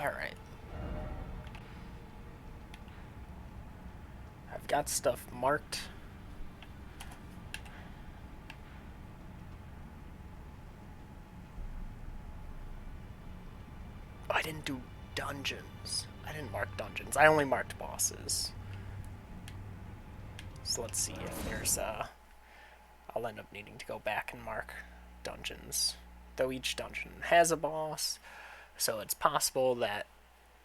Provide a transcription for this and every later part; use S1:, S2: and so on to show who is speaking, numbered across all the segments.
S1: Alright. I've got stuff marked. Oh, I didn't do dungeons. I didn't mark dungeons. I only marked bosses. So let's see if there's I'll end up needing to go back and mark dungeons. Though each dungeon has a boss, so it's possible that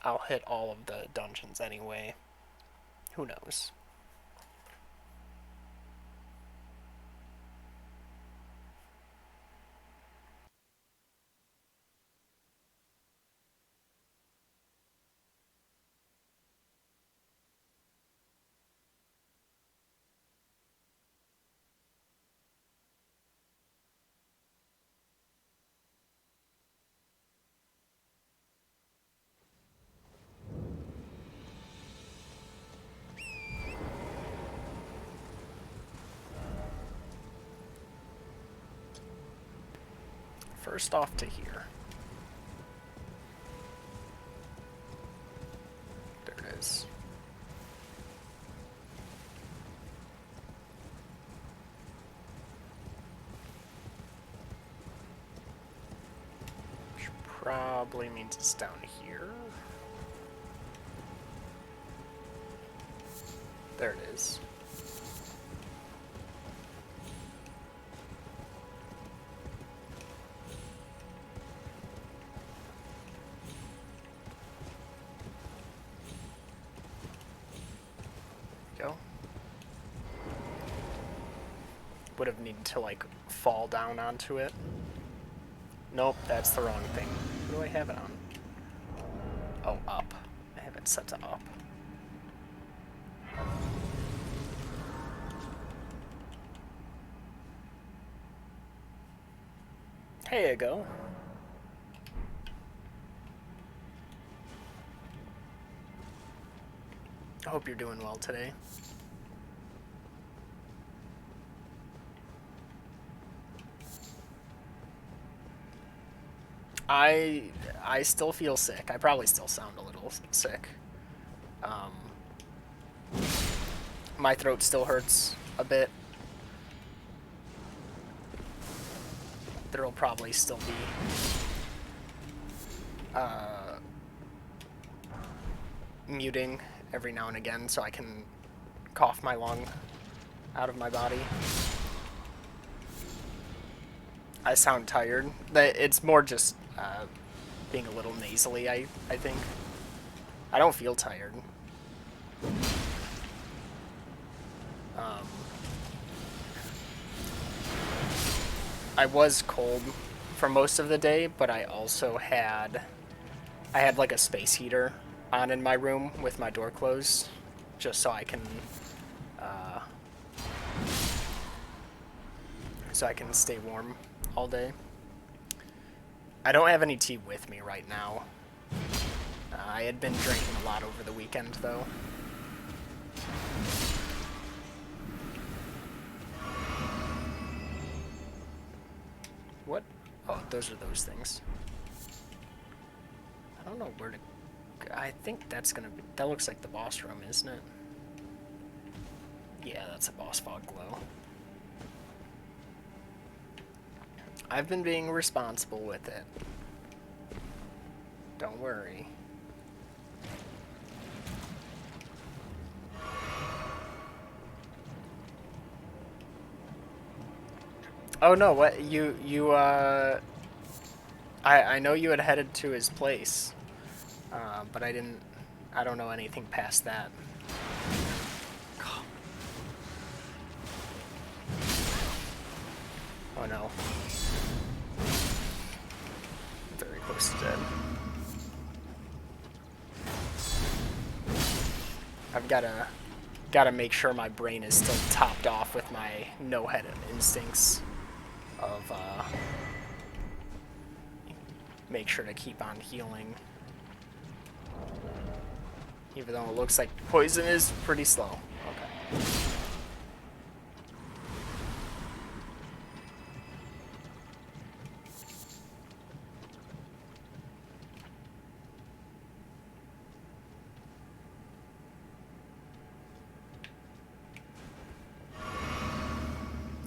S1: I'll hit all of the dungeons anyway. Who knows? First off to here. There it is. Which probably means it's down here. There it is. Go. Would have needed to like fall down onto it. Nope, that's the wrong thing. What do I have it on? Oh, up. I have it set to up. Here you go. I hope you're doing well today. I still feel sick. I probably still sound a little sick. My throat still hurts a bit. There'll probably still be muting every now and again so I can cough my lung out of my body. I sound tired. It's more just being a little nasally, I think. I don't feel tired. I was cold for most of the day, but I also had like a space heater on in my room with my door closed, just so I can stay warm all day. I don't have any tea with me right now. I had been drinking a lot over the weekend, though. What? Oh, those are those things. I don't know where to... I think that's gonna be... That looks like the boss room, isn't it? Yeah, that's a boss fog glow. I've been being responsible with it. Don't worry. Oh no, what I know you had headed to his place, but I don't know anything past that. Oh no. Very close to dead. I've gotta make sure my brain is still topped off with my no-head instincts of make sure to keep on healing. Even though it looks like poison is pretty slow. Okay.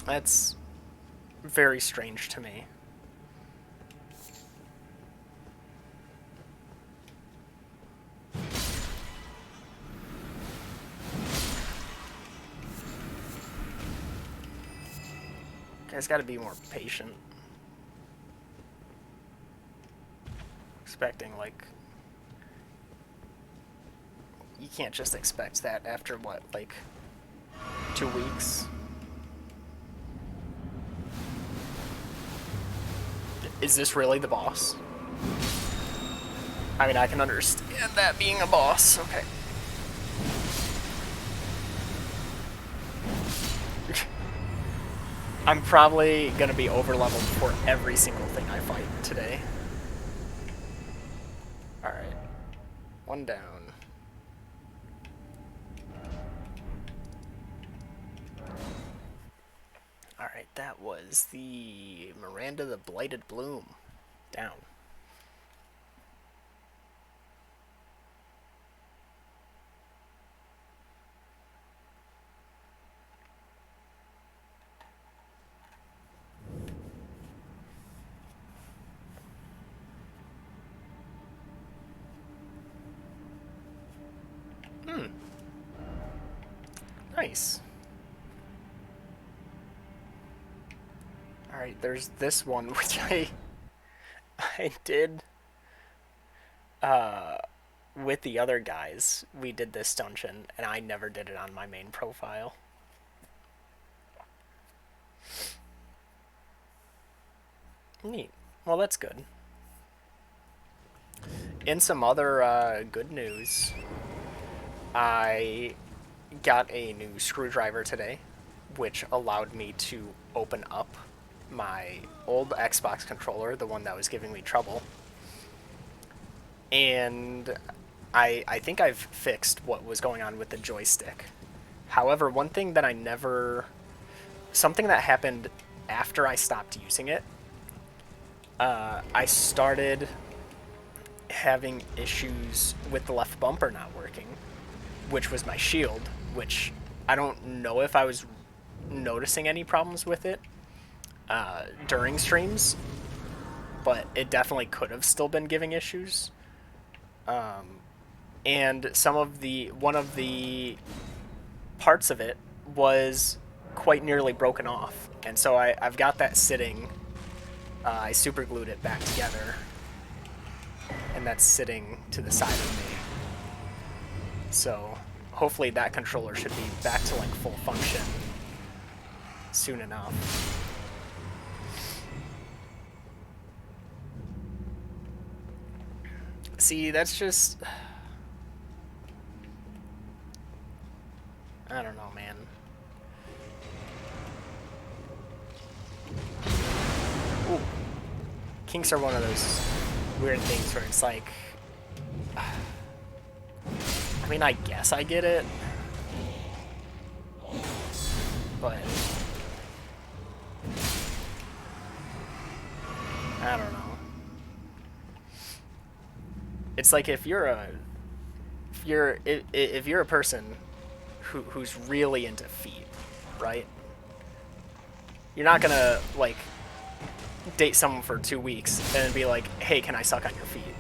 S1: That's very strange to me. Guys gotta be more patient. Expecting, like... You can't just expect that after, what, like... 2 weeks? Is this really the boss? I mean, I can understand that being a boss. Okay. I'm probably gonna be over-leveled for every single thing I fight today. Alright. 1 down. Alright, that was the Miranda the Blighted Bloom. Down. Nice. Alright, there's this one, which I did, with the other guys. We did this dungeon, and I never did it on my main profile. Neat. Well, that's good. In some other, good news, I got a new screwdriver today, which allowed me to open up my old Xbox controller, the one that was giving me trouble. And I think I've fixed what was going on with the joystick. However, one thing that something that happened after I stopped using it, I started having issues with the left bumper not working, which was my shield, which I don't know if I was noticing any problems with it during streams, but it definitely could have still been giving issues. And one of the parts of it was quite nearly broken off, and so I've got that sitting. I super glued it back together, and that's sitting to the side of me. So hopefully that controller should be back to like full function soon enough. See, that's just... I don't know, man. Ooh. Kinks are one of those weird things where it's like... I mean, I guess I get it. But... I don't know. It's like if you're a person who's really into feet, right? You're not gonna like date someone for 2 weeks and then be like, "Hey, can I suck on your feet?"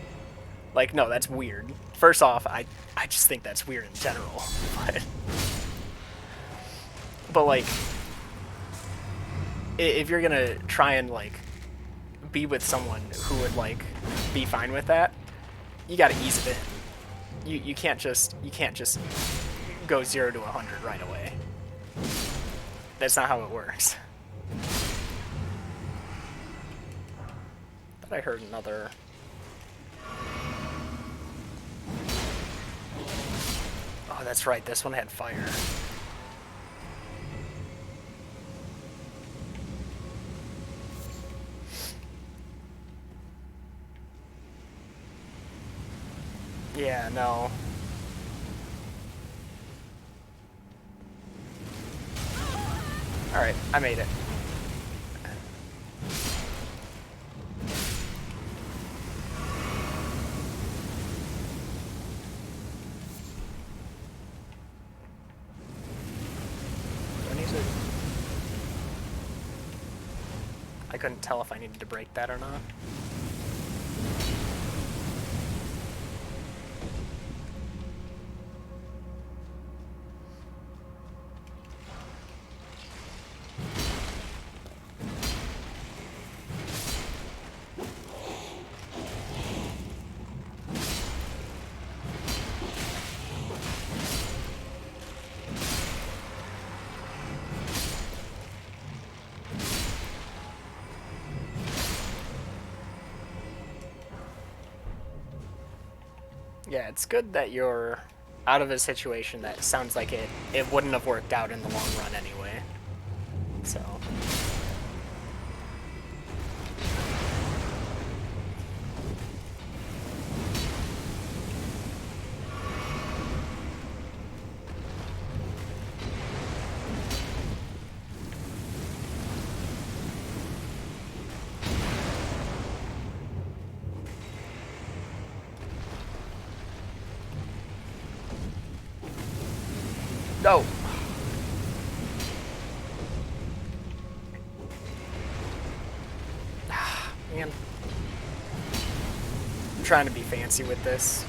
S1: Like, no, that's weird. First off, I just think that's weird in general. But like, if you're gonna try and like be with someone who would like be fine with that, you gotta ease it in. You can't just go 0 to 100 right away. That's not how it works. Thought I heard another. Oh, that's right. This one had fire. Yeah, no. Alright, I made it. I couldn't tell if I needed to break that or not. Yeah, it's good that you're out of a situation that sounds like it wouldn't have worked out in the long run anyway. So. No. Man. I'm trying to be fancy with this.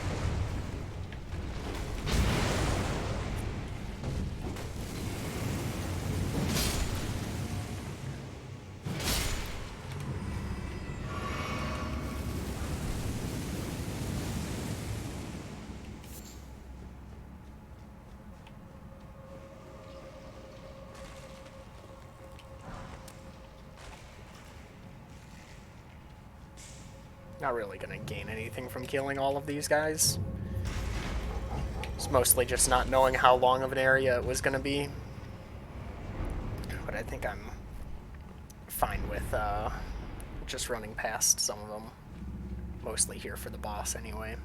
S1: Not really gonna gain anything from killing all of these guys. It's mostly just not knowing how long of an area it was gonna be. But I think I'm fine with just running past some of them. Mostly here for the boss anyway.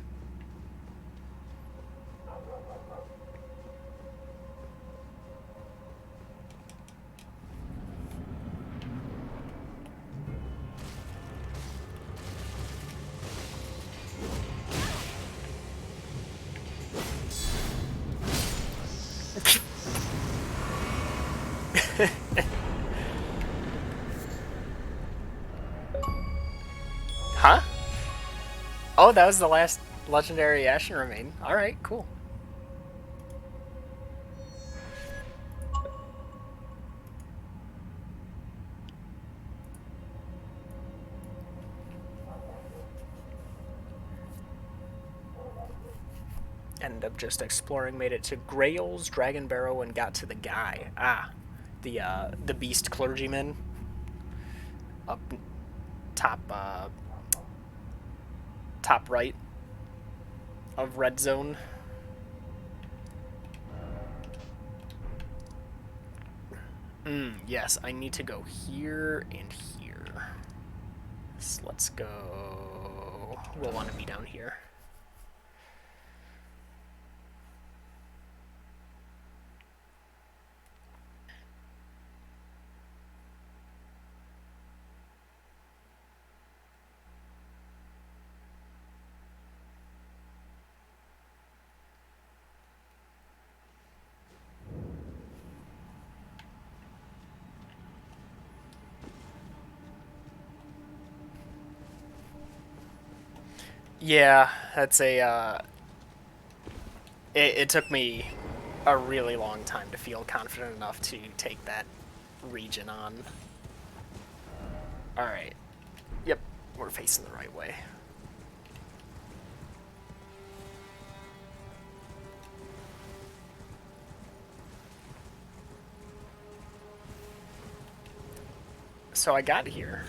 S1: Huh? Oh, that was the last legendary Ashen Remain. Alright, cool. Ended up just exploring, made it to Grail's Dragon Barrow, and got to the guy. Ah, the beast clergyman. Up top, top right of red zone. Yes, I need to go here and here. So let's go. We'll want to be down here. Yeah, that's a, it took me a really long time to feel confident enough to take that region on. Alright. Yep, we're facing the right way. So I got here.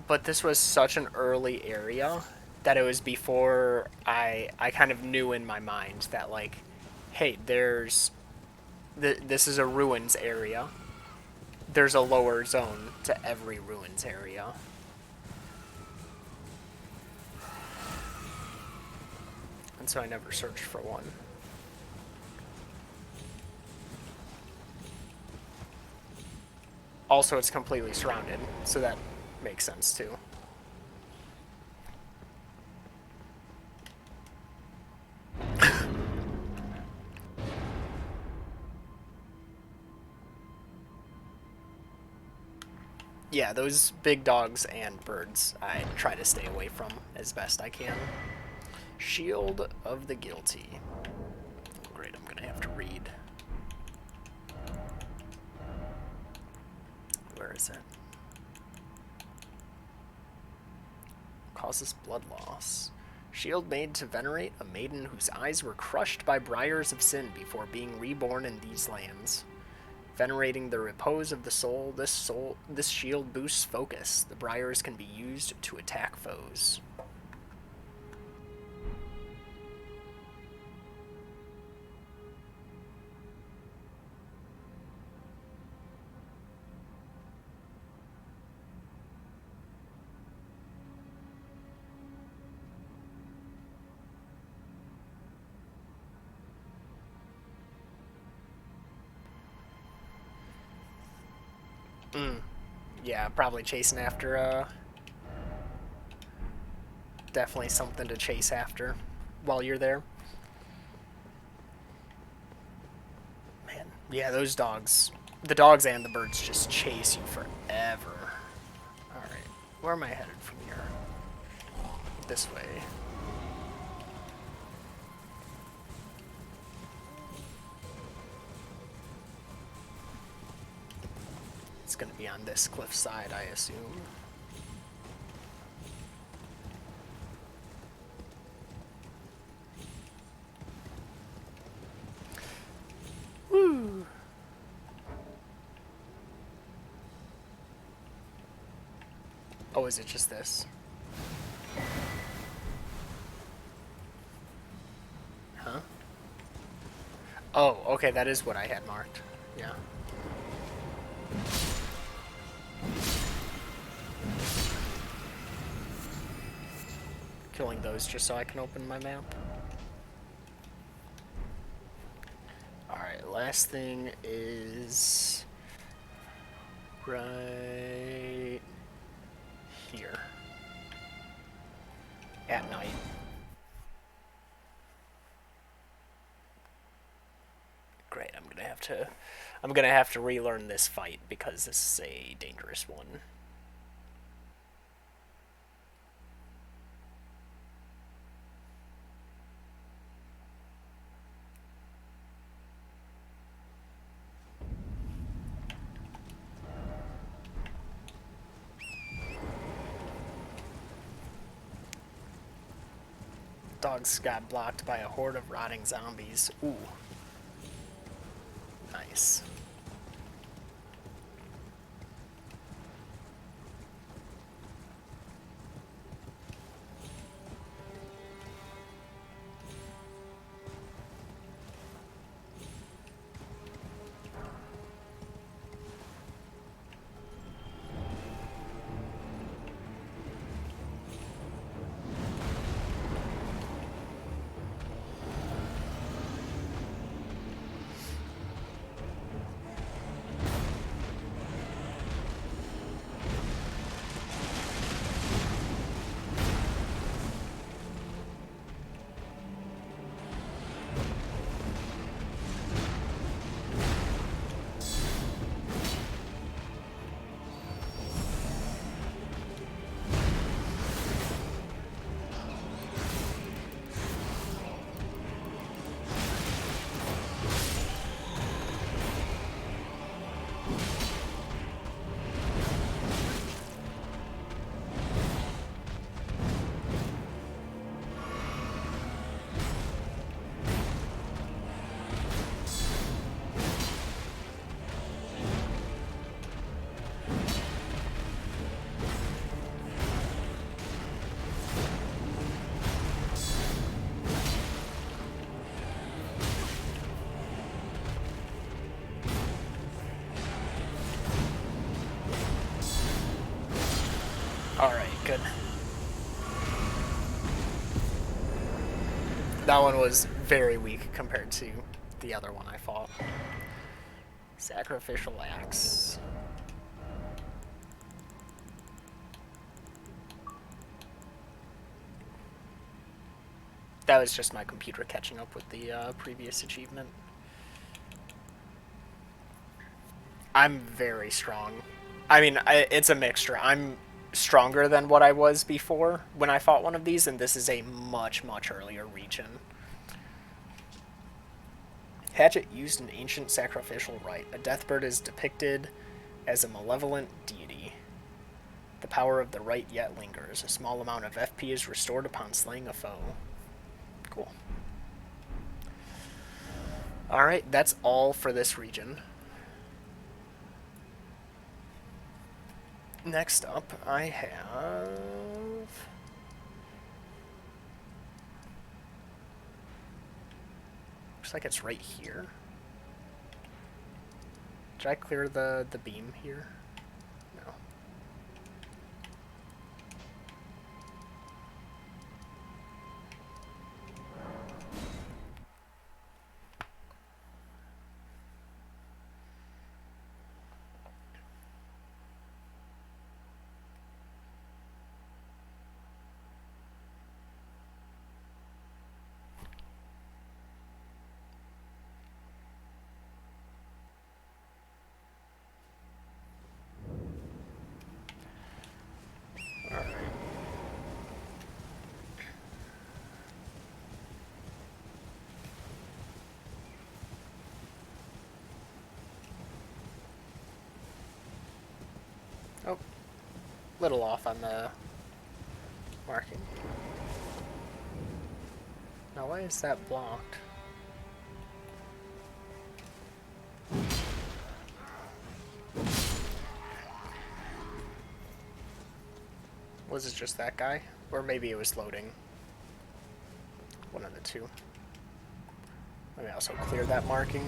S1: But this was such an early area that it was before I kind of knew in my mind that, like, hey, this is a ruins area. There's a lower zone to every ruins area. And so I never searched for one. Also, it's completely surrounded, so that makes sense too. Yeah, those big dogs and birds I try to stay away from as best I can. Shield of the Guilty. Great, I'm gonna have to read. Where is it? Causes blood loss. Shield made to venerate a maiden whose eyes were crushed by briars of sin before being reborn in these lands. Venerating the repose of the soul, this shield boosts focus. The briars can be used to attack foes. Yeah, probably chasing after, definitely something to chase after while you're there. Man, yeah, those dogs, the dogs and the birds just chase you forever. Alright, where am I headed from here? This way. It's gonna be on this cliff side, I assume. Woo! Oh, is it just this? Huh? Oh, okay, that is what I had marked. Yeah. Killing those just so I can open my map. Alright, last thing is right here. At night. Great, I'm gonna have to relearn this fight because this is a dangerous one. Dogs got blocked by a horde of rotting zombies. Ooh. Nice. Alright, good. That one was very weak compared to the other one I fought. Sacrificial axe. That was just my computer catching up with the previous achievement. I'm very strong I mean, it's a mixture. I'm stronger than what I was before when I fought one of these, and this is a much, much earlier region. Hatchet used an ancient sacrificial rite. A deathbird is depicted as a malevolent deity. The power of the rite yet lingers. A small amount of FP is restored upon slaying a foe. Cool. Alright, that's all for this region. Next up, I have... Looks like it's right here. Did I clear the beam here? No. Oh, little off on the marking. Now why is that blocked? Was it just that guy? Or maybe it was loading. One of the two. Let me also clear that marking.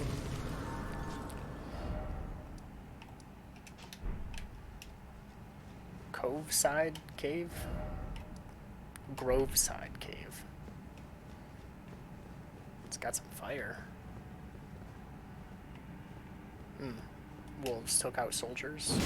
S1: Cove Side Cave? Grove Side Cave. It's got some fire. Wolves took out soldiers.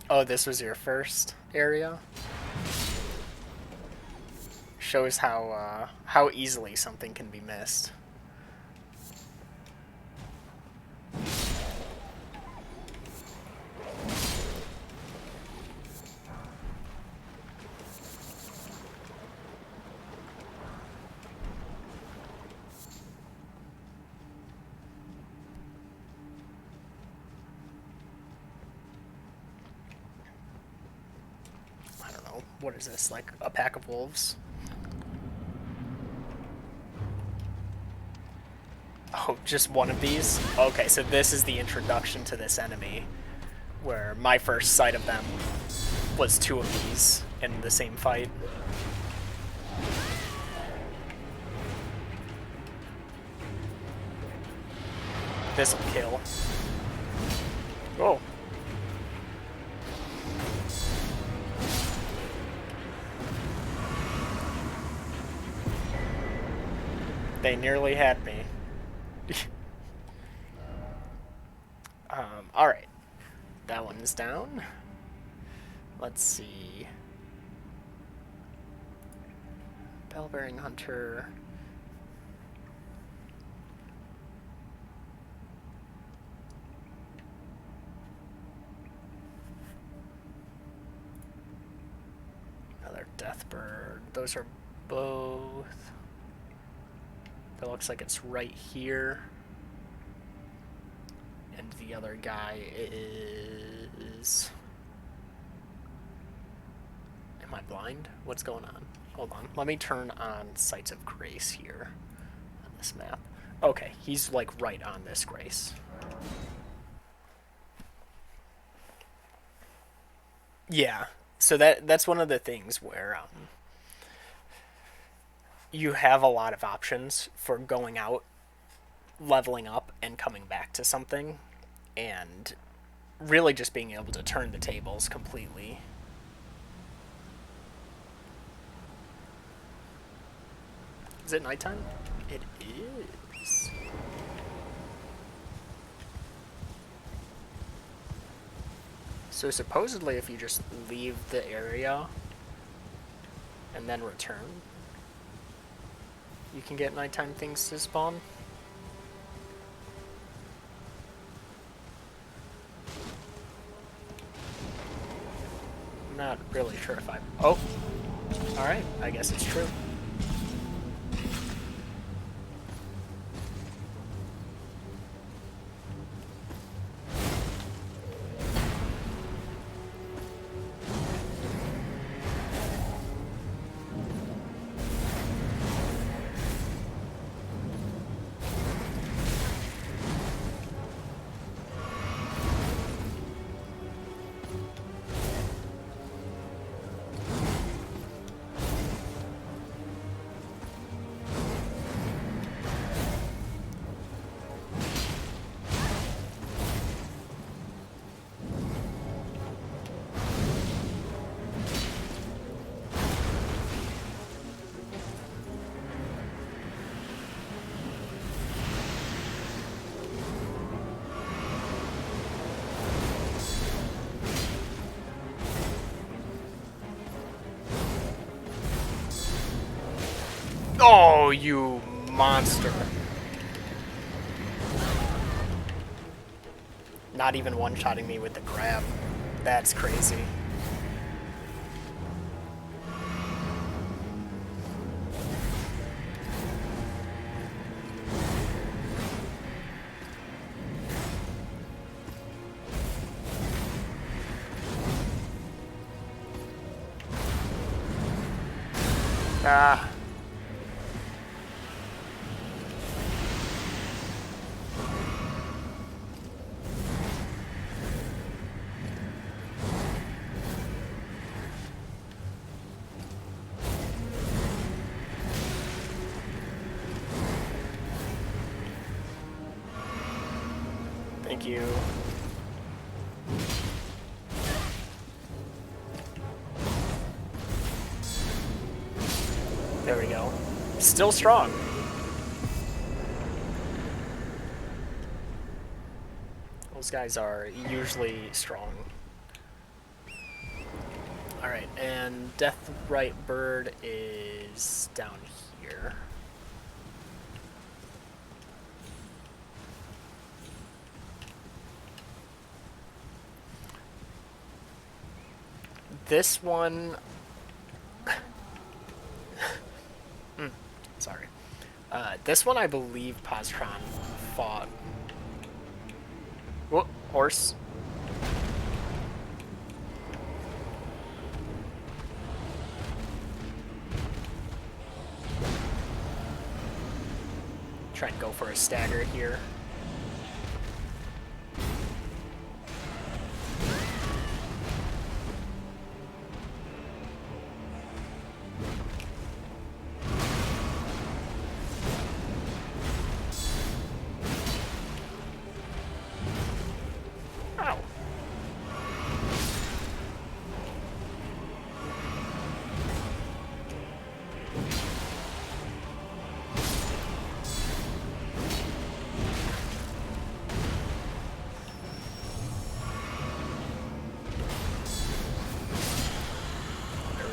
S1: Oh, this was your first area? Shows how easily something can be missed. What is this, like a pack of wolves? Oh, just one of these? Okay, so this is the introduction to this enemy, where my first sight of them was two of these in the same fight. This'll kill. Oh. They nearly had me. Alright. That one's down. Let's see. Bell-bearing hunter. Another deathbird. Those are both... That looks like it's right here. And the other guy is... Am I blind? What's going on? Hold on. Let me turn on Sights of Grace here on this map. Okay, he's like right on this Grace. Yeah, so that's one of the things where you have a lot of options for going out, leveling up, and coming back to something, and really just being able to turn the tables completely. Is it nighttime? It is. So supposedly if you just leave the area and then return, you can get nighttime things to spawn. I'm not really sure if I... Oh! Alright, I guess it's true. Oh, you monster. Not even one-shotting me with the grab. That's crazy. Ah. Thank you. There we go. Still strong. Those guys are usually strong. Alright, and Deathrite Bird is down here. This one... Sorry. This one I believe Positron fought. Whoop, horse. Try and go for a stagger here.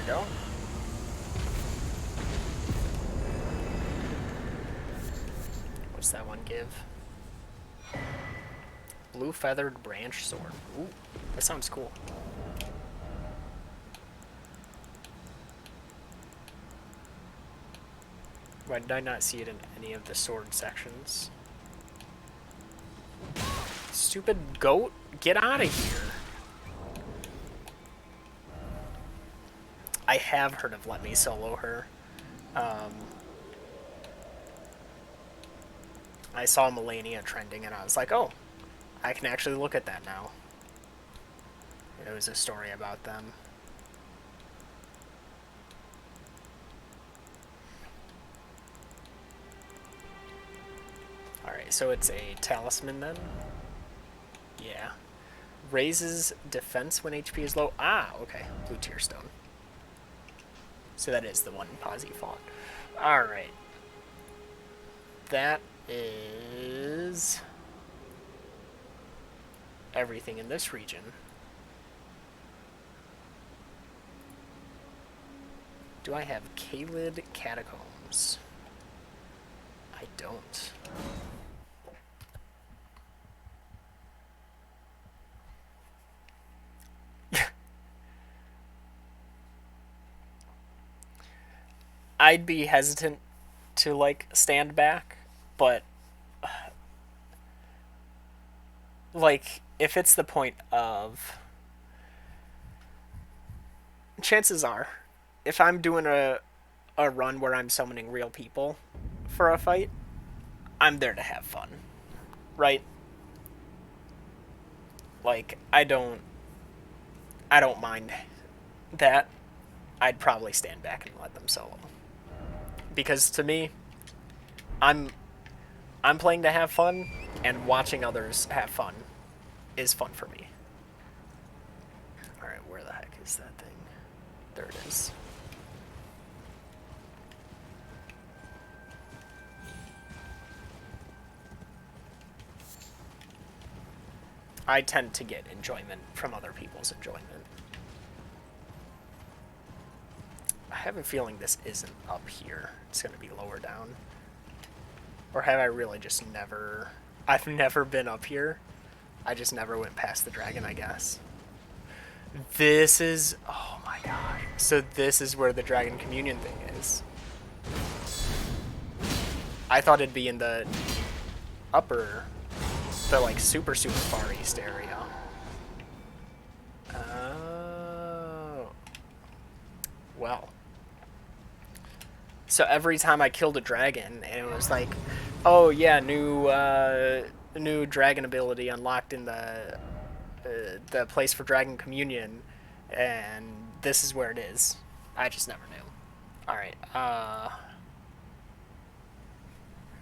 S1: Go. What's that one give? Blue feathered branch sword. Ooh, that sounds cool. Why did I not see it in any of the sword sections? Stupid goat, get out of here. I have heard of Let Me Solo Her. I saw Melania trending and I was like, oh, I can actually look at that now. It was a story about them. Alright, so it's a talisman then? Yeah. Raises defense when HP is low. Ah, okay. Blue Tear Stone. So that is the one Posy fought. Alright. That is everything in this region. Do I have Kalid Catacombs? I don't. I'd be hesitant to like stand back, but like if it's the point of, chances are if I'm doing a run where I'm summoning real people for a fight, I'm there to have fun, right? Like I don't mind that. I'd probably stand back and let them solo. Because to me, I'm I'm playing to have fun, and watching others have fun is fun for me. All right, where the heck is that thing? There it is. I tend to get enjoyment from other people's enjoyment. I have a feeling this isn't up here. It's going to be lower down. Or have I really just never... I've never been up here. I just never went past the dragon, I guess. This is... Oh my god. So this is where the Dragon Communion thing is. I thought it'd be in the upper... The, like, super far east area. Oh. Well. So every time I killed a dragon, and it was like, oh yeah, new dragon ability unlocked in the place for Dragon Communion, and this is where it is. I just never knew. All right.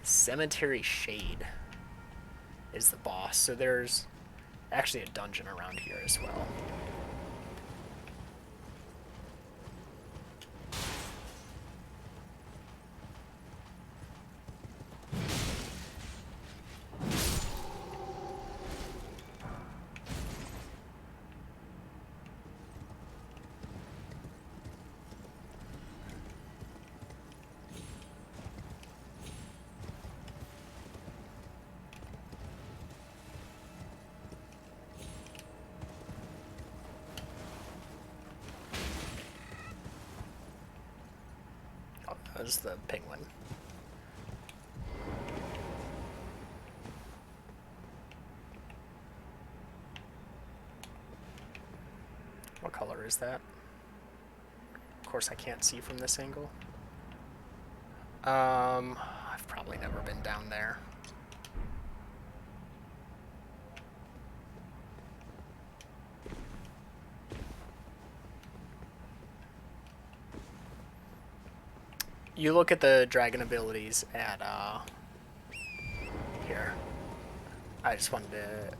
S1: Cemetery Shade is the boss. So there's actually a dungeon around here as well. Was the penguin. What color is that? Of course I can't see from this angle. I've probably never been down there. You look at the dragon abilities at, here. I just wanted to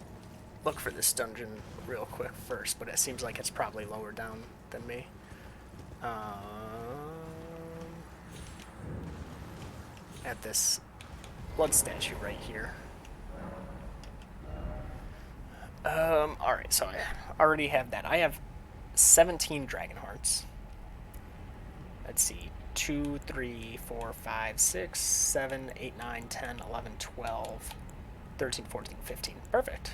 S1: look for this dungeon real quick first, but it seems like it's probably lower down than me. At this blood statue right here. Alright, so I already have that. I have 17 dragon hearts. Let's see. 2, 3, 4, 5, 6, 7, 8, 9, 10, 11, 12, 13, 14, 15. Perfect.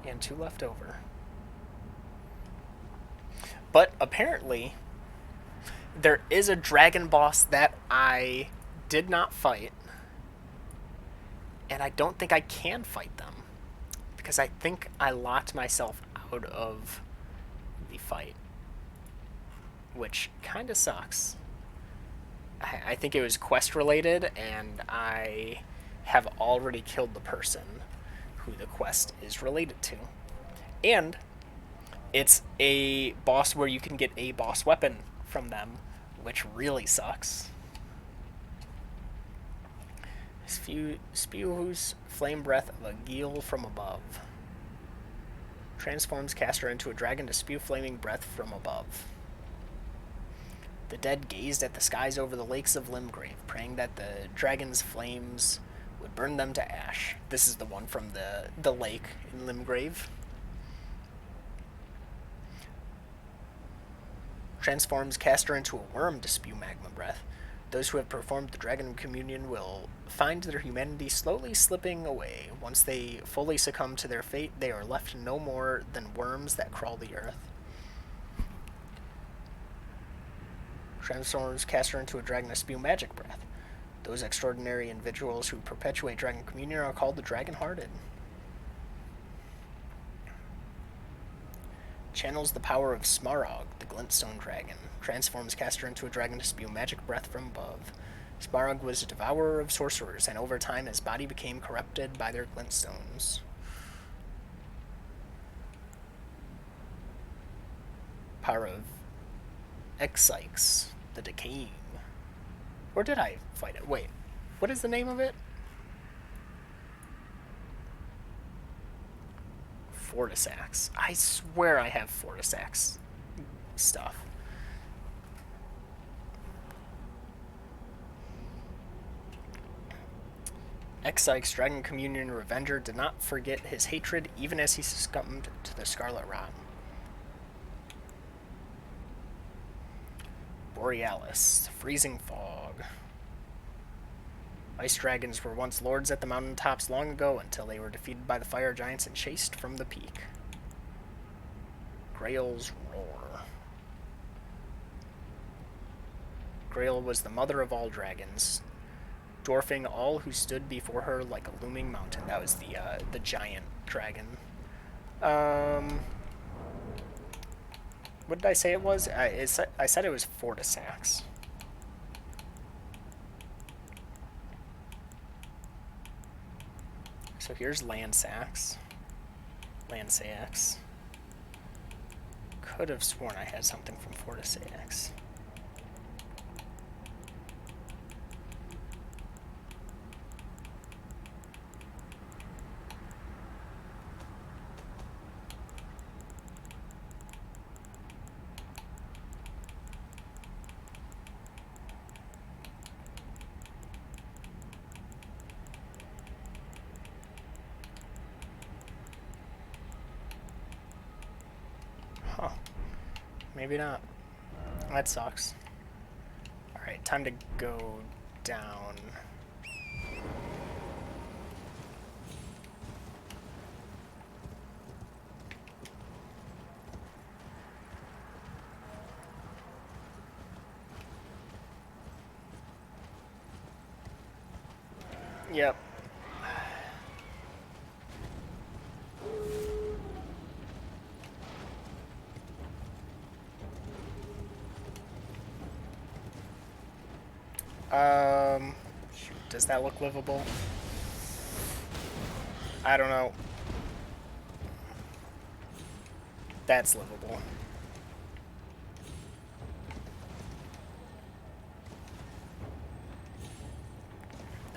S1: And 2 left over. But apparently, there is a dragon boss that I did not fight. And I don't think I can fight them. Because I think I locked myself out of the fight. Which kind of sucks. I think it was quest related, and I have already killed the person who the quest is related to. And it's a boss where you can get a boss weapon from them, which really sucks. Spews flame breath of a Geel from above. Transforms caster into a dragon to spew flaming breath from above. The dead gazed at the skies over the lakes of Limgrave, praying that the dragon's flames would burn them to ash. This is the one from the lake in Limgrave. Transforms caster into a worm to spew magma breath. Those who have performed the Dragon Communion will find their humanity slowly slipping away. Once they fully succumb to their fate, they are left no more than worms that crawl the earth. Transforms caster into a dragon to spew magic breath. Those extraordinary individuals who perpetuate Dragon Communion are called the Dragon-Hearted. Channels the power of Smarog, the Glintstone Dragon. Transforms caster into a dragon to spew magic breath from above. Smarog was a devourer of sorcerers, and over time his body became corrupted by their glintstones. Power of Exykes, the Decaying. Or did I fight it? Wait, what is the name of it? Fortisax. I swear I have Fortisax stuff. Exykes, Dragon Communion Revenger, did not forget his hatred even as he succumbed to the Scarlet Rot. Borealis, Freezing Fog. Ice dragons were once lords at the mountaintops long ago until they were defeated by the fire giants and chased from the peak. Grail's Roar. Grail was the mother of all dragons, dwarfing all who stood before her like a looming mountain. That was the giant dragon. What did I say it was? I said it was Fortisax. So here's Landsax. Could have sworn I had something from Fortisax. Huh. Maybe not. That sucks. Alright, time to go down. Yep. Shoot, does that look livable? I don't know. That's livable.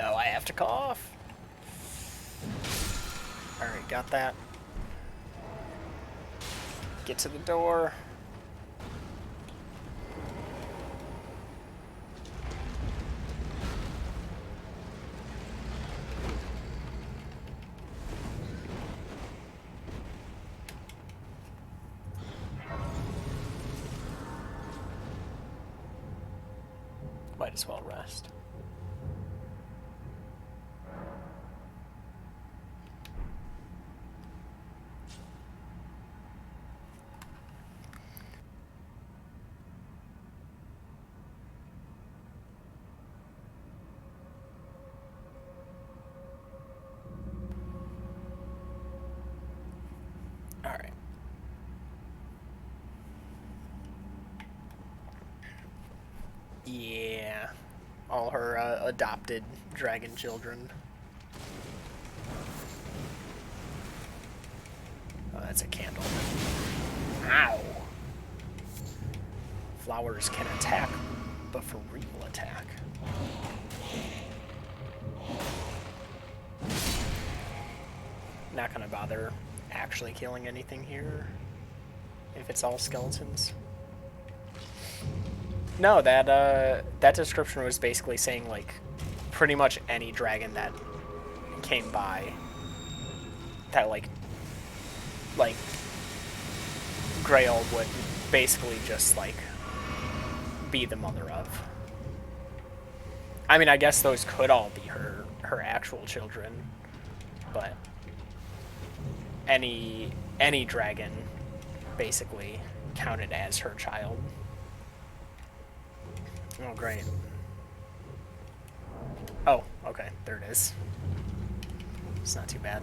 S1: Oh, I have to cough. Alright, got that. Get to the door. Might as well rest. All right. Yeah. All her adopted dragon children. Oh, that's a candle. Ow! Flowers can attack, but for real attack. Not gonna bother actually killing anything here, if it's all skeletons. No, that description was basically saying, like, pretty much any dragon that came by that like Grail would basically just like be the mother of. I mean, I guess those could all be her actual children, but any dragon basically counted as her child. Oh, great. Oh, okay, there it is. It's not too bad.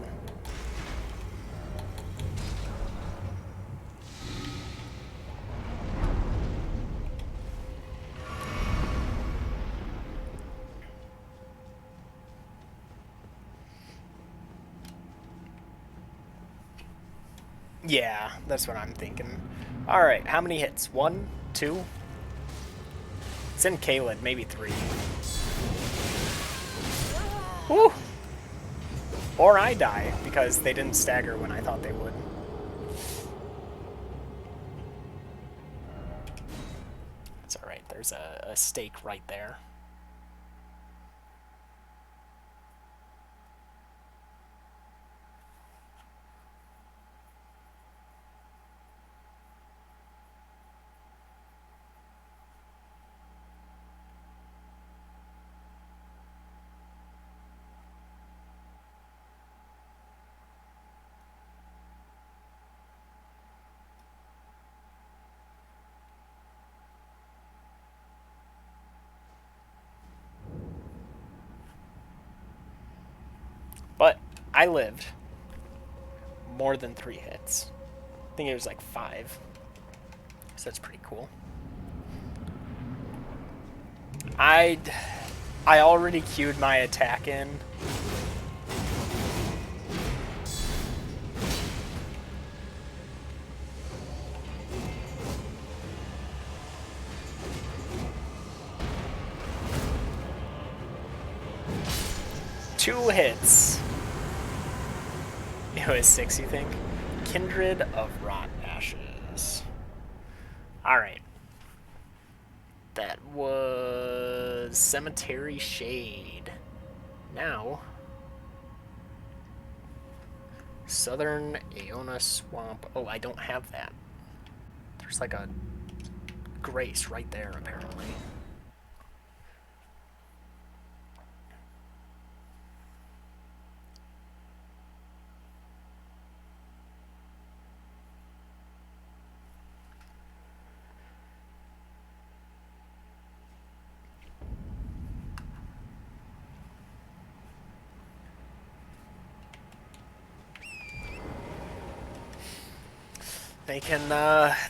S1: Yeah, that's what I'm thinking. Alright, how many hits? 1, 2? It's in Kaled, maybe 3. Woo! Or I die, because they didn't stagger when I thought they would. It's alright, there's a stake right there. But I lived more than 3 hits. I think it was like 5. So that's pretty cool. I already queued my attack in. Two hits. It was 6, you think? Kindred of Rot Ashes. Alright. That was Cemetery Shade. Now, Southern Aeona Swamp. Oh, I don't have that. There's like a Grace right there, apparently.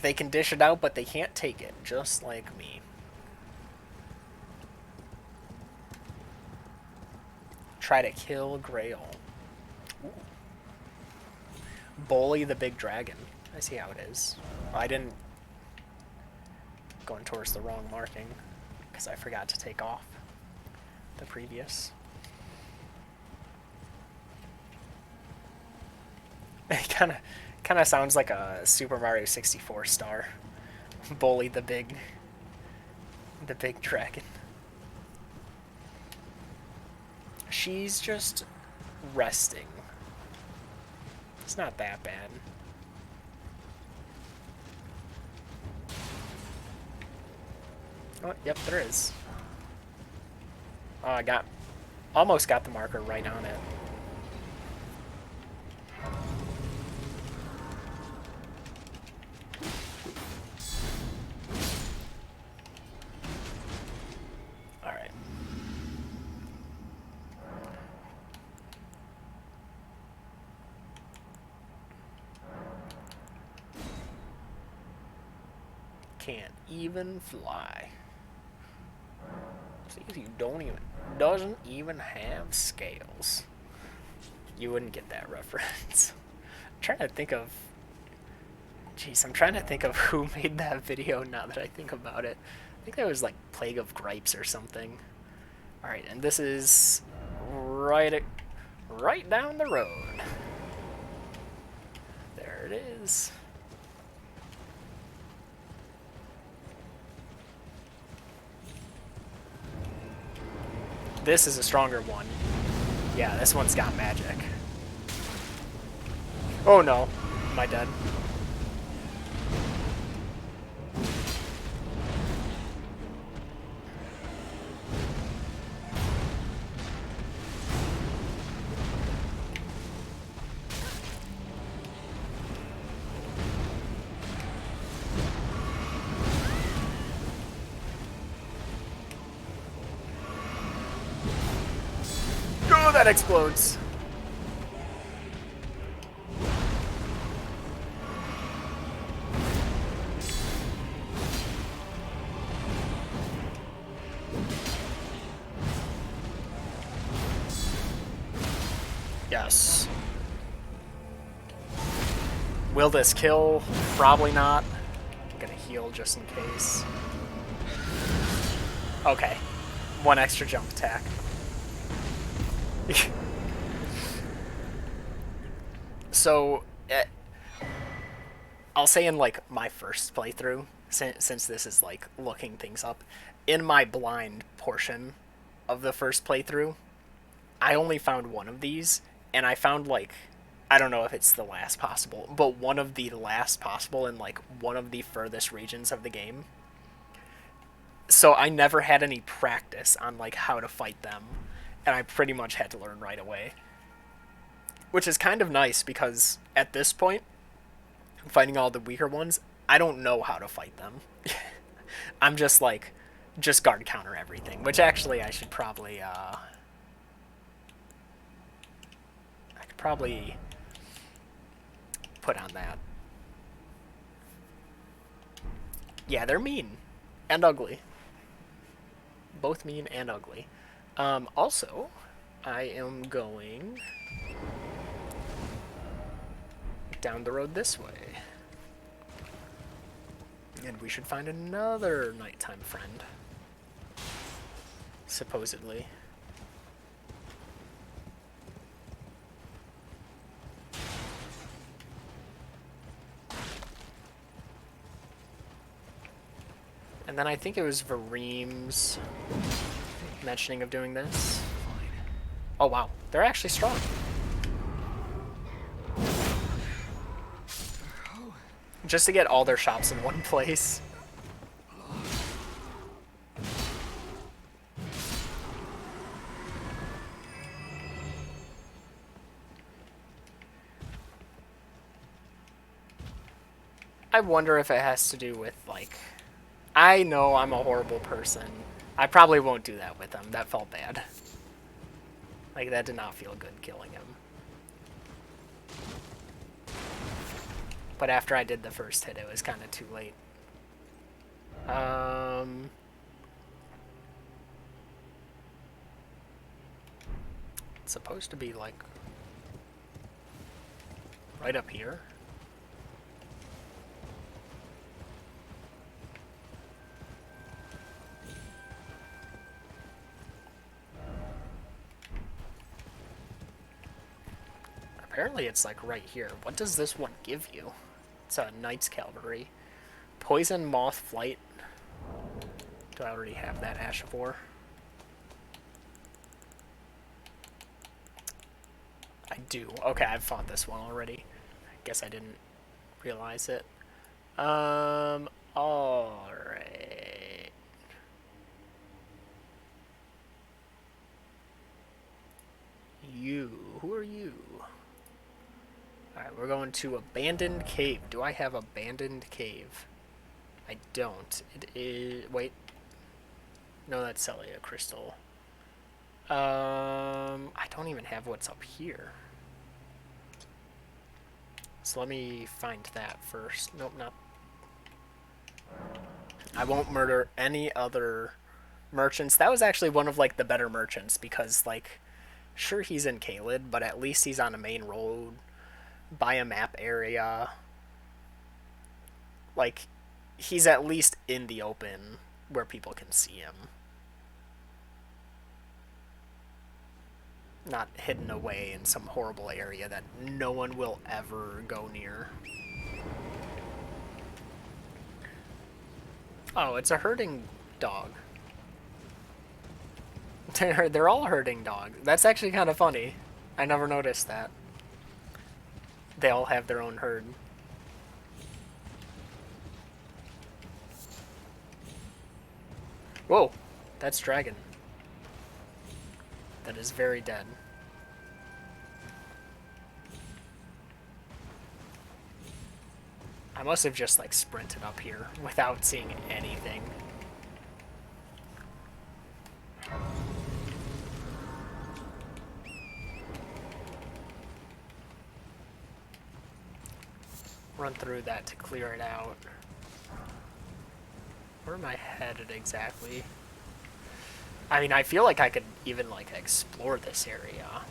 S1: They can dish it out, but they can't take it, just like me. Try to kill Grail. Ooh. Bully the big dragon. I see how it is. Well, I didn't going towards the wrong marking because I forgot to take off the previous. It kind of sounds like a Super Mario 64 star. Bully the big dragon. She's just resting. It's not that bad. Oh, yep, there is. Oh, I almost got the marker right on it. Alright. Can't even fly. See, you doesn't even have scales. You wouldn't get that reference. I'm trying to think of who made that video now that I think about it. I think that was like Plague of Gripes or something. Alright, and this is right down the road. There it is. This is a stronger one. Yeah, this one's got magic. Oh no. Am I dead? Oh, that explodes. Yes. Will this kill? Probably not. I'm gonna heal just in case. Okay. One extra jump attack. So, I'll say in like my first playthrough, since this is like looking things up, in my blind portion of the first playthrough, I only found one of these, and I found like, I don't know if it's the last possible, but one of the last possible in like one of the furthest regions of the game. So I never had any practice on like how to fight them, and I pretty much had to learn right away. Which is kind of nice because at this point, fighting all the weaker ones, I don't know how to fight them. I'm just like, just guard counter everything, which actually I should probably, I could probably put on that. Yeah, they're mean and ugly. Both mean and ugly. Also, I am going down the road this way. And we should find another nighttime friend. Supposedly. And then I think it was Vareem's mentioning of doing this. Oh wow, they're actually strong. Just to get all their shops in one place. I wonder if it has to do with, like... I know I'm a horrible person. I probably won't do that with him. That felt bad. Like, that did not feel good killing him. But after I did the first hit, it was kind of too late. It's supposed to be, like... right up here. Apparently it's like right here. What does this one give you? It's a Knight's Cavalry. Poison Moth Flight. Do I already have that Ash of War? I do. Okay, I've fought this one already. I guess I didn't realize it. Alright. You. Who are you? Alright, we're going to Abandoned Cave. Do I have Abandoned Cave? I don't. It is... Wait. No, that's Celia Crystal. I don't even have what's up here. So let me find that first. Nope, not. I won't murder any other merchants. That was actually one of, like, the better merchants because, like, sure he's in Caelid, but at least he's on a main road, by a map area. Like, he's at least in the open where people can see him. Not hidden away in some horrible area that no one will ever go near. Oh, it's a herding dog. They're all herding dogs. That's actually kind of funny. I never noticed that. They all have their own herd. Whoa, that's dragon. That is very dead. I must have just like sprinted up here without seeing anything. Run through that to clear it out. Where am I headed exactly? I mean, I feel like I could even like explore this area.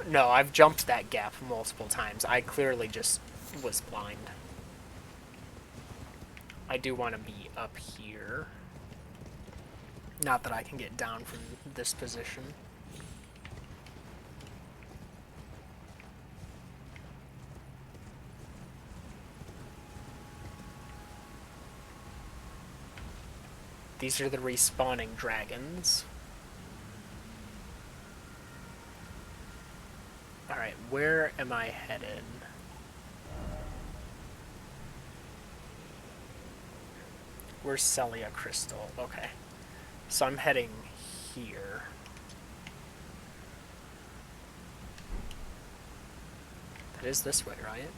S1: No, I've jumped that gap multiple times. I clearly just was blind. I do want to be up here. Not that I can get down from this position. These are the respawning dragons. Alright, where am I headed? Where's Celia Crystal? Okay. So I'm heading here. That is this way, right?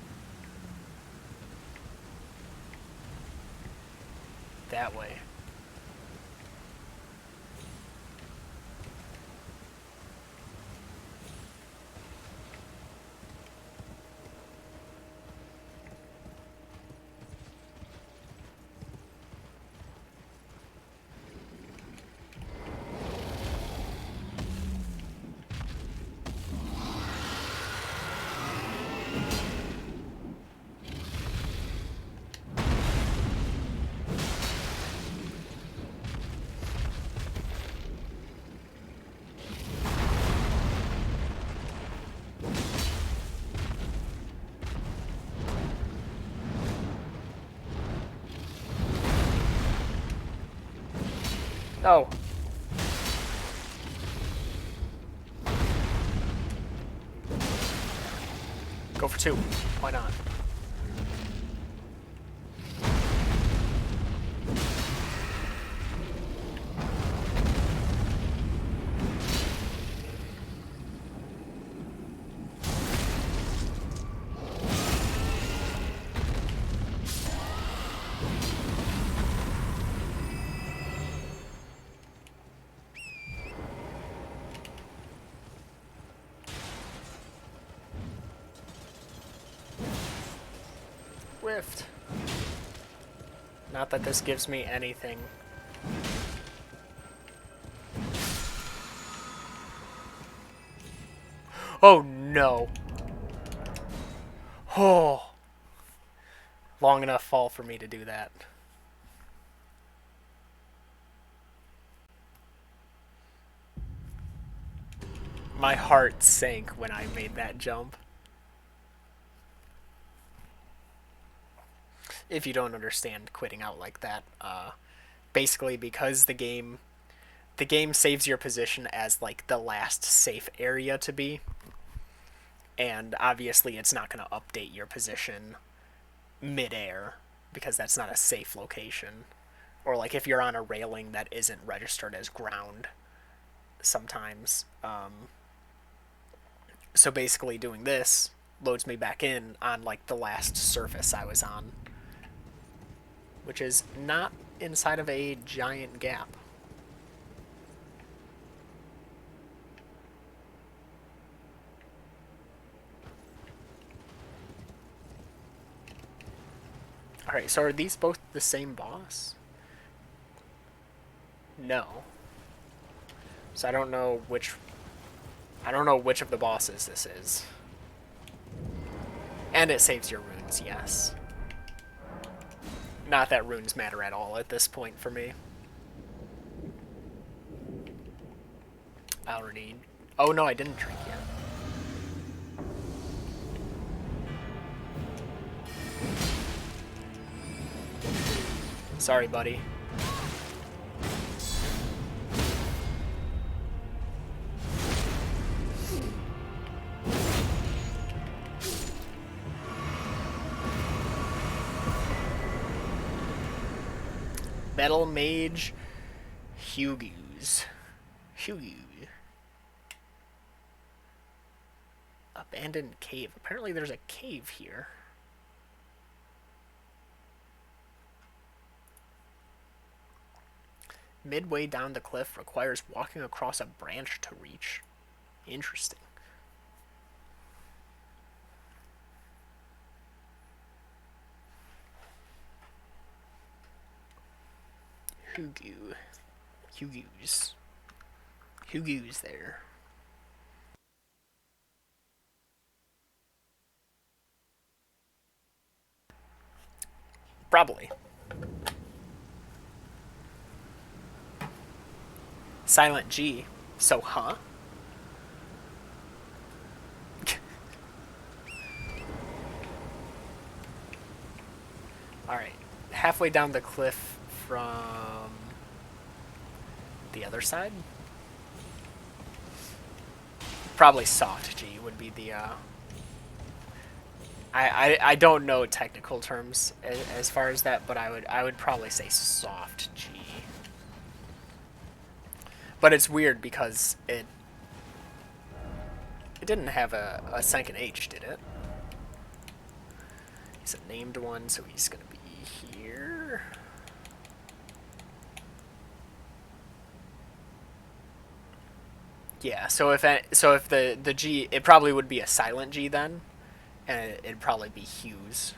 S1: That way. Oh. Go for 2. Why not? Rift. Not that this gives me anything. Oh no. Oh. Long enough fall for me to do that. My heart sank when I made that jump. If you don't understand quitting out like that, basically because the game saves your position as like the last safe area to be, and obviously it's not going to update your position mid-air because that's not a safe location, or like if you're on a railing that isn't registered as ground sometimes. So basically doing this loads me back in on like the last surface I was on, which is not inside of a giant gap. Alright, so are these both the same boss? No. So I don't know which of the bosses this is. And it saves your runes, yes. Not that runes matter at all at this point for me. I already... Oh no, I didn't drink yet. Sorry, buddy. Metal Mage Hughes. Hughes. Abandoned cave. Apparently there's a cave here. Midway down the cliff requires walking across a branch to reach. Interesting. Hughes. Hughes. Hughes there. Probably. Silent G. So, huh? Alright. Halfway down the cliff from the other side? Probably soft G would be the, I don't know technical terms as far as that, but I would probably say soft G. But it's weird because it didn't have a second H, did it? He's a named one, so he's gonna be here. Yeah, so if the G, it probably would be a silent G then, and it'd probably be Hughes.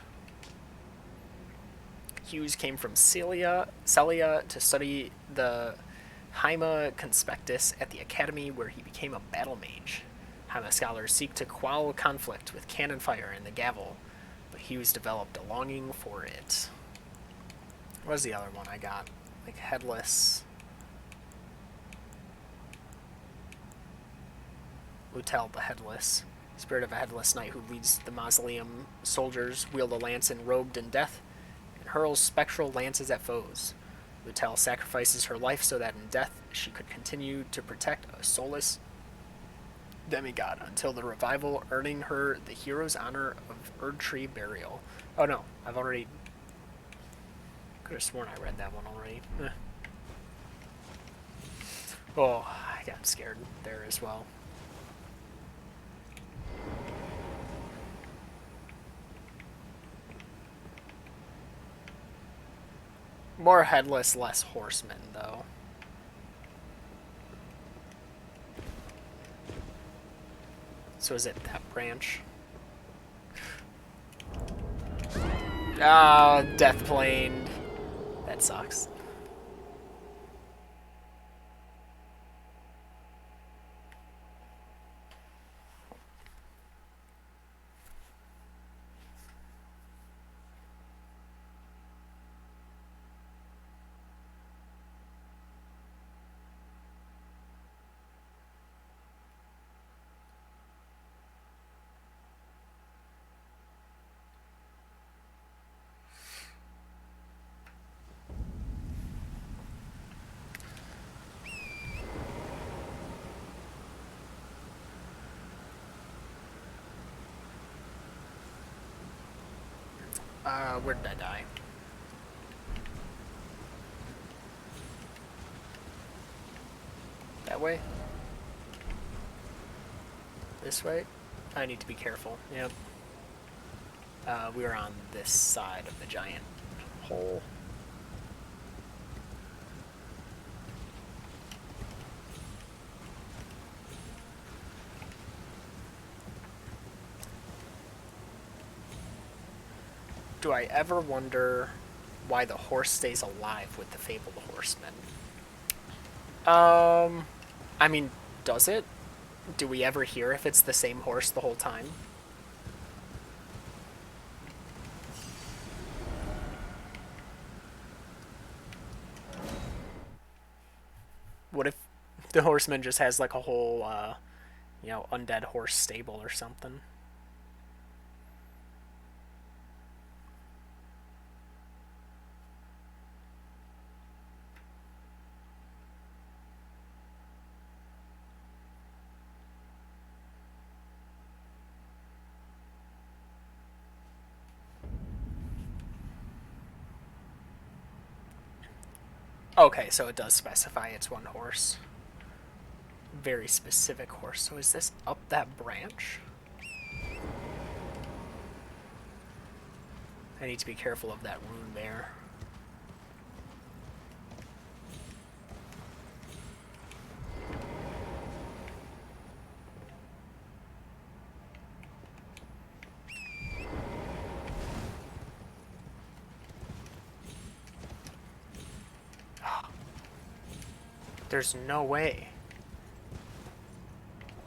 S1: Hughes came from Celia to study the Haima Conspectus at the Academy, where he became a battle mage. Haima scholars seek to quell conflict with cannon fire and the gavel, but Hughes developed a longing for it. What was the other one I got? Like headless. Lutel the Headless. Spirit of a headless knight who leads the mausoleum soldiers, wield a lance enrobed in death, and hurls spectral lances at foes. Lutel sacrifices her life so that in death she could continue to protect a soulless demigod until the revival, earning her the hero's honor of Erdtree burial. Oh no, I've already... could have sworn I read that one already. Oh, I got scared there as well. More headless, less horsemen, though. So is it that branch? Ah, death planed. That sucks. Where did I die? That way? This way? I need to be careful. Yep. We were on this side of the giant hole. Do I ever wonder why the horse stays alive with the fabled horseman? I mean, does it? Do we ever hear if it's the same horse the whole time? What if the horseman just has like a whole, undead horse stable or something? Okay, so it does specify it's one horse. Very specific horse. So is this up that branch? I need to be careful of that rune there. There's no way.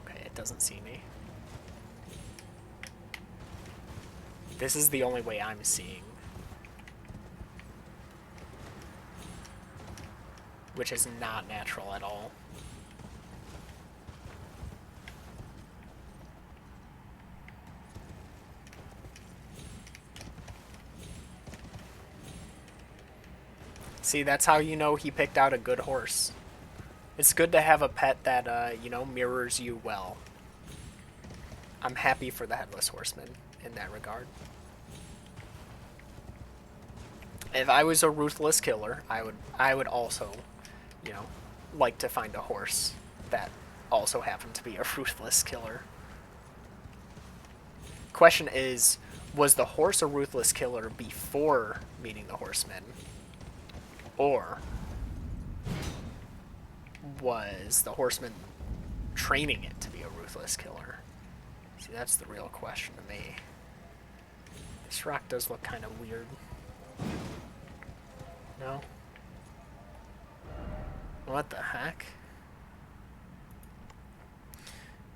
S1: Okay, it doesn't see me. This is the only way I'm seeing. Which is not natural at all. See, that's how you know he picked out a good horse. It's good to have a pet that, you know, mirrors you well. I'm happy for the Headless Horseman in that regard. If I was a ruthless killer, I would also, you know, like to find a horse that also happened to be a ruthless killer. Question is, was the horse a ruthless killer before meeting the horseman? Or was the horseman training it to be a ruthless killer? See, that's the real question to me. This rock does look kind of weird. No? What the heck?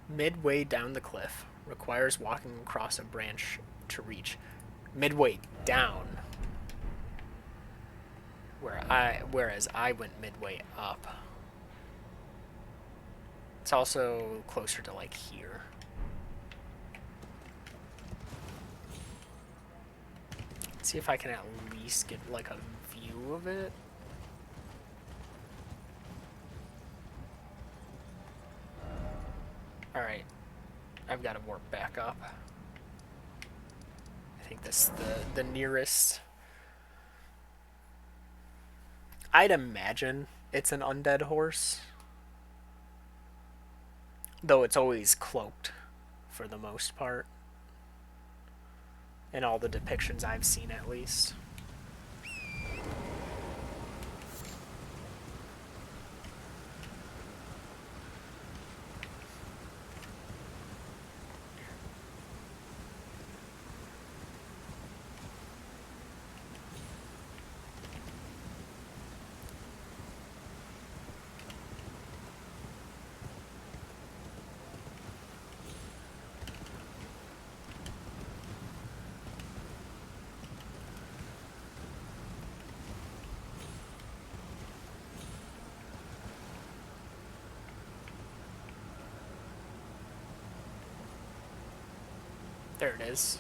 S1: Midway down the cliff. Requires walking across a branch to reach. Midway down. Whereas I went midway up. It's also closer to like here. Let's see if I can at least get like a view of it. Alright. I've got to warp back up. I think this is the nearest. I'd imagine it's an undead horse. Though it's always cloaked for the most part. In all the depictions I've seen, at least. There it is.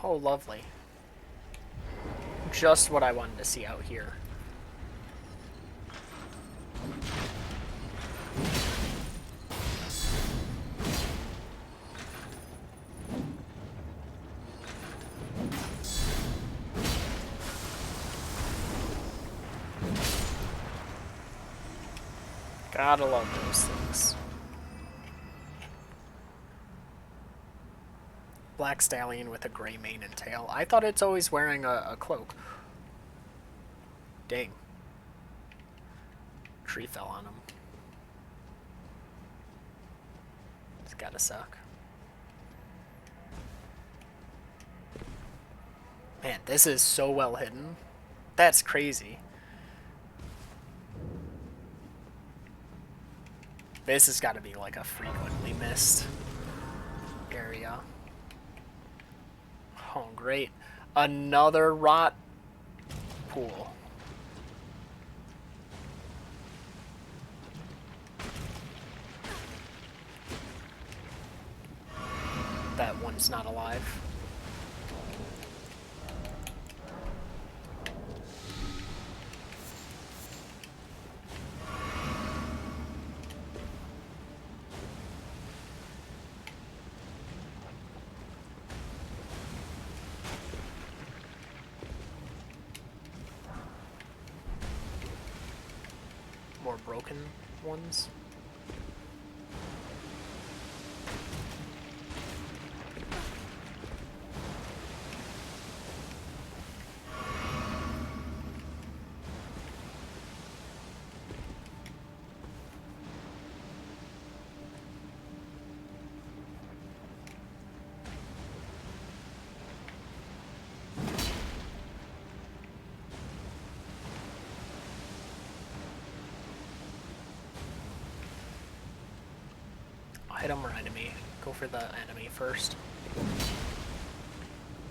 S1: Oh, lovely. Just what I wanted to see out here. Gotta love those things. Black stallion with a gray mane and tail. I thought it's always wearing a cloak. Dang. Tree fell on him. It's gotta suck. Man, this is so well hidden. That's crazy. This has got to be like a frequently missed area. Oh, great. Another rot pool. That one's not alive. more broken ones. Hit him or enemy. Go for the enemy first.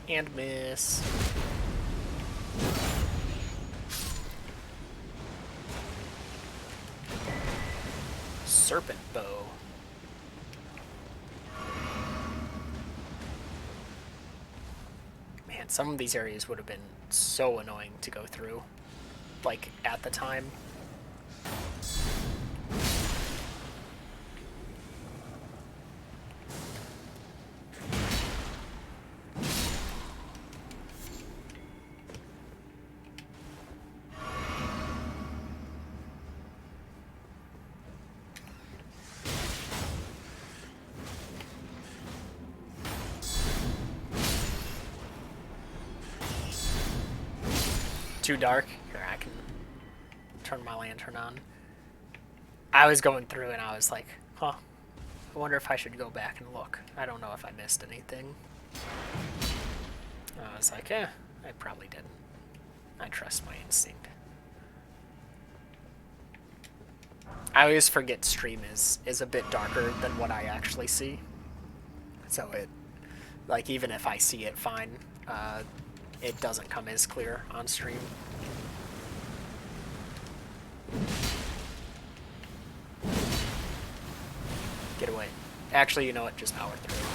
S1: And miss. Serpent bow. Man, some of these areas would have been so annoying to go through. Like, at the time. Too dark. Here, I can turn my lantern on. I was going through and I was like, huh, I wonder if I should go back and look. I don't know if I missed anything. I was like, I probably didn't. I trust my instinct. I always forget stream is a bit darker than what I actually see. So it, like, even if I see it fine, it doesn't come as clear on stream. Get away. Actually, you know what? Just power through.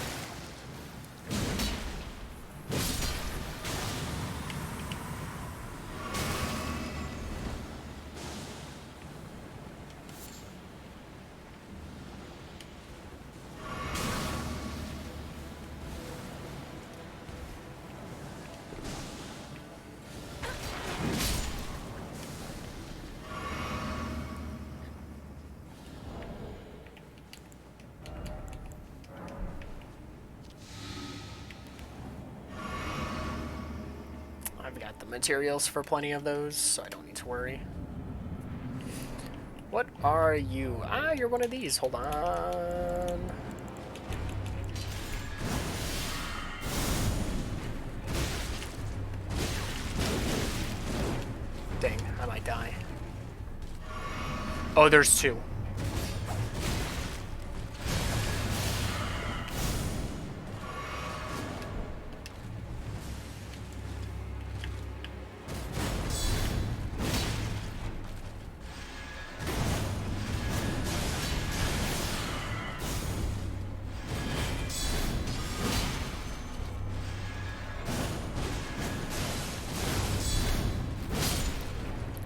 S1: I've got the materials for plenty of those, so I don't need to worry. What are you? Ah, you're one of these. Hold on. Dang, I might die. Oh, there's two.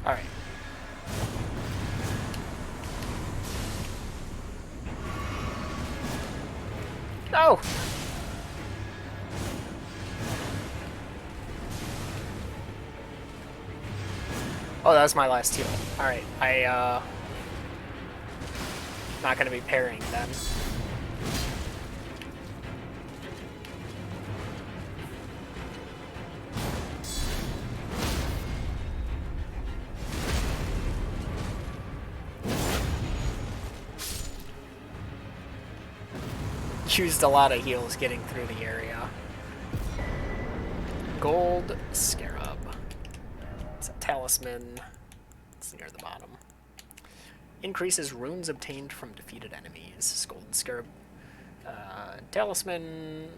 S1: Alright. No! Oh, that was my last heal. Alright, not gonna be parrying then. Used a lot of heals getting through the area. Gold Scarab. It's a talisman. It's near the bottom. Increases runes obtained from defeated enemies. Golden Scarab. Talisman.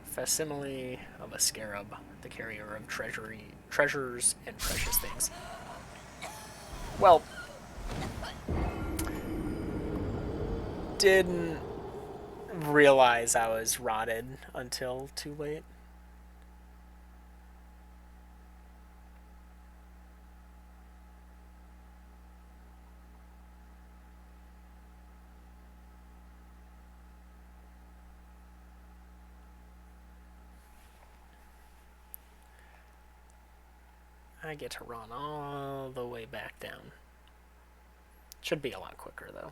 S1: Facsimile of a scarab. The carrier of treasures and precious things. Well, didn't realize I was rotted until too late. I get to run all the way back down. Should be a lot quicker, though.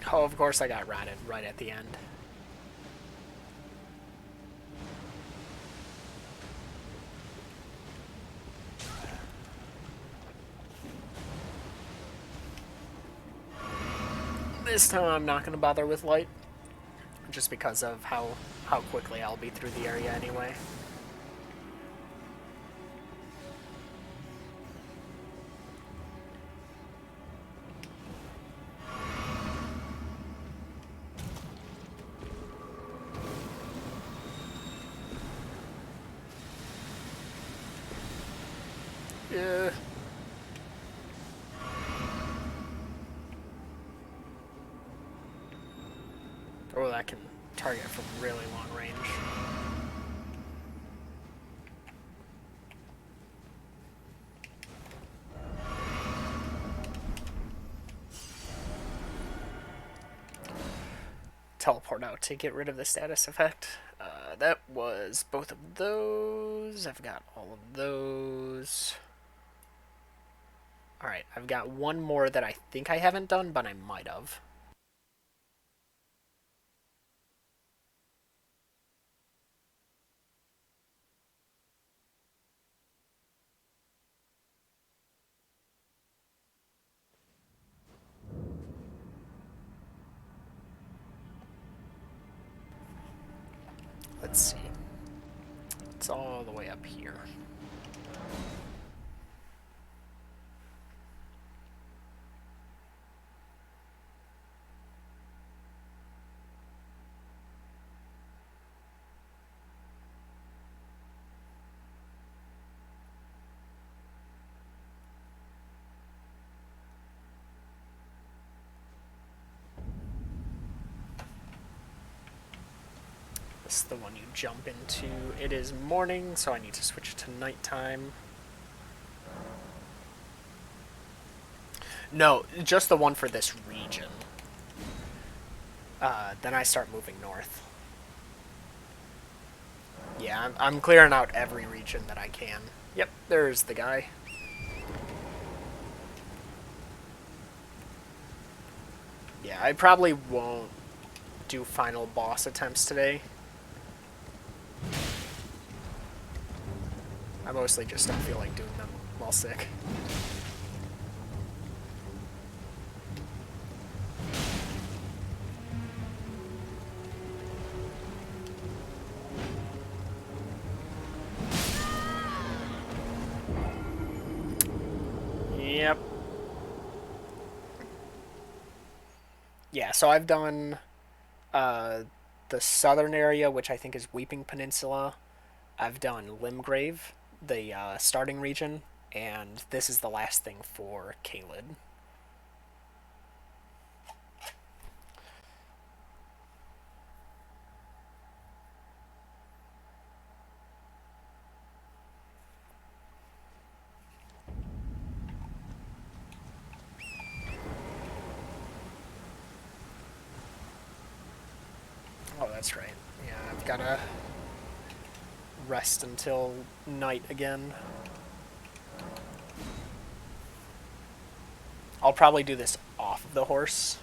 S1: Oh, of course I got rotted right at the end. This time I'm not going to bother with light, just because of how quickly I'll be through the area anyway. Yeah. Oh, that can target from really long range. Teleport out to get rid of the status effect. That was both of those. I've got all of those. Alright, I've got one more that I think I haven't done, but I might have. Let's see. It's all the way up here. This is the one you jump into. It is morning, so I need to switch to nighttime. No, just the one for this region. Then I start moving north. Yeah, I'm clearing out every region that I can. Yep, there's the guy. Yeah, I probably won't do final boss attempts today. I mostly just don't feel like doing them while sick. Yep. Yeah, so I've done the southern area, which I think is Weeping Peninsula. I've done Limgrave, the starting region, and this is the last thing for Caelid. Oh, that's right. Yeah, I've gotta rest until night again. I'll probably do this off of the horse.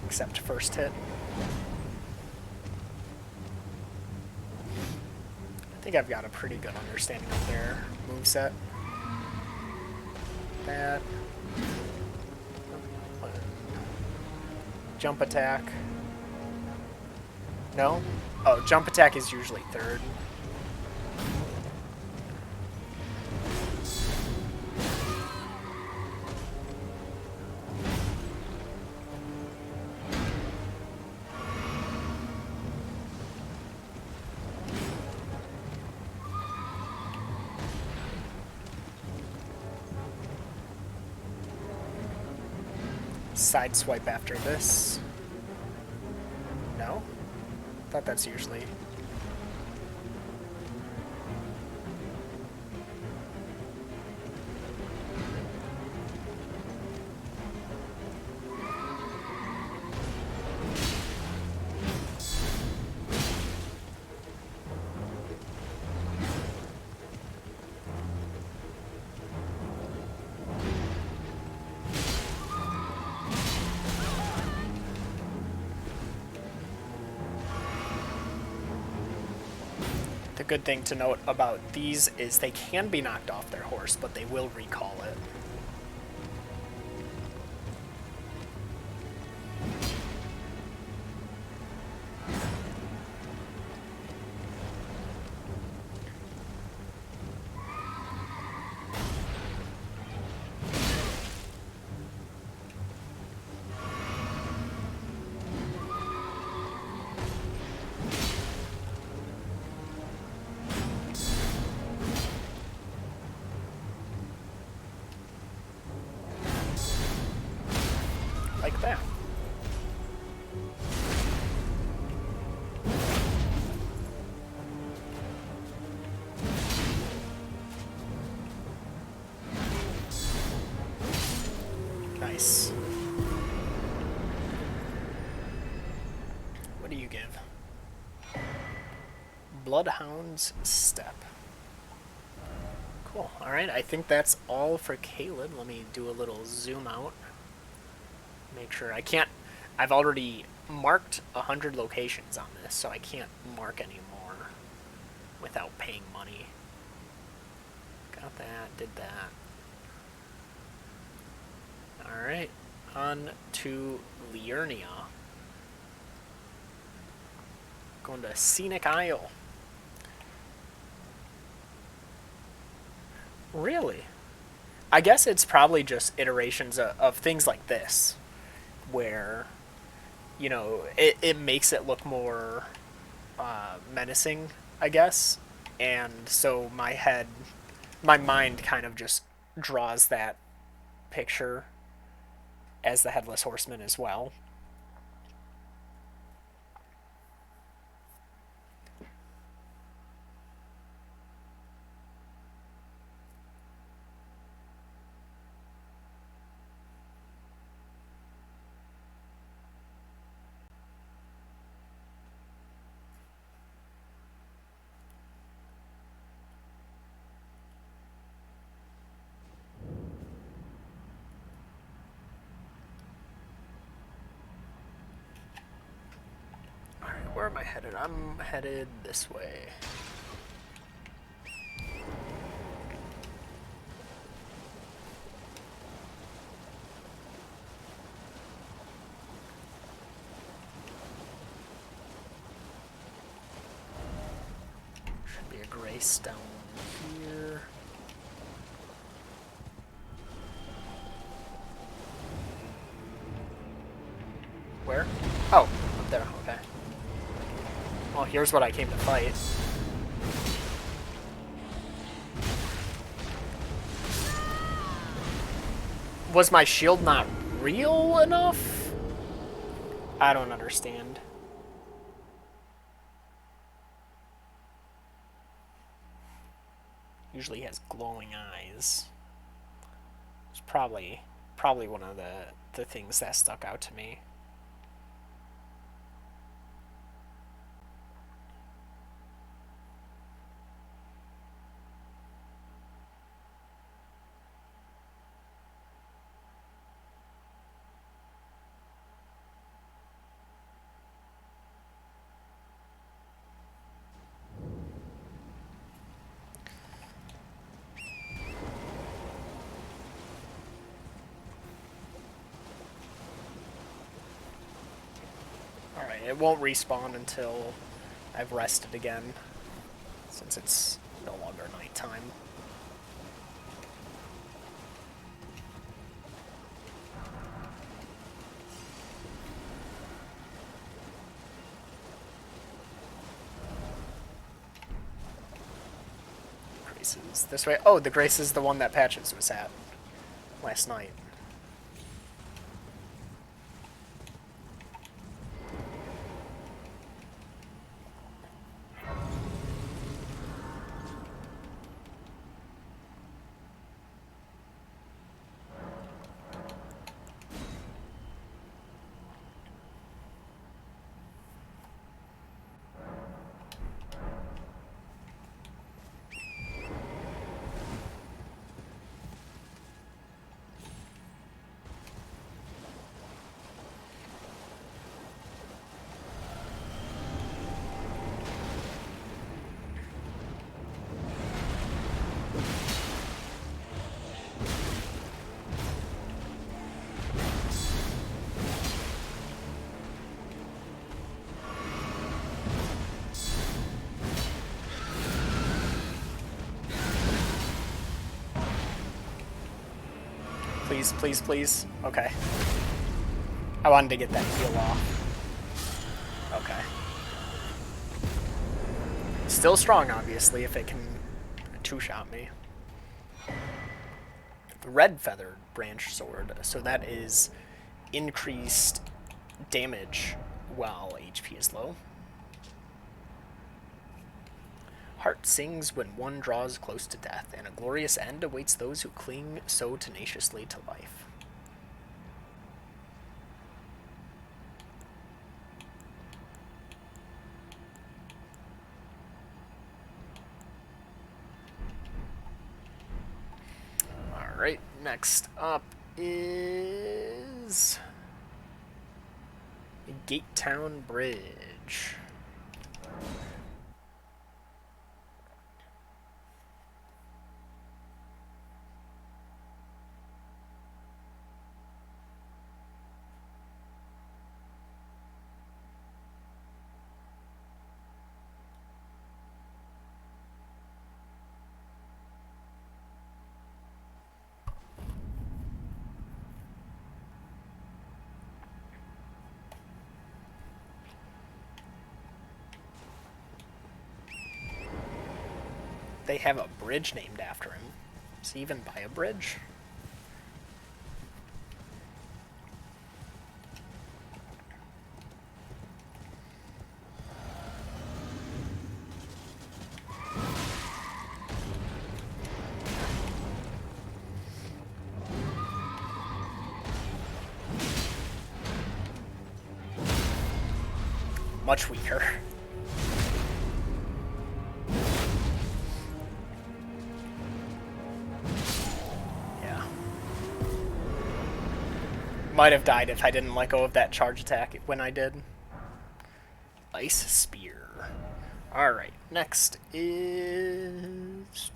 S1: Except first hit. I think I've got a pretty good understanding of their moveset. That. Jump attack. No? Oh, jump attack is usually third. sideswipe after this. No? Thought that's usually... The good thing to note about these is they can be knocked off their horse, but they will recall it. Like that. Nice. What do you give? Bloodhound's Step. Cool. Alright, I think that's all for Caleb. Let me do a little zoom out. Make sure I can't... I've already marked 100 locations on this, so I can't mark any more without paying money. Got that, did that. Alright, on to Liurnia. Going to Scenic Isle. Really? I guess it's probably just iterations of things like this, where, you know, it makes it look more menacing, I guess. And so my mind kind of just draws that picture as the Headless Horseman as well. Where am I headed? I'm headed this way. Should be a grace down here. Where? Oh, up there, okay. Well, here's what I came to fight. Was my shield not real enough? I don't understand. Usually has glowing eyes. It's probably one of the things that stuck out to me. Alright, it won't respawn until I've rested again, since it's no longer nighttime. Grace's this way. Oh, the Grace is the one that Patches was at last night. Please, please, please. Okay. I wanted to get that heal off. Okay. Still strong, obviously, if it can two-shot me. Red feathered branch sword, so that is increased damage while HP is low. Heart sings when one draws close to death, and a glorious end awaits those who cling so tenaciously to life. Alright, next up is Gatetown Bridge. They have a bridge named after him. Is he even by a bridge? Much weaker. Yeah. Might have died if I didn't let go of that charge attack when I did. Ice Spear. Alright, next is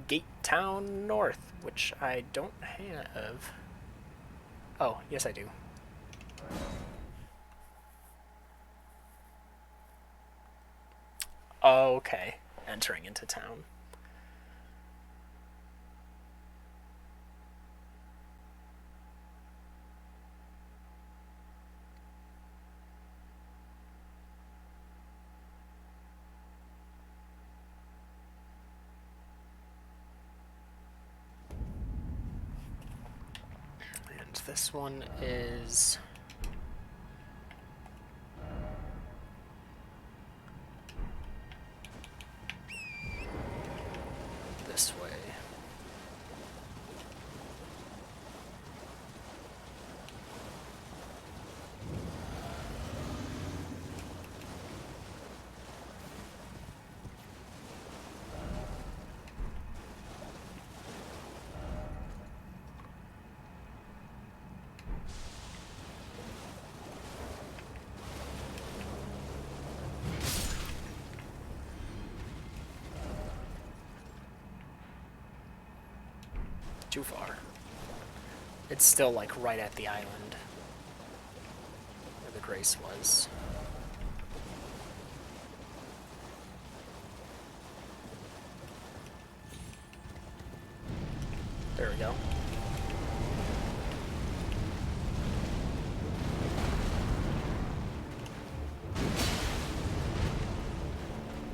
S1: Gatetown North, which I don't have. Oh, yes I do. Okay, entering into town. And this one is this way. Too far. It's still like right at the island where the Grace was. There we go.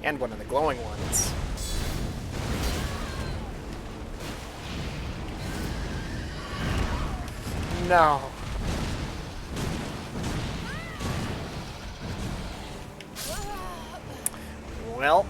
S1: And one of the glowing ones. No. Well.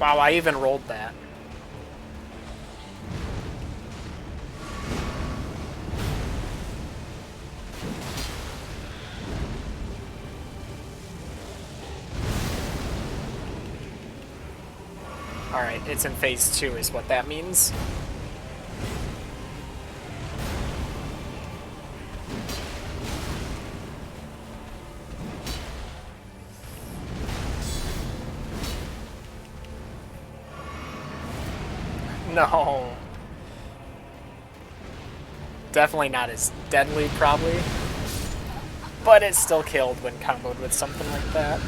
S1: Wow, I even rolled that. Alright, it's in phase 2 is what that means. No. Definitely not as deadly, probably. But it still killed when comboed with something like that.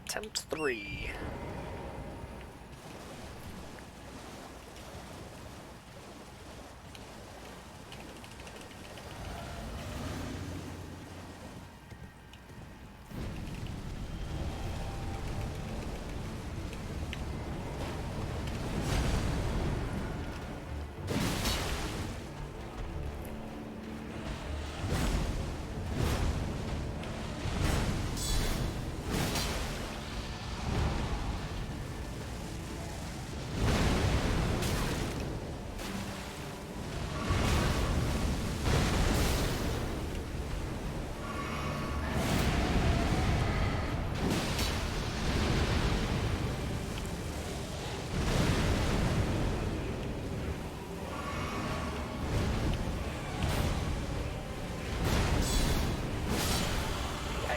S1: Attempt 3.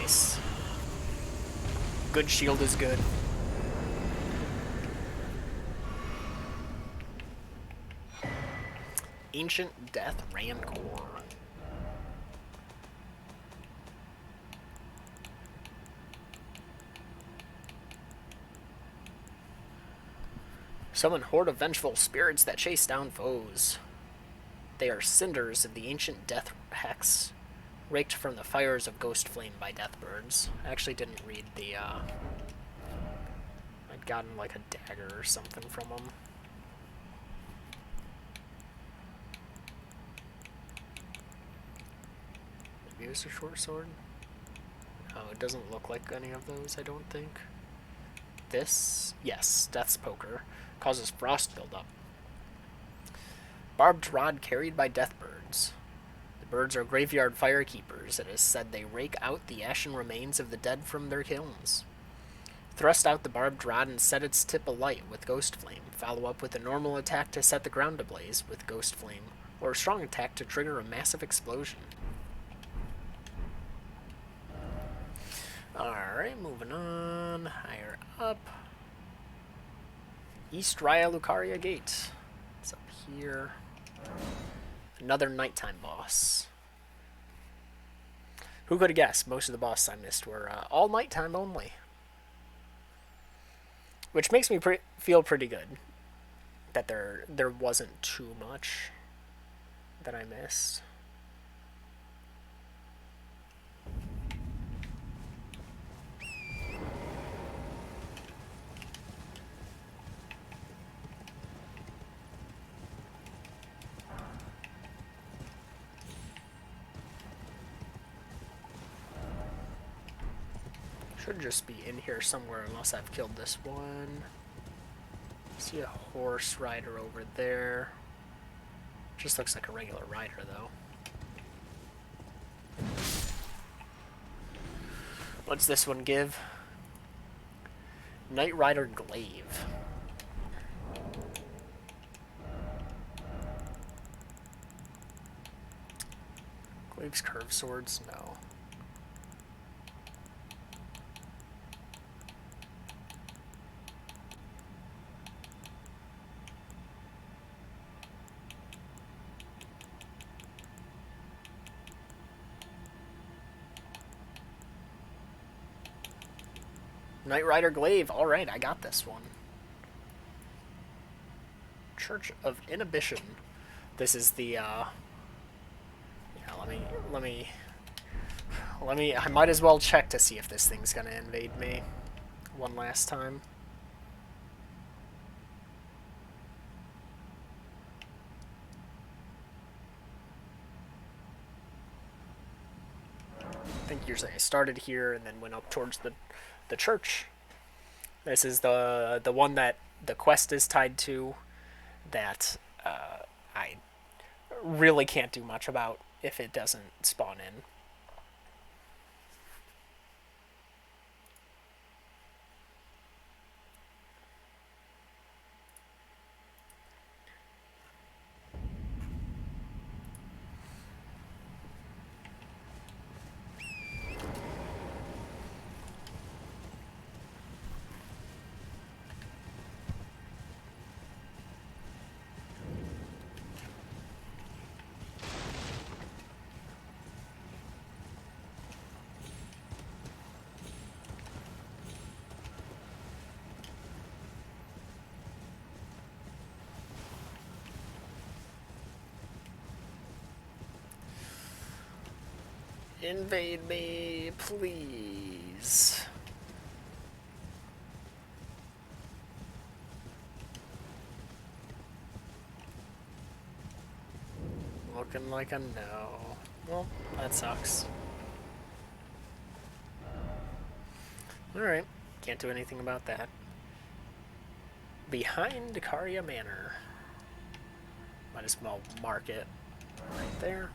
S1: Nice. Good shield is good. Ancient Death Rancor. Summon horde of vengeful spirits that chase down foes. They are cinders of the ancient death hex, raked from the fires of ghost flame by deathbirds. I actually didn't read the, I'd gotten like a dagger or something from them. Maybe it was a short sword? Oh, it doesn't look like any of those, I don't think. This, yes, Death's Poker, causes frost buildup. Barbed rod carried by deathbirds. The birds are graveyard firekeepers. It is said they rake out the ashen remains of the dead from their kilns. Thrust out the barbed rod and set its tip alight with ghost flame. Follow up with a normal attack to set the ground ablaze with ghost flame, or a strong attack to trigger a massive explosion. Alright, moving on. Higher up. East Raya Lucaria Gate. It's up here. Another nighttime boss. Who could have guessed? Most of the bosses I missed were all nighttime only. Which makes me feel pretty good. That there wasn't too much that I missed. Should just be in here somewhere unless I've killed this one. See a horse rider over there. Just looks like a regular rider though. What's this one give? Knight Rider Glaive. Glaive's curved swords? No. Knight Rider Glaive. Alright, I got this one. Church of Inhibition. This is the, yeah, I might as well check to see if this thing's gonna invade me one last time. I think usually I started here and then went up towards the church. This is the one that the quest is tied to that I really can't do much about if it doesn't spawn in. Invade me, please. Looking like a no. Well, that sucks. Alright, can't do anything about that. Behind Caria Manor. Might as well mark it right there.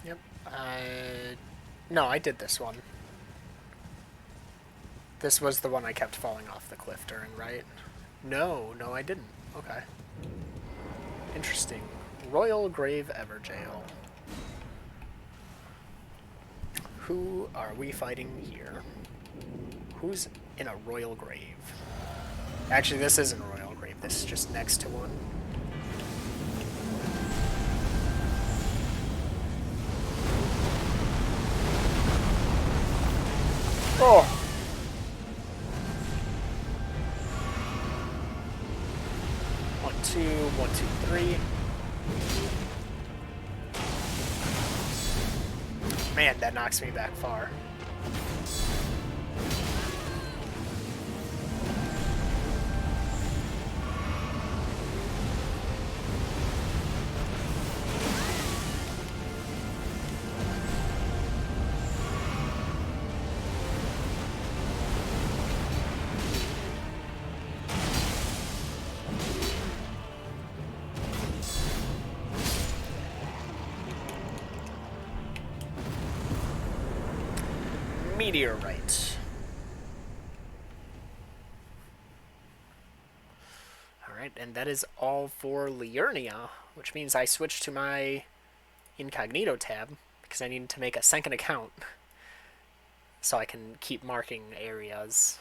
S1: Yep. No, I did this one. This was the one I kept falling off the cliff during, right? No, I didn't. Okay. Interesting. Royal Grave Everjail. Who are we fighting here? Who's in a royal grave? Actually, this isn't a royal grave. This is just next to one. Oh! 1, 2, 1, 2, 3. Man, that knocks me back far. Meteorite. Alright, and that is all for Liurnia, which means I switch to my incognito tab because I need to make a second account so I can keep marking areas.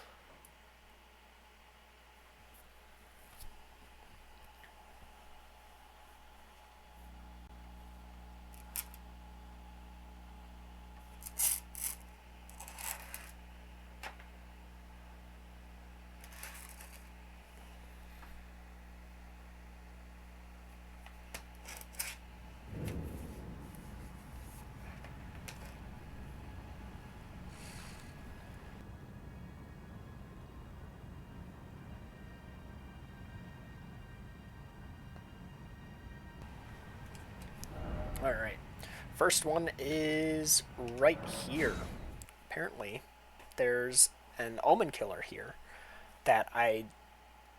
S1: Alright. First one is right here. Apparently, there's an Omen Killer here that I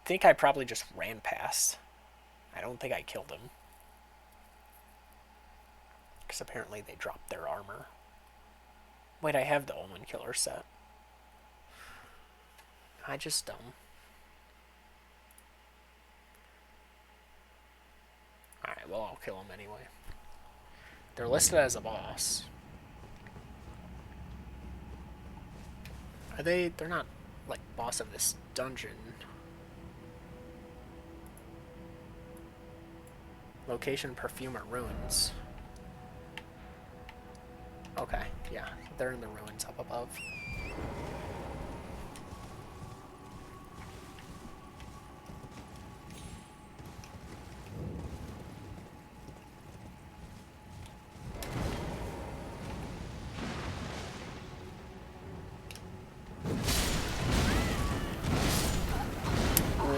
S1: think I probably just ran past. I don't think I killed him. Because apparently they dropped their armor. Wait, I have the Omen Killer set. I just dumb. Alright, well, I'll kill him anyway. They're listed as a boss. Are they? They're not, like, boss of this dungeon. Location, Perfumer, Ruins. Okay, yeah. They're in the ruins up above.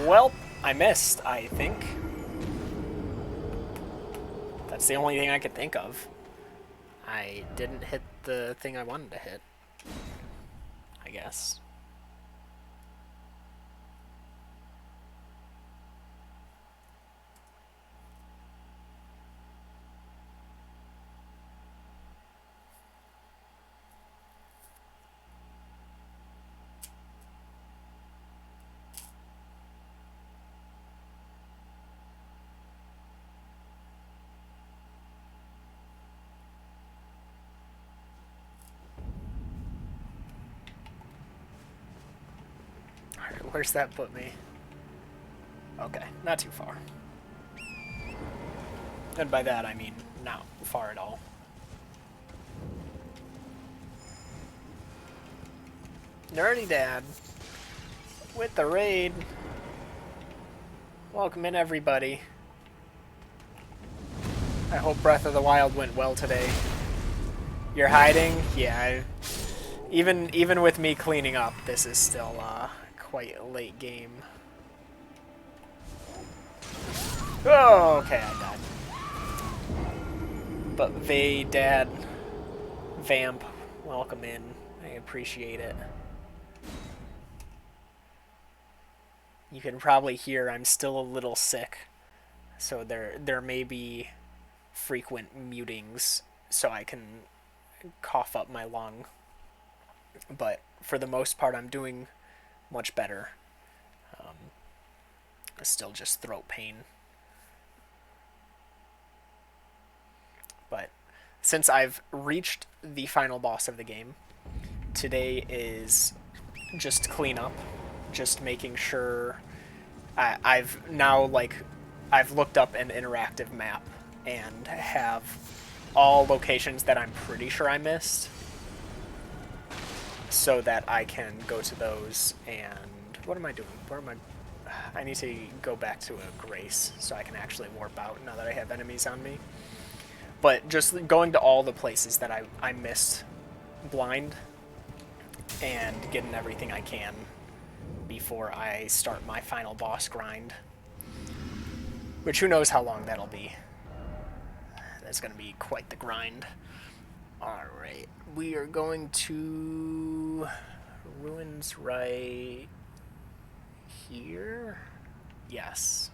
S1: Well, I missed, I think. That's the only thing I could think of. I didn't hit the thing I wanted to hit, I guess. Where's that put me? Okay, not too far. And by that I mean not far at all. Nerdy Dad with the raid. Welcome in, everybody. I hope Breath of the Wild went well today. You're hiding? Yeah. Even with me cleaning up, this is still quite a late game. Oh, okay, I died. But Dad, Vamp, welcome in. I appreciate it. You can probably hear I'm still a little sick, so there may be frequent mutings, so I can cough up my lung. But for the most part, I'm doing much better. Still just throat pain. But since I've reached the final boss of the game, today is just clean up, just making sure I've looked up an interactive map and have all locations that I'm pretty sure I missed, so that I can go to those. And what am I doing? I need to go back to a Grace so I can actually warp out now that I have enemies on me. But just going to all the places that I missed blind and getting everything I can before I start my final boss grind. Which who knows how long that'll be. That's going to be quite the grind. Alright, we are going to Ruins right here? Yes.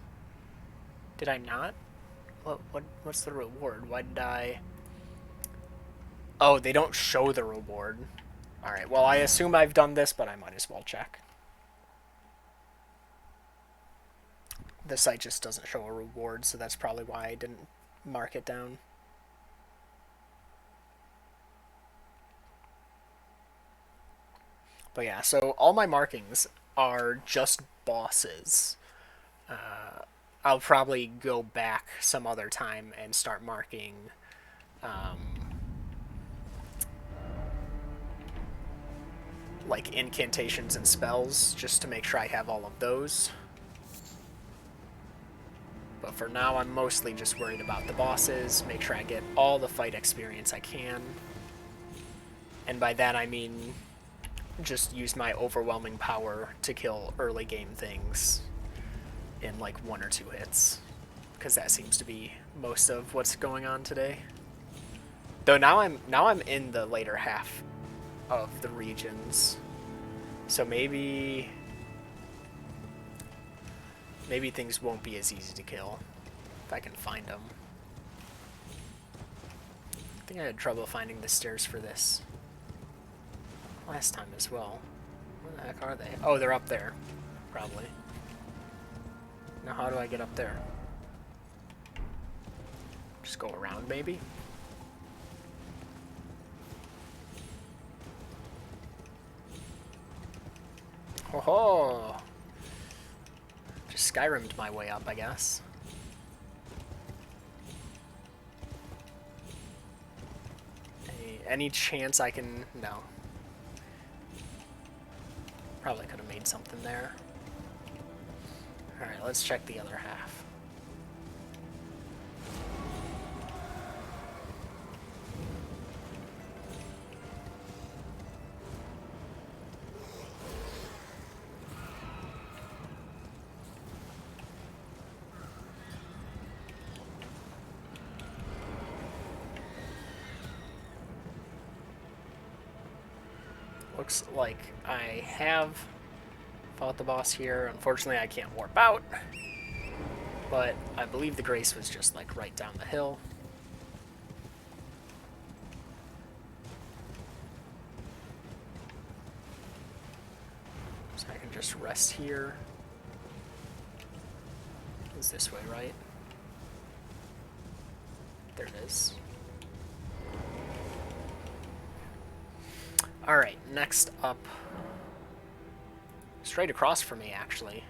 S1: Did I not? What's the reward? Why did I... Oh, they don't show the reward. Alright, well I assume I've done this, but I might as well check. The site just doesn't show a reward, so that's probably why I didn't mark it down. But yeah, so all my markings are just bosses. I'll probably go back some other time and start marking like incantations and spells, just to make sure I have all of those. But for now, I'm mostly just worried about the bosses, make sure I get all the fight experience I can. And by that I mean just use my overwhelming power to kill early game things in like 1 or 2 hits, because that seems to be most of what's going on today. Though now I'm in the later half of the regions, so maybe things won't be as easy to kill if I can find them. I think I had trouble finding the stairs for this. last time as well. Where the heck are they? Oh, they're up there. Probably. Now how do I get up there? Just go around, maybe? Ho ho! Just Skyrim'd my way up, I guess. Any chance I can... No. Probably could have made something there. Alright, let's check the other half. Looks like I have fought the boss here. Unfortunately, I can't warp out. But I believe the Grace was just like right down the hill. So I can just rest here. It's this way, right? There it is. Alright, next up. Straight across from me, actually.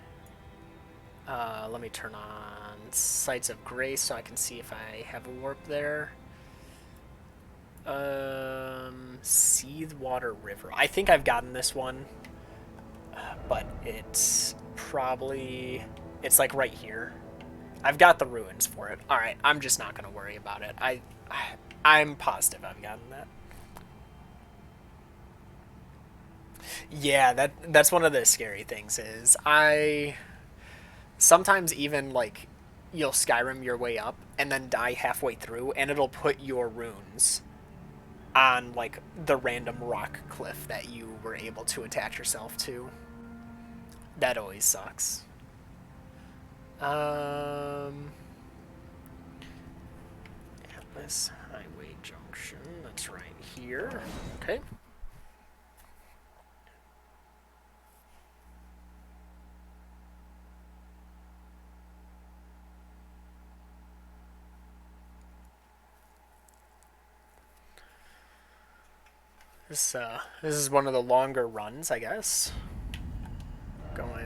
S1: Let me turn on Sights of Grace so I can see if I have a warp there. Seathwater River. I think I've gotten this one, but it's probably... It's like right here. I've got the ruins for it. Alright, I'm just not going to worry about it. I'm positive I've gotten that. Yeah, that's one of the scary things is sometimes even like you'll Skyrim your way up and then die halfway through and it'll put your runes on like the random rock cliff that you were able to attach yourself to. That always sucks. Atlas Highway Junction, that's right here. Okay. This is one of the longer runs, I guess. Going...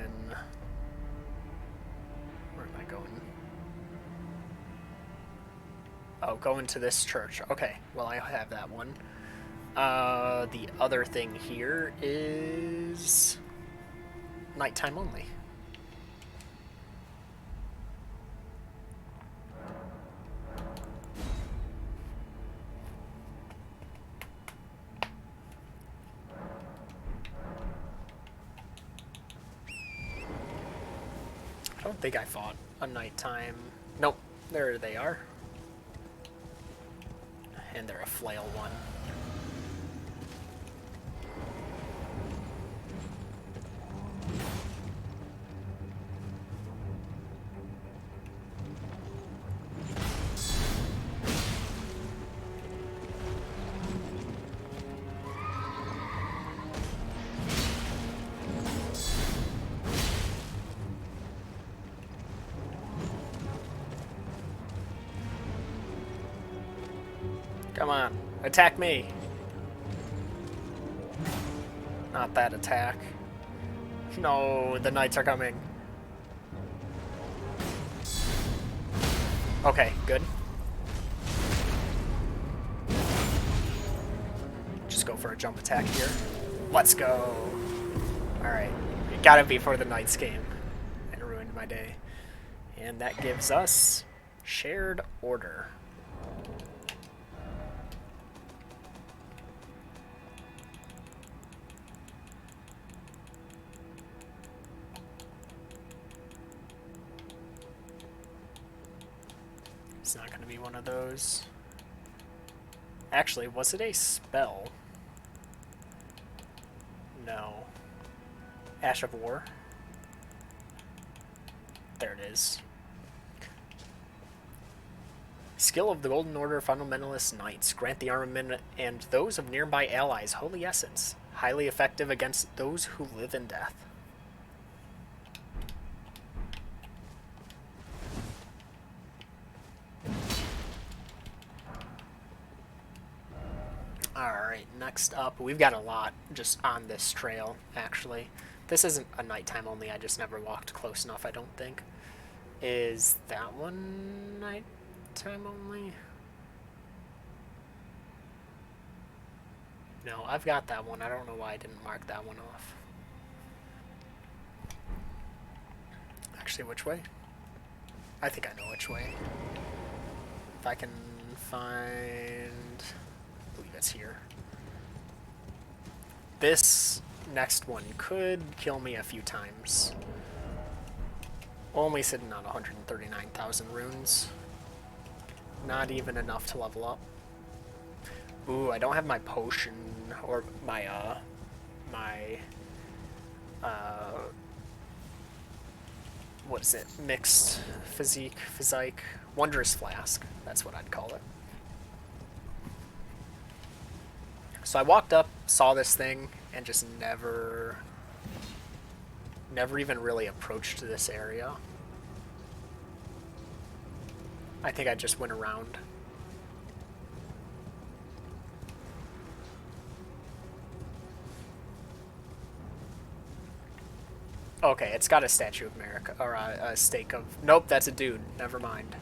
S1: Where am I going? Oh, going to this church. Okay, well I have that one. The other thing here is... nighttime only. I don't think I fought a nighttime. Nope, there they are. And they're a flail one. Come on, attack me. Not that attack. No, the knights are coming. Okay, good. Just go for a jump attack here. Let's go. Alright, it gotta be for the knights game. And it ruined my day. And that gives us shared order. It's not going to be one of those. Actually, was it a spell? No. Ash of War. There it is. Skill of the Golden Order Fundamentalist Knights. Grant the armament and those of nearby allies Holy Essence. Highly effective against those who live in death. Alright, next up, we've got a lot just on this trail, actually. This isn't a nighttime only, I just never walked close enough, I don't think. Is that one nighttime only? No, I've got that one. I don't know why I didn't mark that one off. Actually, which way? I think I know which way. If I can find... I believe it's here. This next one could kill me a few times. Only sitting on 139,000 runes. Not even enough to level up. Ooh, I don't have my potion or my what is it? Mixed physique, wondrous flask. That's what I'd call it. So I walked up, saw this thing, and just never even really approached this area. I think I just went around. Okay, it's got a Statue of America, or a stake of... Nope, that's a dude. Never mind.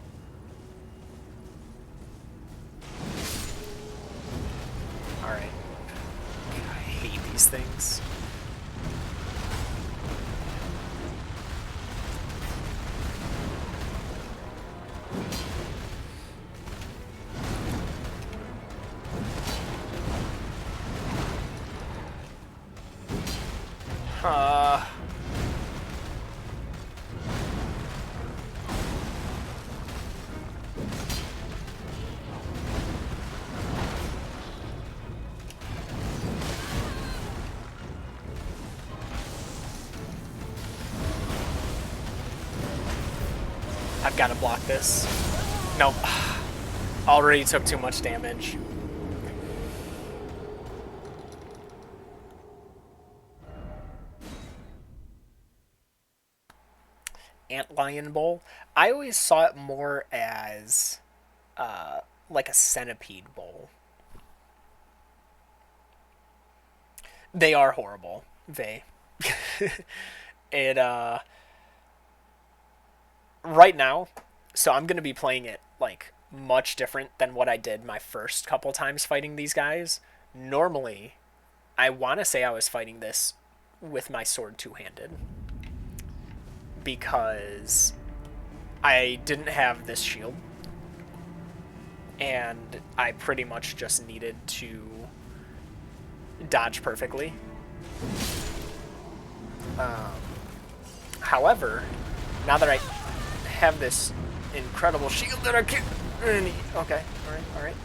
S1: Alright. I hate these things. I've got to block this. Nope. Already took too much damage. Antlion Bowl. I always saw it more as like a centipede bowl. They are horrible. It right now, so I'm gonna be playing it like much different than what I did my first couple times fighting these guys. Normally, I want to say I was fighting this with my sword two-handed because I didn't have this shield and I pretty much just needed to dodge perfectly. However, now that I have this incredible shield that I can... Okay, alright.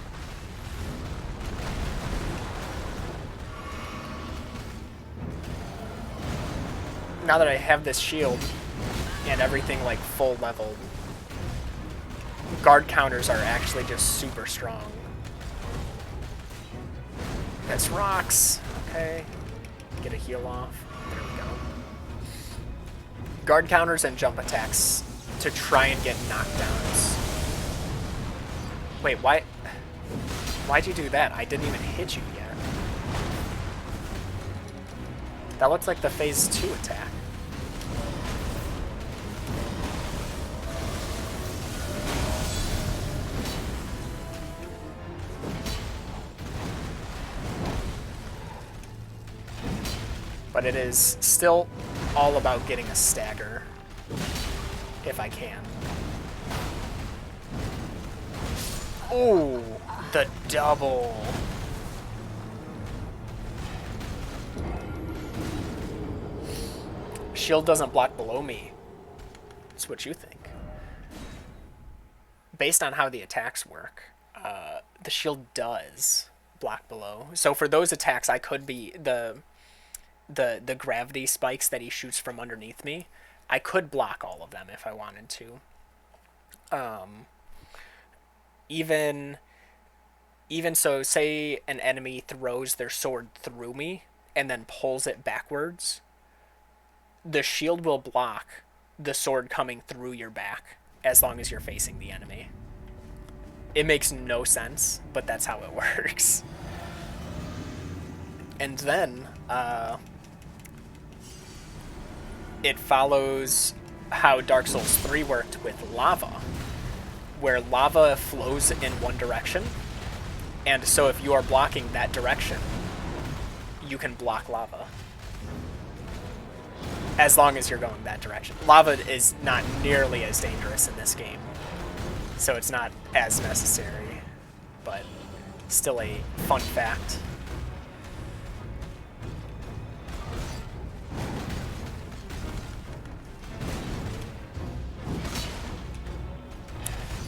S1: Now that I have this shield and everything like full leveled, guard counters are actually just super strong. That's rocks. Okay. Get a heal off. There we go. Guard counters and jump attacks to try and get knockdowns. Wait, why? Why'd you do that? I didn't even hit you yet. That looks like the phase 2 attack. But it is still all about getting a stagger, if I can. Oh, the double. Shield doesn't block below me. That's what you think. Based on how the attacks work, the shield does block below. So for those attacks, I could be the gravity spikes that he shoots from underneath me, I could block all of them if I wanted to. Even so, say an enemy throws their sword through me, and then pulls it backwards, the shield will block the sword coming through your back as long as you're facing the enemy. It makes no sense, but that's how it works. And then it follows how Dark Souls 3 worked with lava, where lava flows in one direction, and so if you are blocking that direction, you can block lava. As long as you're going that direction. Lava is not nearly as dangerous in this game, so it's not as necessary, but still a fun fact.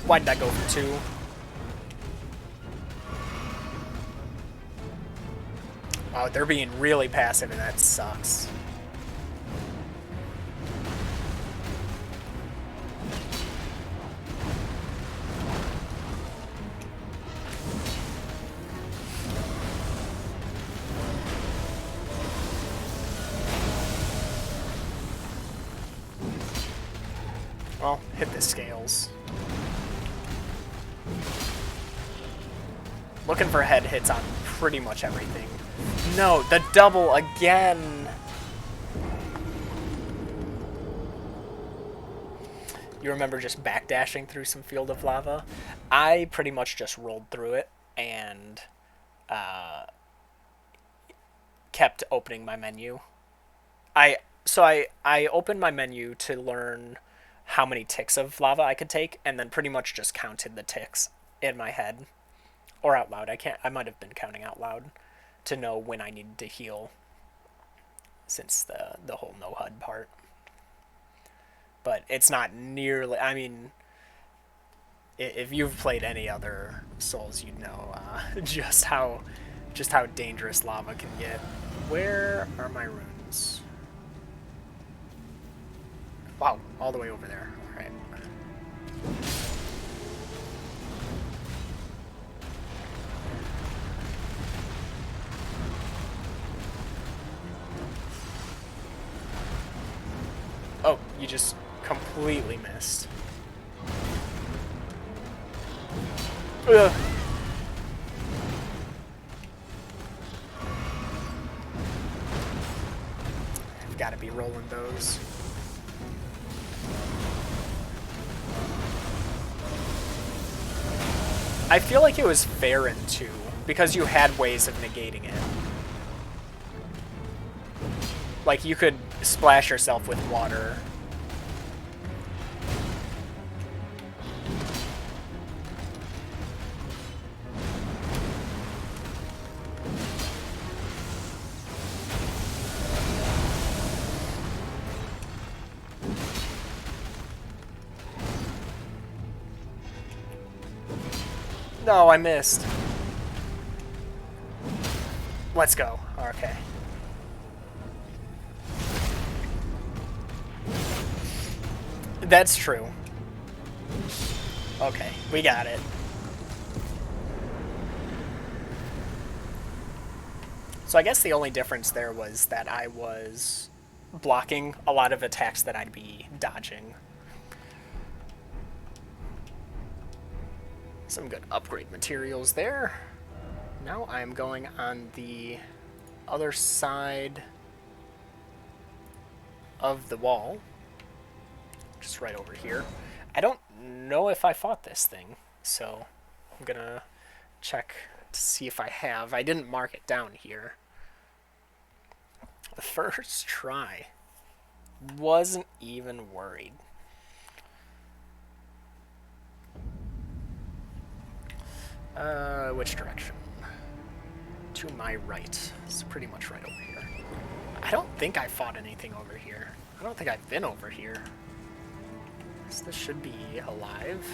S1: Why did I go for 2? Wow, they're being really passive and that sucks. Well, hit the scales. Looking for head hits on pretty much everything. No, the double again! You remember just backdashing through some field of lava? I pretty much just rolled through it and kept opening my menu. I opened my menu to learn how many ticks of lava I could take, and then pretty much just counted the ticks in my head. Or out loud. I might have been counting out loud to know when I needed to heal, since the whole no HUD part. But it's not nearly, I mean, if you've played any other Souls, you'd know just how dangerous lava can get. Where are my runes? Wow, all the way over there. All right. Oh, you just completely missed. Ugh. I've got to be rolling those. I feel like it was fair in 2, because you had ways of negating it. Like, you could splash yourself with water. No, I missed. Let's go. Okay. That's true. Okay, we got it. So I guess the only difference there was that I was blocking a lot of attacks that I'd be dodging. Some good upgrade materials there. Now I'm going on the other side of the wall. Just right over here. I don't know if I fought this thing, so I'm gonna check to see if I have. I didn't mark it down here. The first try. Wasn't even worried. Which direction? To my right. It's pretty much right over here. I don't think I fought anything over here. I don't think I've been over here. So this should be alive.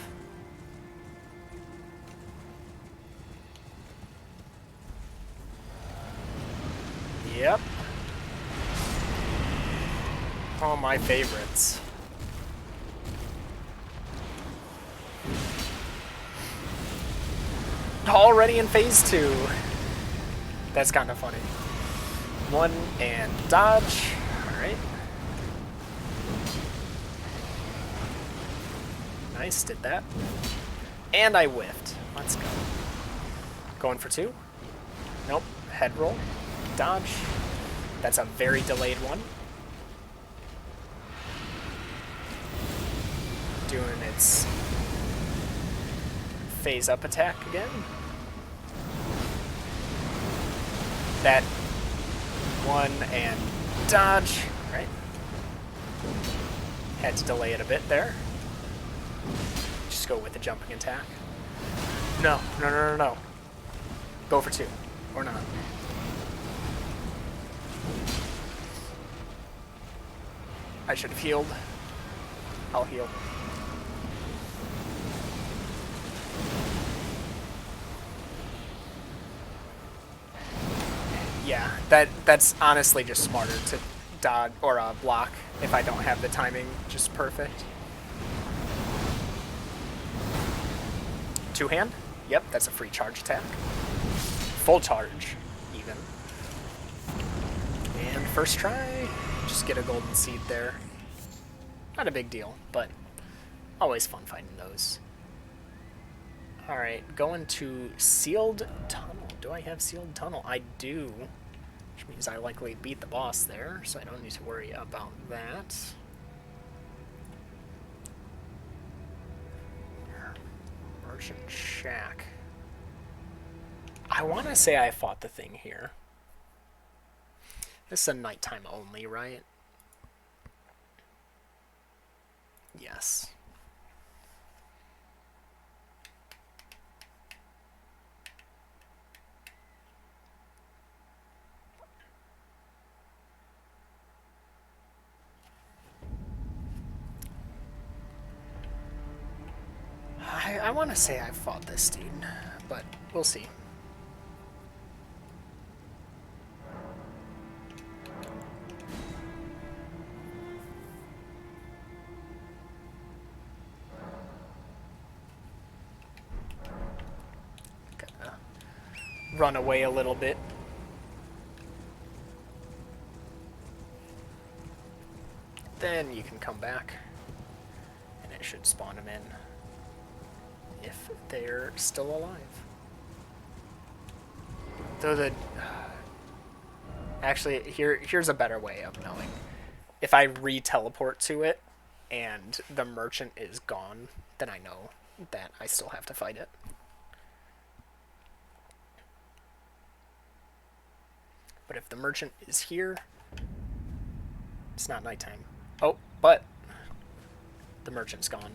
S1: Yep. All my favorites. Already in phase 2. That's kind of funny. 1 and dodge. Alright. Nice, did that. And I whiffed. Let's go. Going for 2. Nope. Head roll. Dodge. That's a very delayed one. Doing its phase up attack again. That 1 and dodge. Right. Had to delay it a bit there. Just go with the jumping attack. No, no, no, no, no. Go for 2. Or not. I should have healed. I'll heal. Yeah, that's honestly just smarter to dodge or block if I don't have the timing just perfect. 2-hand? Yep, that's a free charge attack. Full charge, even. And first try, just get a golden seed there. Not a big deal, but always fun finding those. Alright, going to Sealed Tunnel. Do I have Sealed Tunnel? I do, which means I likely beat the boss there, so I don't need to worry about that. Merchant Shack. I want to say I fought the thing here. This is a nighttime only, right? Yes. I want to say I fought this dude, but we'll see. Gotta run away a little bit. Then you can come back, and it should spawn them in. If they're still alive. Though actually, here's a better way of knowing. If I re-teleport to it and the merchant is gone, then I know that I still have to fight it. But if the merchant is here, it's not nighttime. Oh, but the merchant's gone.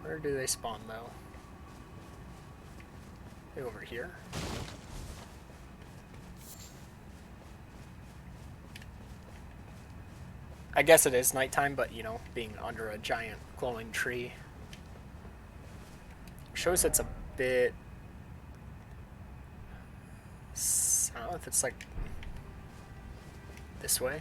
S1: Where do they spawn, though? They over here? I guess it is nighttime, but, you know, being under a giant glowing tree shows it's a bit south. It's like this way.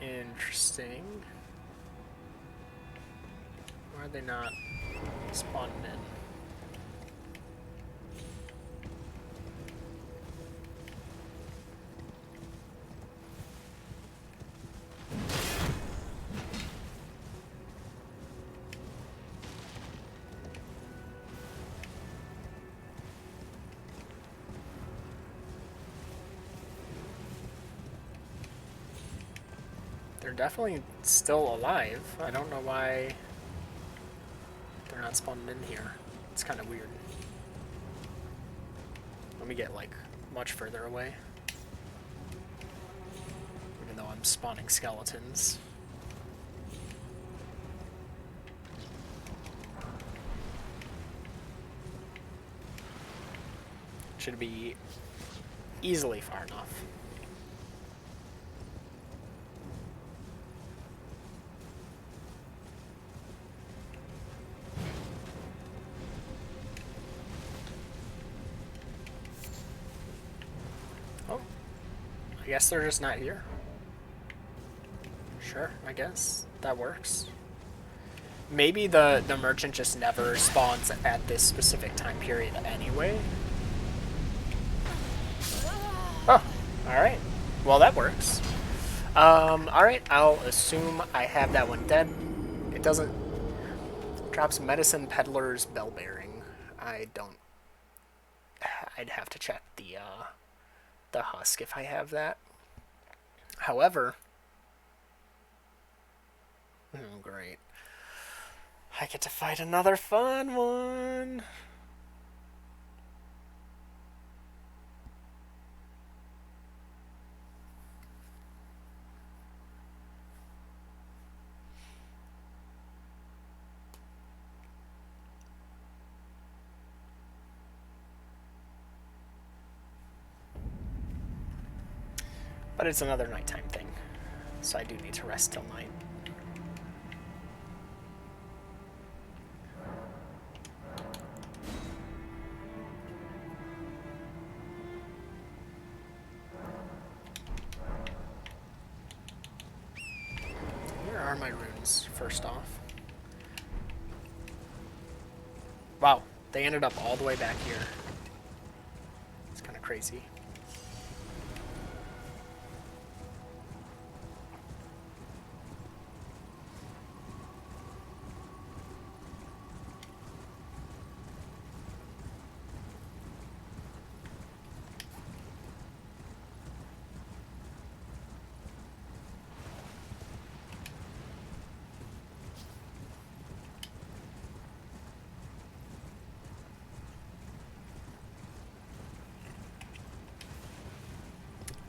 S1: Interesting. Why are they not spawning in? They're definitely still alive. I don't know why they're not spawning in here. It's kind of weird. Let me get, like, much further away. Even though I'm spawning skeletons. Should be easily far enough. guess they're just not here. Sure, I guess. That works. Maybe the merchant just never spawns at this specific time period anyway. Oh, alright. Well, that works. Alright, I'll assume I have that one dead. It doesn't... Drops medicine peddler's bell bearing. I don't... I'd have to check the husk if I have that. However... Oh, great. I get to fight another fun one. But it's another nighttime thing, so I do need to rest till night. Where are my runes, first off? Wow, they ended up all the way back here. It's kind of crazy.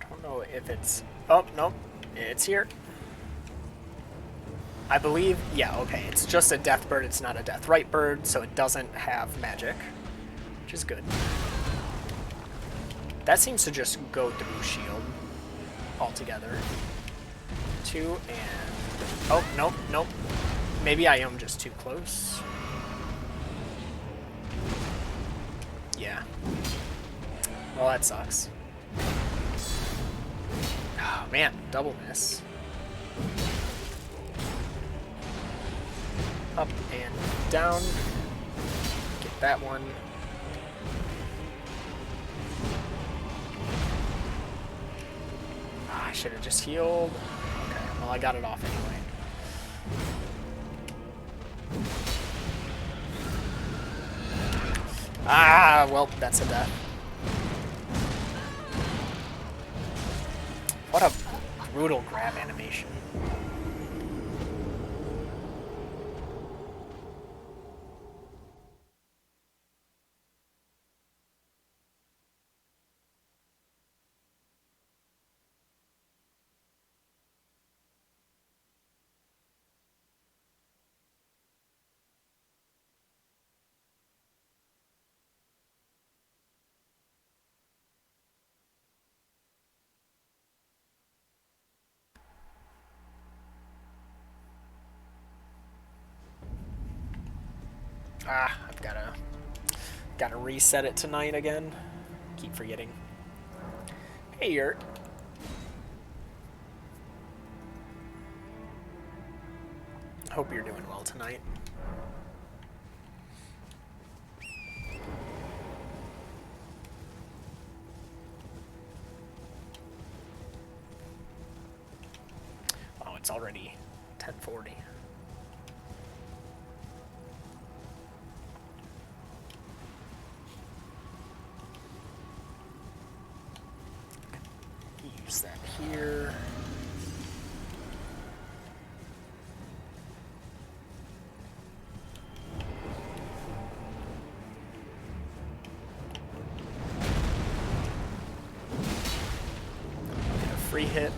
S1: I don't know if it's... Oh, nope. It's here. I believe... Yeah, okay. It's just a death bird. It's not a death right bird, so it doesn't have magic, which is good. That seems to just go through shield altogether. 2 and... Oh, nope, nope. Maybe I am just too close. Yeah. Well, that sucks. Oh, man, double miss. Up and down. Get that one. Oh, I should have just healed. Okay, well, I got it off anyway. Ah, well, that's a death. What a brutal grab animation. Ah, I've gotta reset it tonight again. Keep forgetting. Hey, Yurt. Hope you're doing well tonight. Oh, it's already 10:40. Use that here. Get a free hit.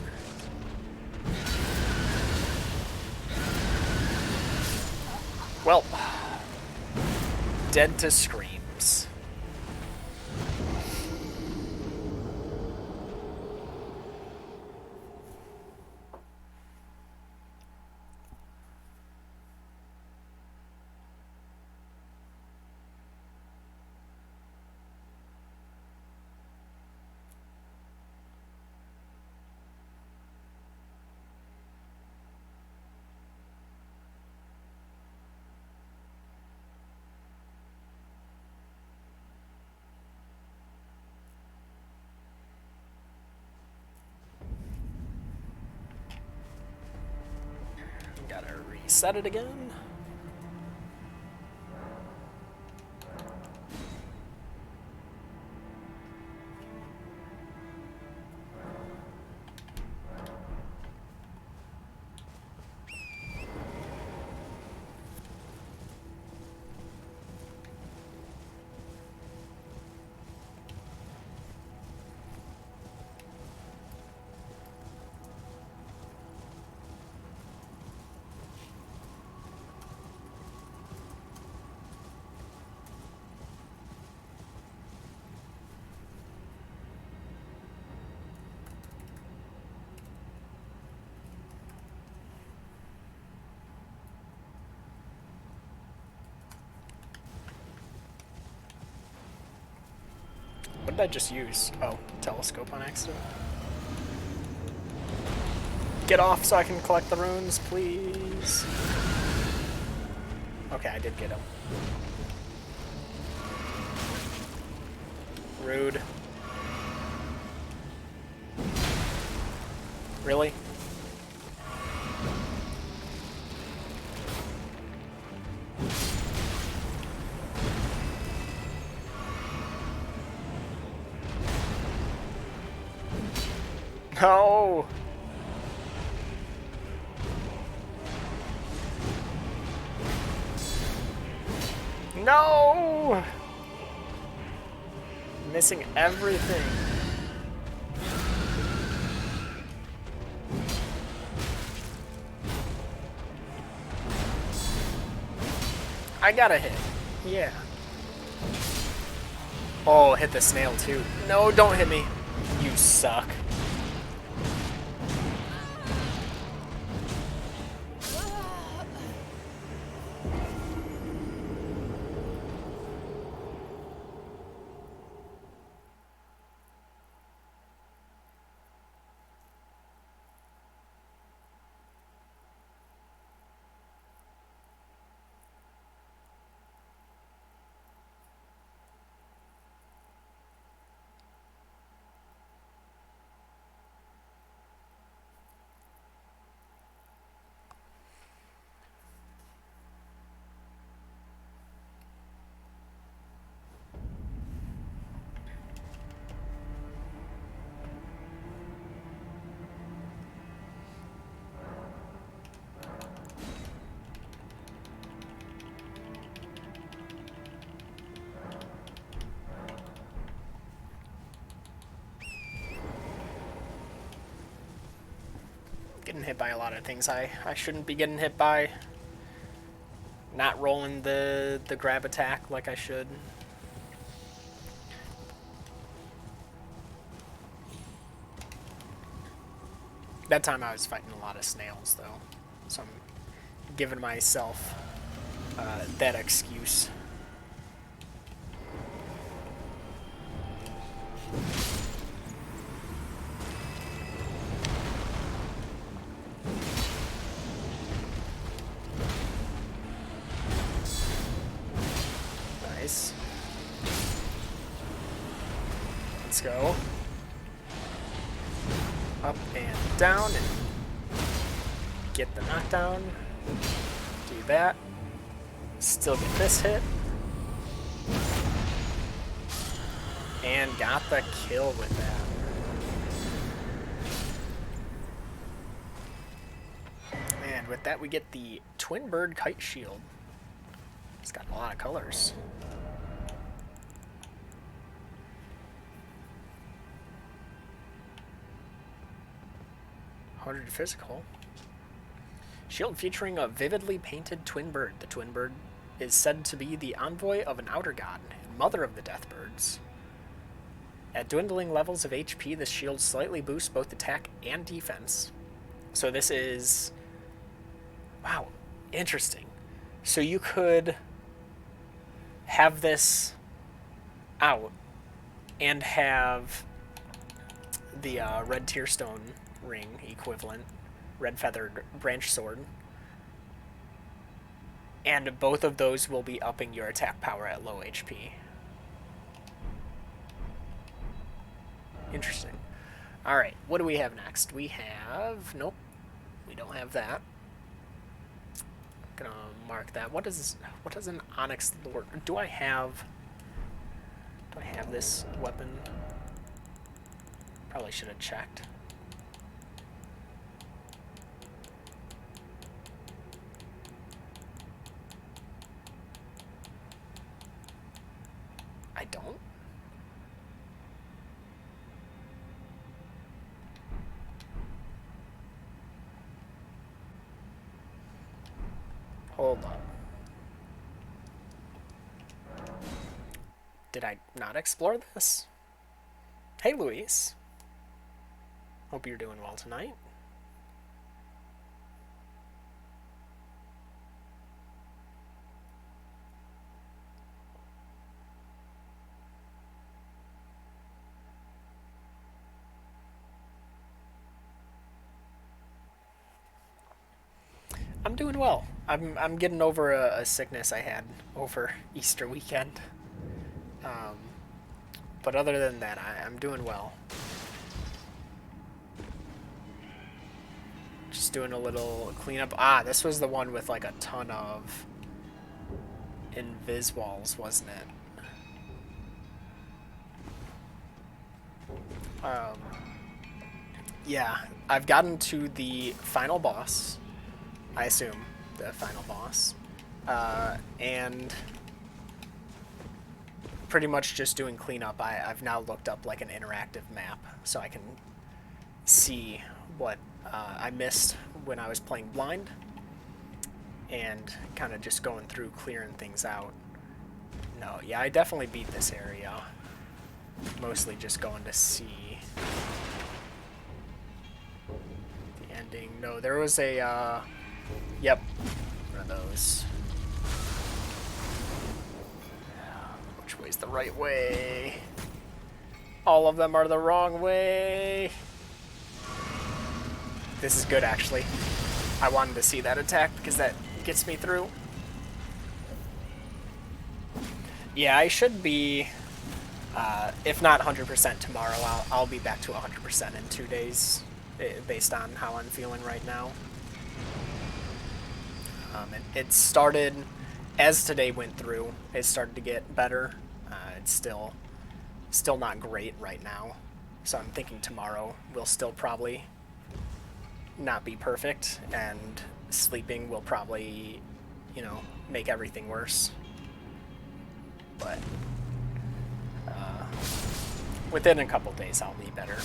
S1: Well, dead to screams. set it again. What did I just use? Oh, telescope on accident. Get off so I can collect the runes, please. Okay, I did get him. Rude. Really? No! No! Missing everything. I got a hit. Yeah. Oh, hit the snail too. No, don't hit me. You suck. Getting hit by a lot of things I shouldn't be getting hit by. Not rolling the grab attack like I should. That time I was fighting a lot of snails though, so I'm giving myself that excuse. Nice. Let's go. Up and down and get the knockdown. Do that. Still get this hit. And got the kill with that. And with that we get the Twin Bird Kite Shield. It's got a lot of colors. Harder physical. Shield featuring a vividly painted twin bird. The twin bird is said to be the envoy of an outer god and mother of the death birds. At dwindling levels of HP, this shield slightly boosts both attack and defense. So this is... wow, interesting. So you could have this out and have the red tearstone ring equivalent, red feathered branch sword, and both of those will be upping your attack power at low HP. Interesting. Alright, what do we have next? We have... nope, we don't have that. Gonna mark that. What is an onyx lord? Do I have this weapon? Probably should have checked. I don't. Hold up. Did I not explore this? Hey, Luis. Hope you're doing well tonight. I'm doing well. I'm getting over a sickness I had over Easter weekend. But other than that, I'm doing well. Just doing a little cleanup. Ah, this was the one with like a ton of invis walls, wasn't it? Yeah, I've gotten to the final boss. I assume the final boss. And pretty much just doing cleanup. I've now looked up like an interactive map so I can see what I missed when I was playing blind, and kind of just going through clearing things out. No, yeah, I definitely beat this area. Mostly just going to see the ending. No, there was a, yep, one of those. Which way's the right way? All of them are the wrong way. This is good, actually. I wanted to see that attack because that gets me through. Yeah, I should be, if not 100% tomorrow, I'll be back to 100% in 2 days, based on how I'm feeling right now. It started, as today went through, it started to get better. It's still not great right now. So I'm thinking tomorrow will still probably not be perfect, and sleeping will probably, make everything worse. But within a couple days I'll be better.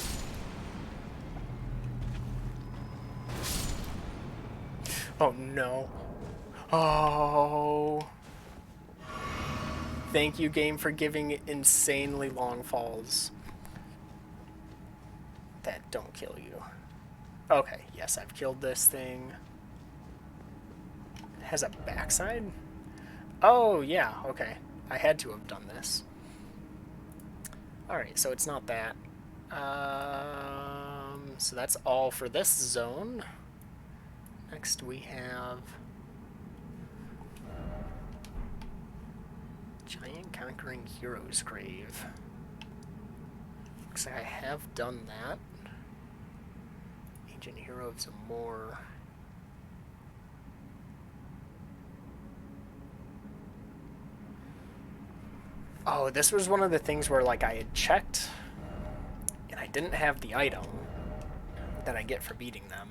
S1: Oh no. Oh. Thank you, game, for giving insanely long falls that don't kill you. Okay, yes, I've killed this thing. It has a backside? Oh, yeah, okay. I had to have done this. Alright, so it's not that. So that's all for this zone. Next we have Giant Conquering Heroes Grave. Looks like I have done that. Ancient Hero of Zamor. Oh, this was one of the things where like I had checked and I didn't have the item that I get for beating them.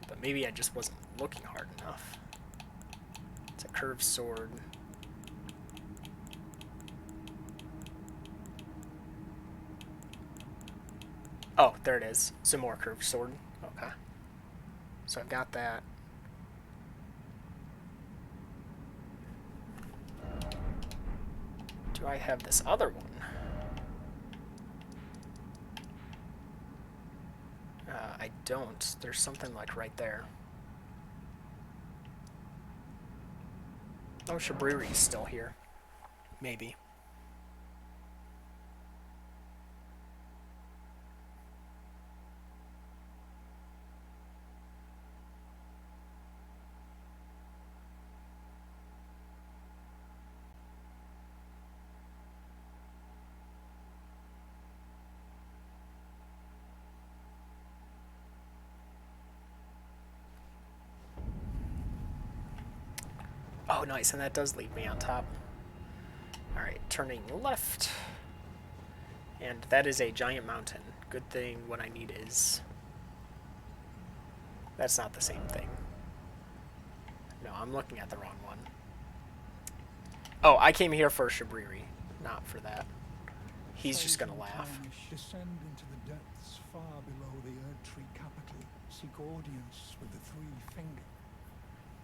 S1: But maybe I just wasn't looking hard enough. It's a curved sword. Oh, there it is. Some more curved sword. Okay. So I've got that. Do I have this other one? I don't. There's something like right there. Oh, Shabriri's still here. Maybe. Oh, nice, and that does leave me on top. Alright, turning left. And that is a giant mountain. Good thing what I need is... That's not the same thing. No, I'm looking at the wrong one. Oh, I came here for Shabriri, not for that. He's just gonna laugh.
S2: Descend into the depths far below the Erdtree capital. Seek audience with the three finger.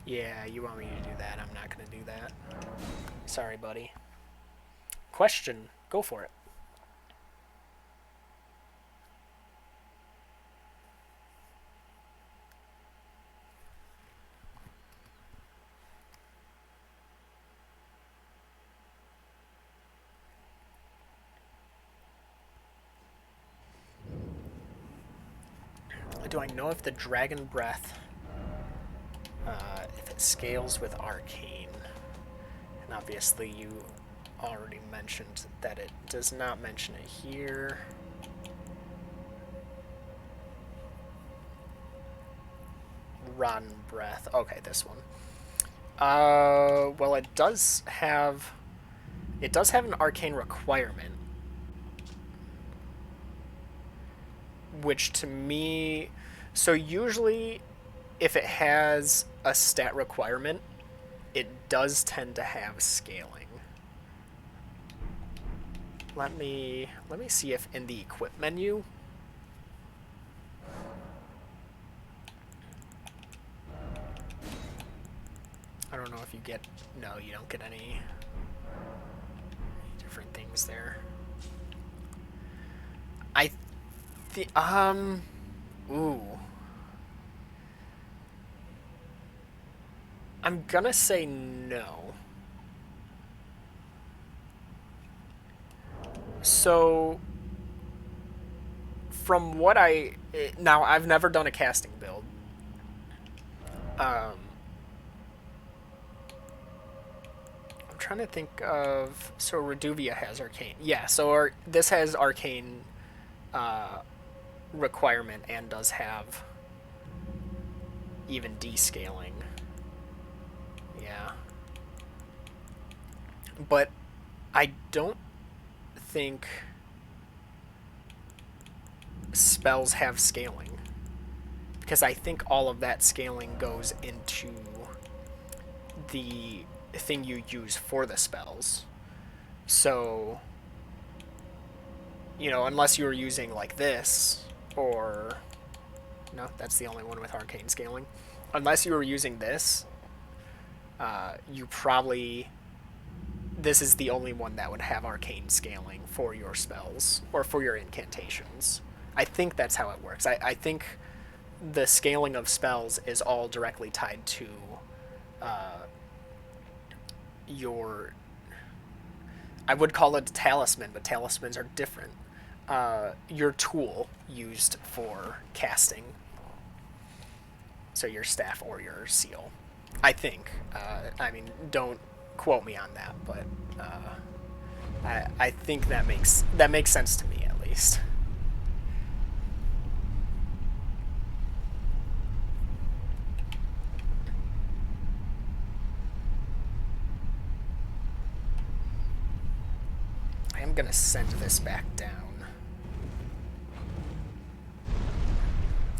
S1: Yeah, you want me to do that. I'm not gonna do that. Sorry, buddy. Question. Go for it. Do I know if the Dragon Breath, if it scales with Arcane? And obviously you already mentioned that it does not mention it here. Rotten Breath. Okay, this one. Well, it does have an Arcane requirement. Which to me... So usually, if it has a stat requirement, it does tend to have scaling. Let me see if in the equip menu... I don't know if you get... No, you don't get any different things there. Ooh. I'm gonna say no. So, from what now, I've never done a casting build. I'm trying to think of... So, Reduvia has Arcane. Yeah, so this has Arcane requirement and does have even descaling. Yeah. But I don't think spells have scaling, because I think all of that scaling goes into the thing you use for the spells. So, you know, unless you were using like this, or... No, that's the only one with arcane scaling. Unless you were using this, you probably... This is the only one that would have arcane scaling for your spells, or for your incantations. I think that's how it works. I think the scaling of spells is all directly tied to your... I would call it a talisman, but talismans are different. Your tool used for casting. So your staff or your seal. I think. I mean, don't quote me on that, but I think that makes sense to me, at least. I am gonna send this back down.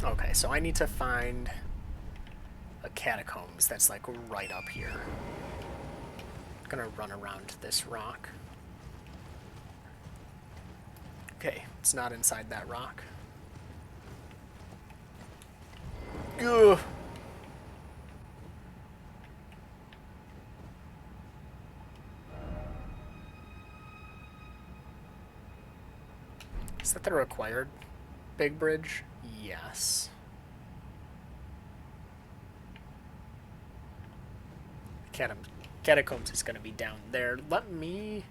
S1: Okay, so I need to find a catacombs that's like right up here. I'm gonna run around this rock. Okay, it's not inside that rock. Ugh. Is that the required big bridge? Yes. Catacombs is going to be down there. Let me...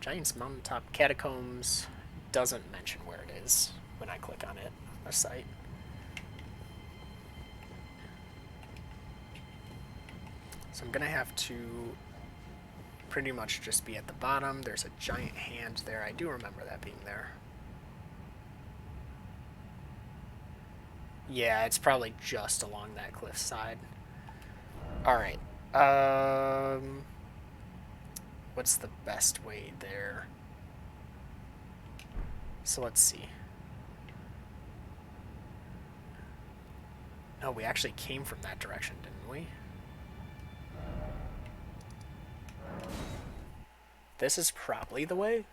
S1: Giant's Mountaintop Catacombs doesn't mention where it is when I click on it, a site. So I'm going to have to pretty much just be at the bottom. There's a giant hand there. I do remember that being there. Yeah, it's probably just along that cliffside. Alright. Um, what's the best way there? So let's see. No, we actually came from that direction, didn't we? This is probably the way.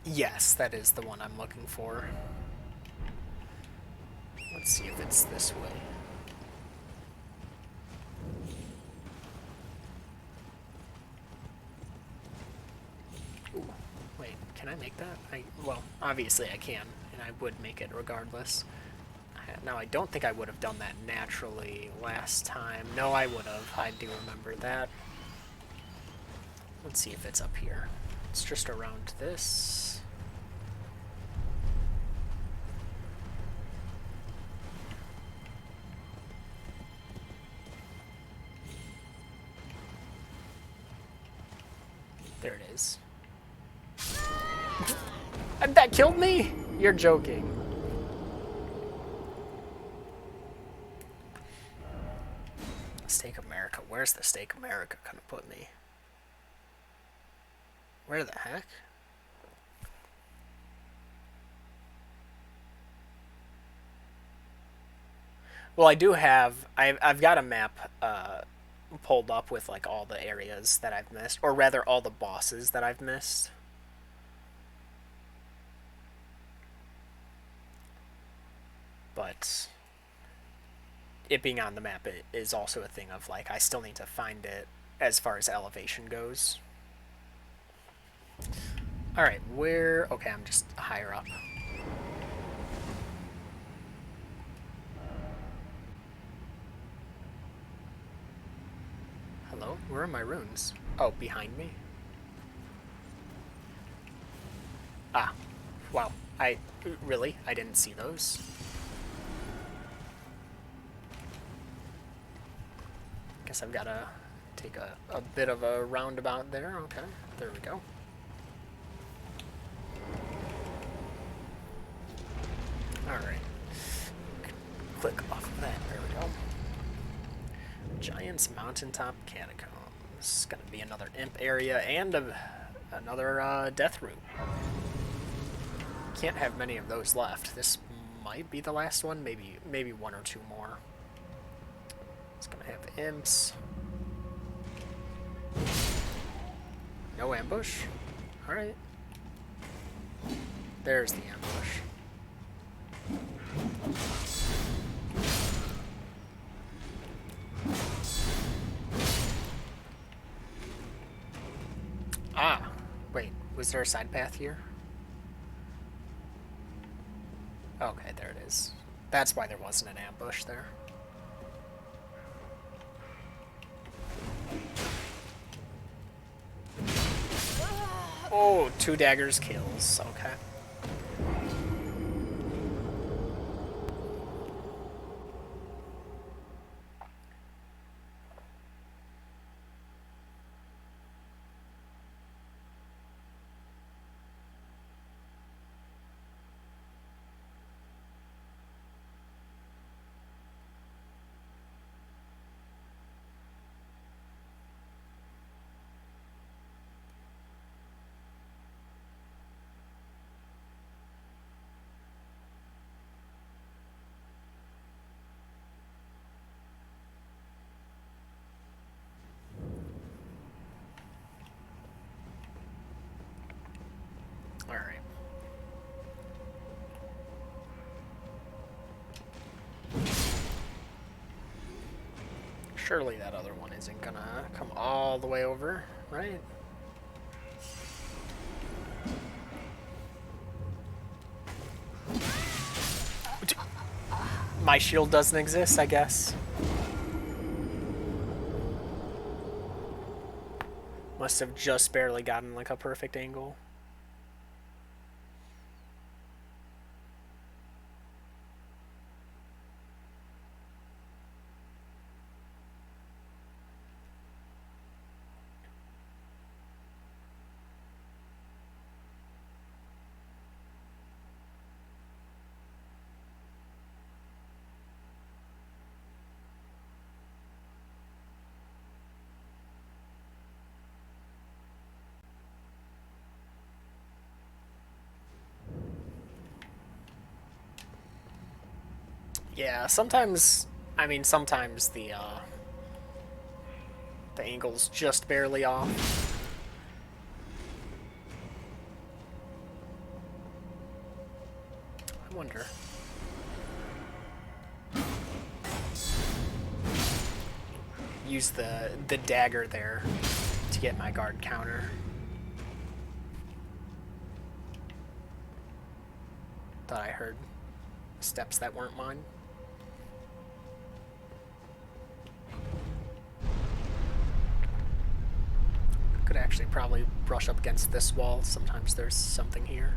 S1: Yes, that is the one I'm looking for. Let's see if it's this way. Ooh, wait, can I make that? Well, obviously I can, and I would make it regardless. Now, I don't think I would have done that naturally last time. No, I would have. I do remember that. Let's see if it's up here. It's just around this. There it is. That killed me? You're joking. Stake America. Where's the Stake America gonna put me? Where the heck? Well, I do have. I've got a map pulled up with like all the areas that I've missed, or rather, all the bosses that I've missed. But it being on the map is also a thing of like I still need to find it as far as elevation goes. All right, where? Okay, I'm just higher up. Hello? Where are my runes? Oh, behind me? Ah. Wow. Really? I didn't see those. Guess I've got to take a bit of a roundabout there. Okay. There we go. Alright. Click off of that. There we go. Giant's Mountaintop Catacombs. Gonna be another imp area and another death route. Can't have many of those left. This might be the last one. Maybe one or two more. It's gonna have imps. No ambush? Alright. There's the ambush. Ah! Wait, was there a side path here? Okay, there it is. That's why there wasn't an ambush there. Oh, 2 daggers kills. Okay. Alright. Surely that other one isn't gonna come all the way over, right? My shield doesn't exist, I guess. Must have just barely gotten like a perfect angle. Yeah, sometimes, I mean, sometimes the angle's just barely off. I wonder. Use the dagger there to get my guard counter. Thought I heard steps that weren't mine. Could actually probably brush up against this wall. Sometimes there's something here.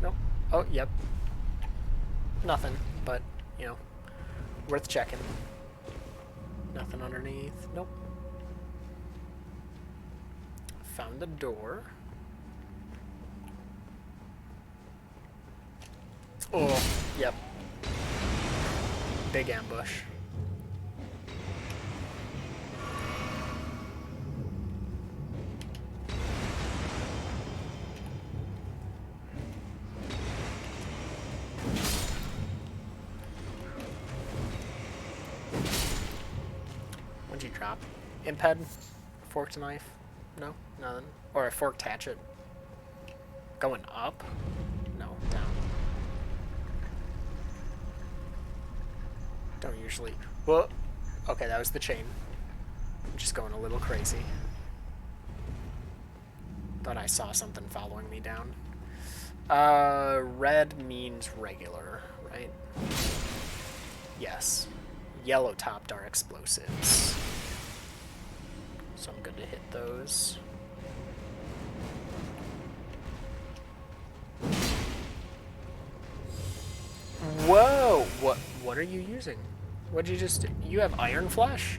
S1: Nope. Oh, yep. Nothing, but, you know, worth checking. Nothing underneath. Nope. Found the door. Oh, yep. Big ambush. What'd you drop? Imped? Forked knife? No? Nothing? Or a forked hatchet? Going up? No, down. Don't usually... Whoa! Okay, that was the chain. I'm just going a little crazy. Thought I saw something following me down. Red means regular, right? Yes. Yellow topped are explosives. So I'm good to hit those. Whoa! What are you using? What'd you just do? You have iron flesh?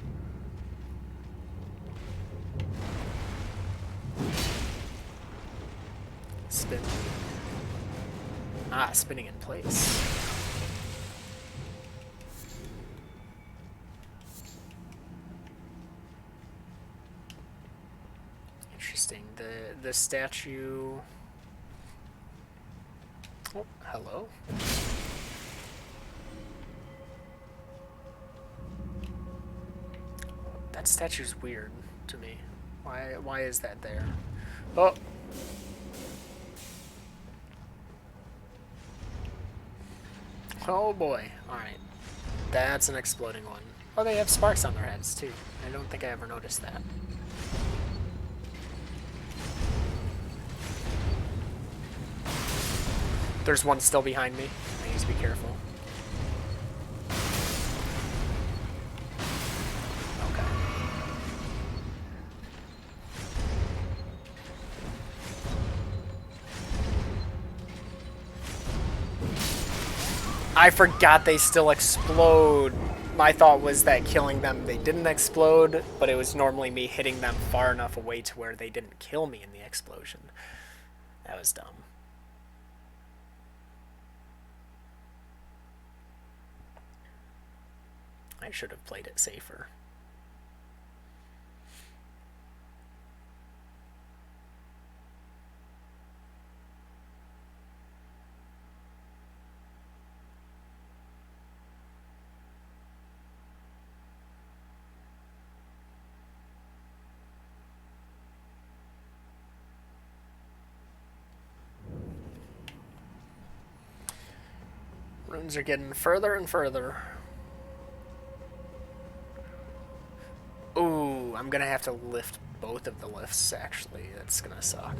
S1: Spin. Ah, spinning in place. Interesting. The statue... Oh, hello. That statue's weird to me. Why is that there? Oh! Oh boy. Alright. That's an exploding one. Oh, they have sparks on their heads too. I don't think I ever noticed that. There's one still behind me. I need to be careful. Okay. I forgot they still explode. My thought was that killing them, they didn't explode, but it was normally me hitting them far enough away to where they didn't kill me in the explosion. That was dumb. I should have played it safer. Runes are getting further and further. Ooh, I'm gonna have to lift both of the lifts, actually. That's gonna suck.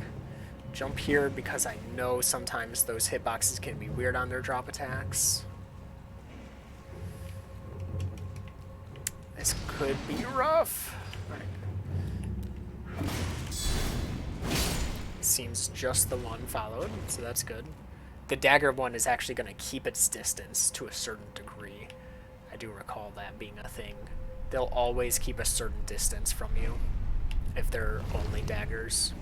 S1: Jump here because I know sometimes those hitboxes can be weird on their drop attacks. This could be rough. Alright. Seems just the one followed, so that's good. The dagger one is actually going to keep its distance to a certain degree. I do recall that being a thing. They'll always keep a certain distance from you if they're only daggers.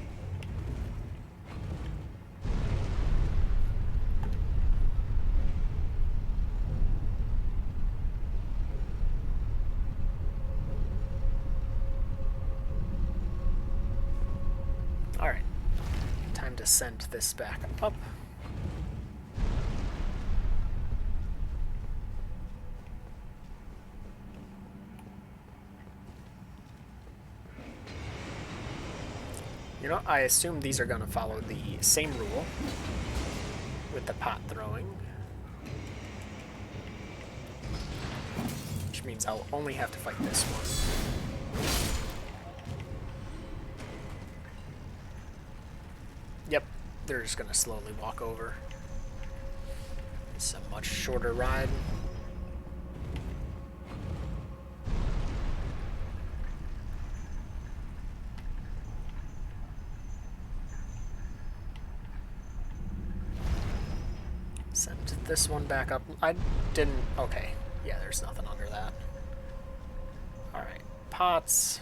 S1: Alright. Time to send this back up. You know, I assume these are going to follow the same rule with the pot throwing. Which means I'll only have to fight this one. Yep, they're just going to slowly walk over. It's a much shorter ride. Send this one back up. I didn't... Okay. Yeah, there's nothing under that. Alright. Pots.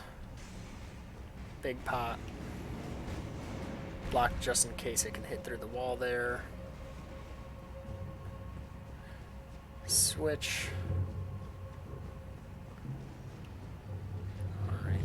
S1: Big pot. Block just in case it can hit through the wall there. Switch. Alright.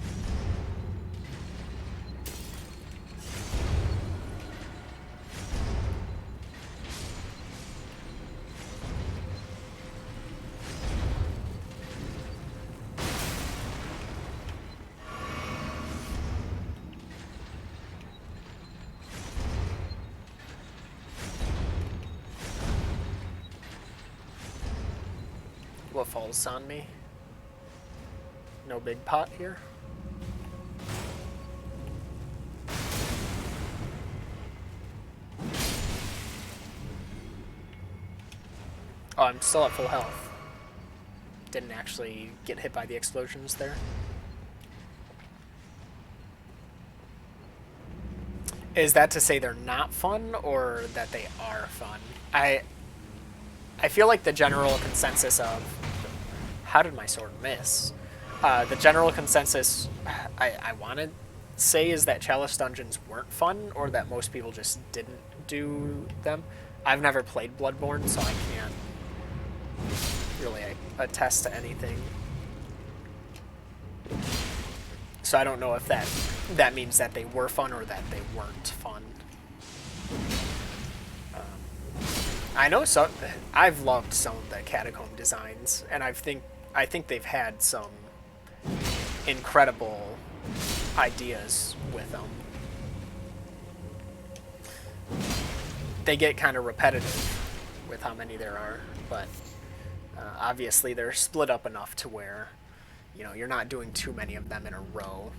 S1: What falls on me? No big pot here. Oh, I'm still at full health. Didn't actually get hit by the explosions there. Is that to say they're not fun, or that they are fun? I feel like the general consensus of... How did my sword miss? The general consensus I want to say is that Chalice dungeons weren't fun, or that most people just didn't do them. I've never played Bloodborne, so I can't really attest to anything. So I don't know if that means that they were fun or that they weren't fun. I know some. I've loved some of the catacomb designs, and I think they've had some incredible ideas with them. They get kind of repetitive with how many there are, but obviously they're split up enough to where, you know, you're not doing too many of them in a row,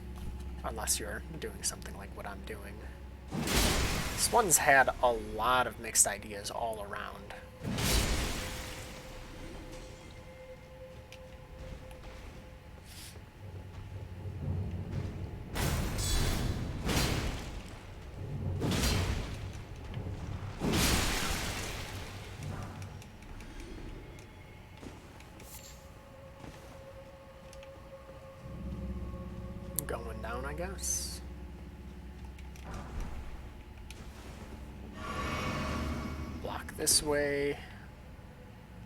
S1: unless you're doing something like what I'm doing. This one's had a lot of mixed ideas all around. Going down, I guess. Block this way.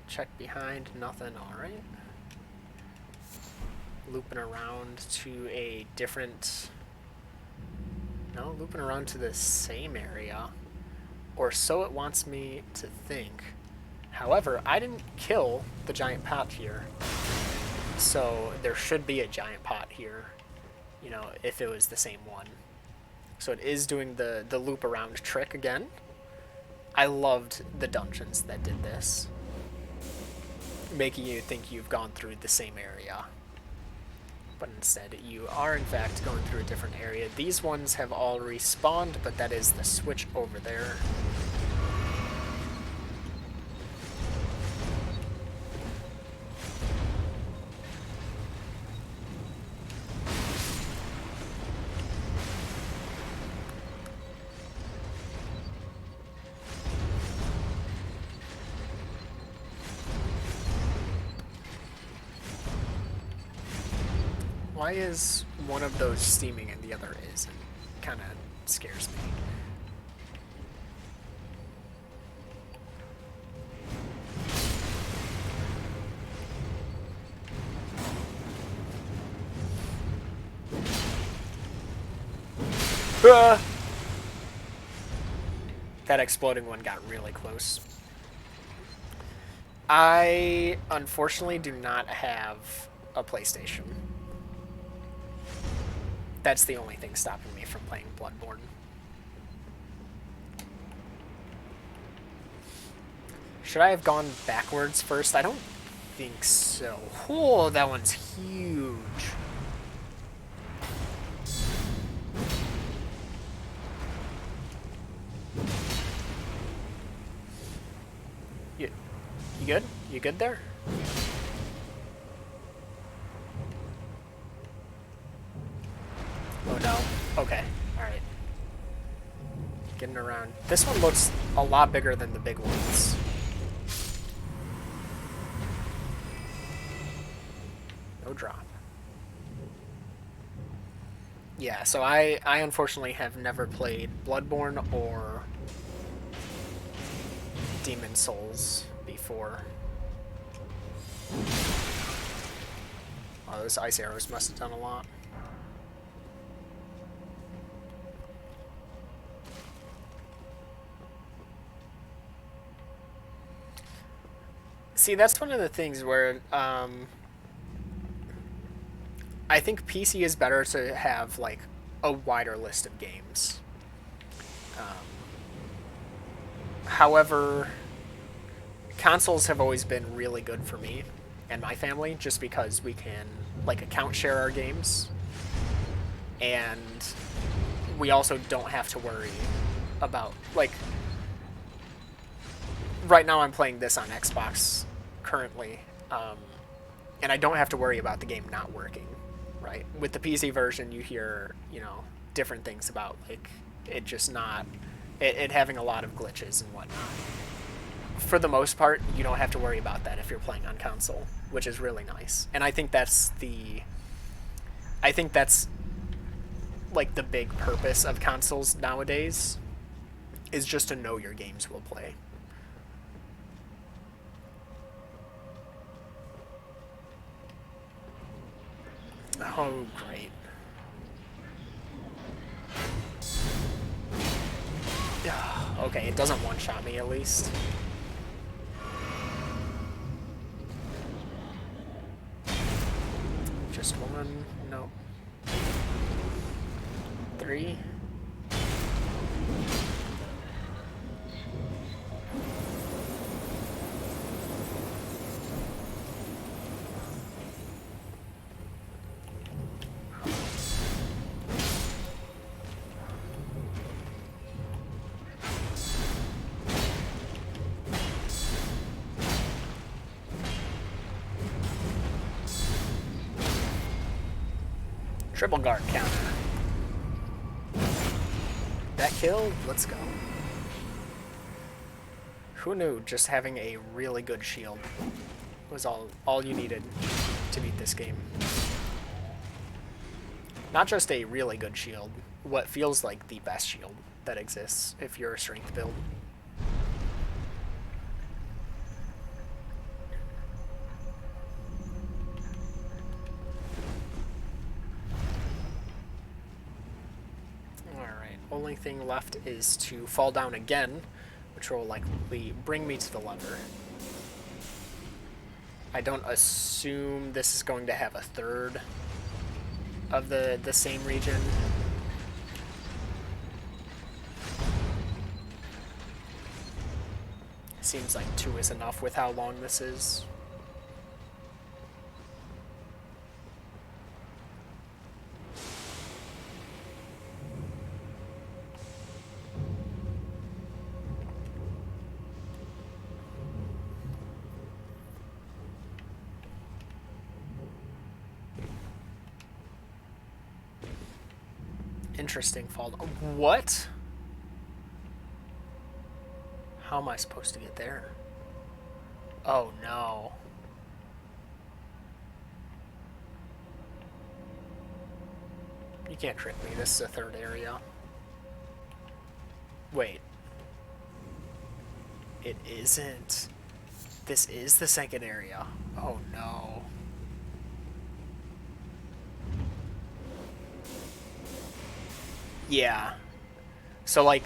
S1: Check behind, nothing, alright. Looping around to a different... No, looping around to the same area. Or so it wants me to think. However, I didn't kill the giant pot here. So there should be a giant pot here. You know, if it was the same one. So it is doing the loop around trick again. I loved the dungeons that did this. Making you think you've gone through the same area. But instead, you are in fact going through a different area. These ones have all respawned, but that is the switch over there. Why is one of those steaming and the other isn't? Kind of scares me. That exploding one got really close. I unfortunately do not have a PlayStation. That's the only thing stopping me from playing Bloodborne. Should I have gone backwards first? I don't think so. Oh, that one's huge. You good? You good there? Oh no. Okay. Alright. Getting around. This one looks a lot bigger than the big ones. No drop. Yeah, so I unfortunately have never played Bloodborne or Demon Souls before. Oh, those ice arrows must have done a lot. See, that's one of the things where I think PC is better to have like a wider list of games. However, consoles have always been really good for me and my family just because we can like account share our games, and we also don't have to worry about like right now I'm playing this on Xbox currently, and I don't have to worry about the game not working. Right, with the PC version, you hear different things about like it just not it having a lot of glitches and whatnot. For the most part, you don't have to worry about that if you're playing on console, which is really nice. And I think that's like the big purpose of consoles nowadays is just to know your games will play. Oh, great. Okay, it doesn't one-shot me at least. Just one, no. 3. Triple guard counter. That killed? Let's go. Who knew just having a really good shield was all you needed to beat this game? Not just a really good shield, what feels like the best shield that exists if you're a strength build. Only thing left is to fall down again, which will likely bring me to the lever. I don't assume this is going to have a third of the same region. Seems like 2 is enough with how long this is. Interesting fall. What? How am I supposed to get there? Oh no. You can't trick me. This is a third area. Wait. It isn't. This is the second area. Oh no. Yeah. So, like,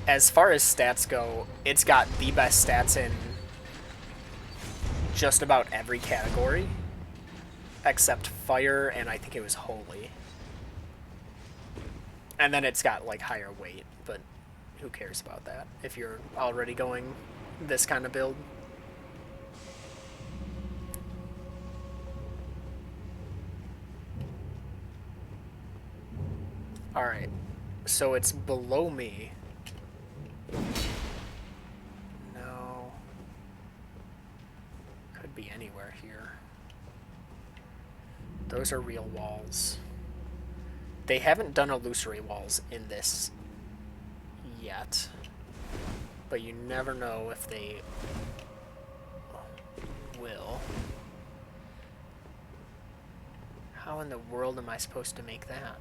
S1: as far as stats go, it's got the best stats in just about every category, except fire, and I think it was holy. And then it's got like higher weight, but who cares about that if you're already going this kind of build? Alright, so it's below me. No. Could be anywhere here. Those are real walls. They haven't done illusory walls in this yet. But you never know if they will. How in the world am I supposed to make that?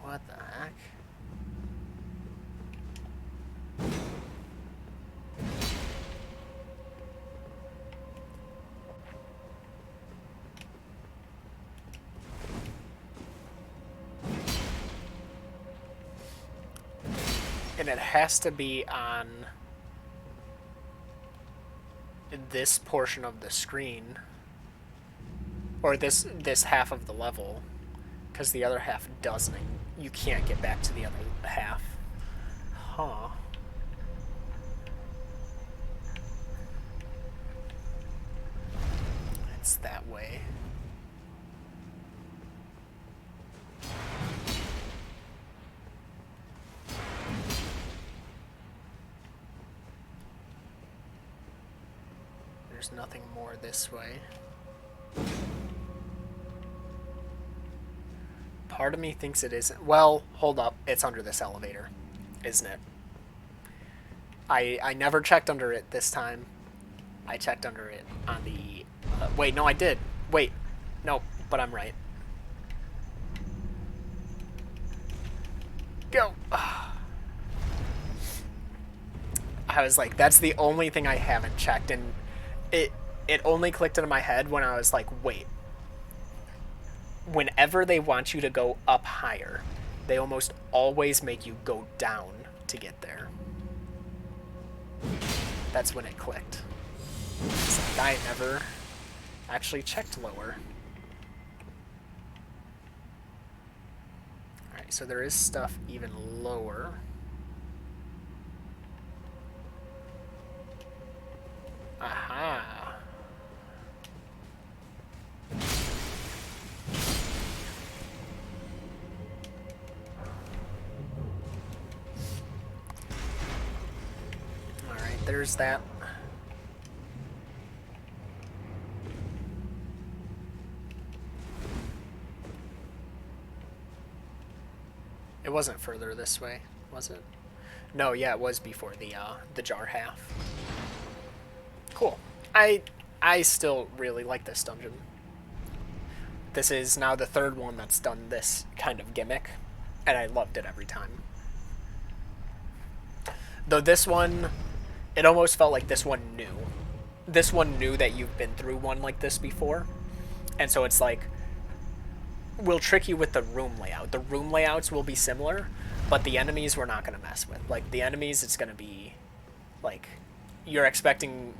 S1: What the heck? And it has to be on this portion of the screen, or this half of the level, because the other half doesn't. You can't get back to the other half. Huh. It's that way. There's nothing more this way. Part of me thinks it isn't. Well, hold up. It's under this elevator, isn't it? I never checked under it this time. I checked under it on the... wait, no, I did. Wait. No, but I'm right. Go. I was like, that's the only thing I haven't checked, and it only clicked into my head when I was like, wait. Whenever they want you to go up higher, they almost always make you go down to get there. That's when it clicked. It's like I never actually checked lower. Alright, so there is stuff even lower. Aha. Alright, there's that. It wasn't further this way, was it? No, yeah, it was before the jar half. Cool. I still really like this dungeon. This is now the third one that's done this kind of gimmick, and I loved it every time. Though this one, it almost felt like this one knew. This one knew that you've been through one like this before, and so it's like, we'll trick you with the room layout. The room layouts will be similar, but the enemies we're not going to mess with. Like, the enemies, it's going to be, like, you're expecting,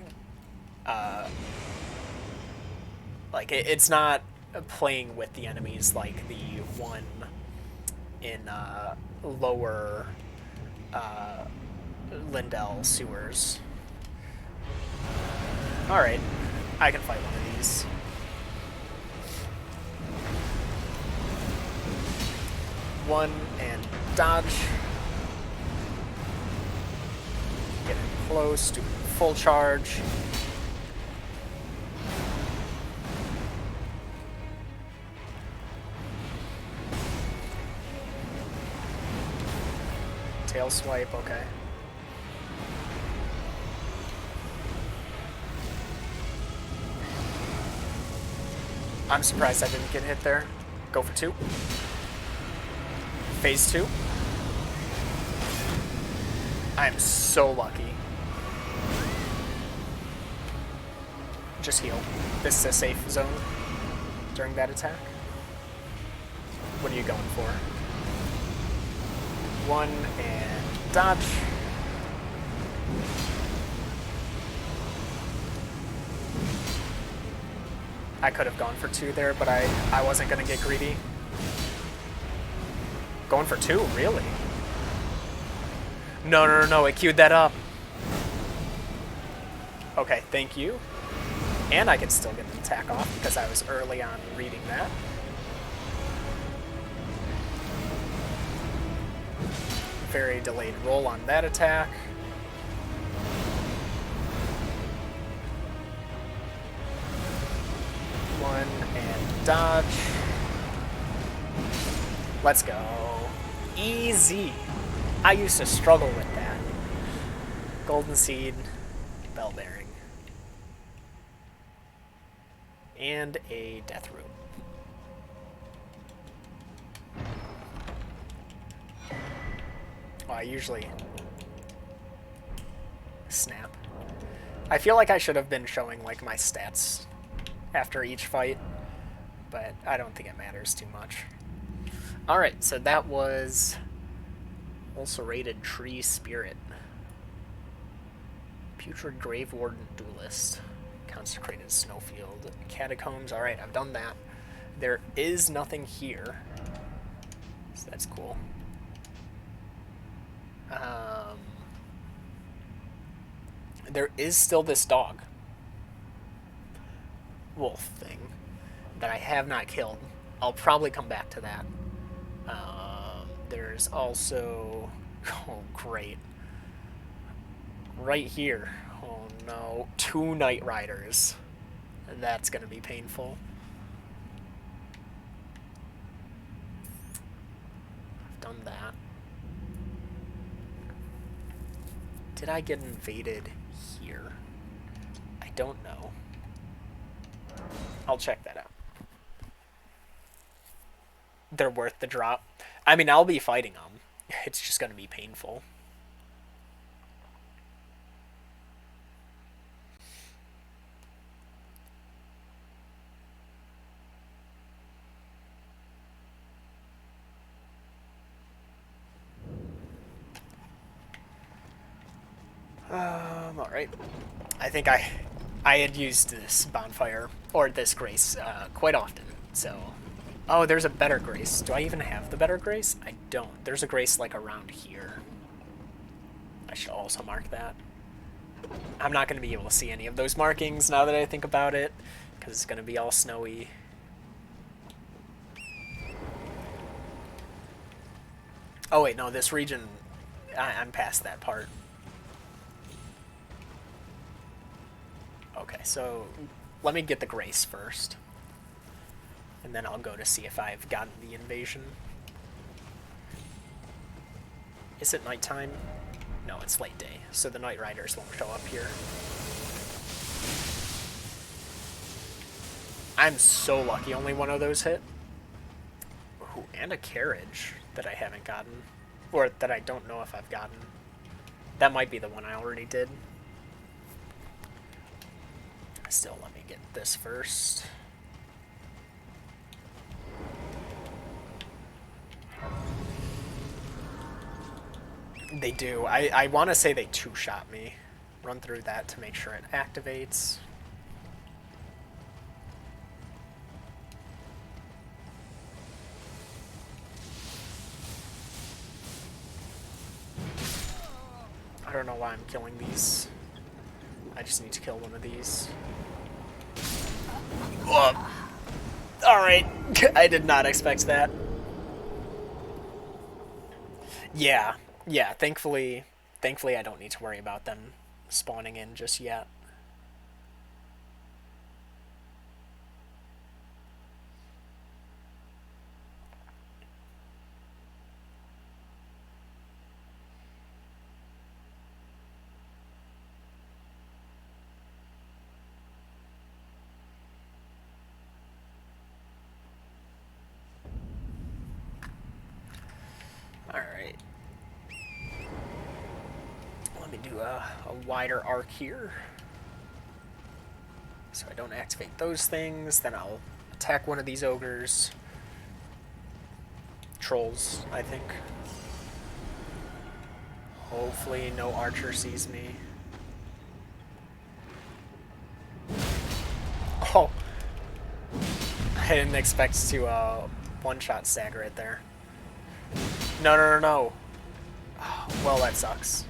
S1: like, it's not playing with the enemies like the one in, lower, Lindell sewers. Alright, I can fight one of these. One and dodge. Get in close, do full charge. Tail swipe, okay. I'm surprised I didn't get hit there. Go for two. Phase 2. I'm so lucky. Just heal. This is a safe zone during that attack. What are you going for? One and dodge. I could have gone for 2 there, but I wasn't going to get greedy. Going for 2? Really? No, no, no, no. It queued that up. Okay, thank you. And I could still get the attack off because I was early on reading that. Very delayed roll on that attack. One and dodge. Let's go. Easy. I used to struggle with that. Golden Seed, Bell Bearing. And a Death Root. Oh, I usually snap. I feel like I should have been showing like my stats after each fight, but I don't think it matters too much. Alright, so that was Ulcerated Tree Spirit. Putrid Grave Warden Duelist. Consecrated Snowfield. Catacombs. Alright, I've done that. There is nothing here, so that's cool. There is still this dog. Wolf thing that I have not killed. I'll probably come back to that. There's also... Oh, great. Right here. Oh, no. 2 Night Riders. That's going to be painful. I've done that. Did I get invaded here? I don't know. I'll check that out. They're worth the drop. I mean, I'll be fighting them. It's just going to be painful. Alright. I think I had used this bonfire, or this grace, quite often, so... Oh, there's a better grace. Do I even have the better grace? I don't. There's a grace, like, around here. I should also mark that. I'm not going to be able to see any of those markings now that I think about it, because it's going to be all snowy. Oh, wait, no, this region... I'm past that part. Okay, so let me get the grace first. And then I'll go to see if I've gotten the invasion. Is it nighttime? No, it's late day, so the Night Riders won't show up here. I'm so lucky only one of those hit. Ooh, and a carriage that I haven't gotten. Or that I don't know if I've gotten. That might be the one I already did. Still, let me get this first. They do. I want to say they 2-shot me. Run through that to make sure it activates. I don't know why I'm killing these. I just need to kill one of these. Alright. I did not expect that. Yeah. Yeah, thankfully I don't need to worry about them spawning in just yet. Alright. Let me do a wider arc here. So I don't activate those things. Then I'll attack one of these ogres. Trolls, I think. Hopefully no archer sees me. Oh! I didn't expect to one-shot stagger it there. No, no, no, no. Oh, well, that sucks.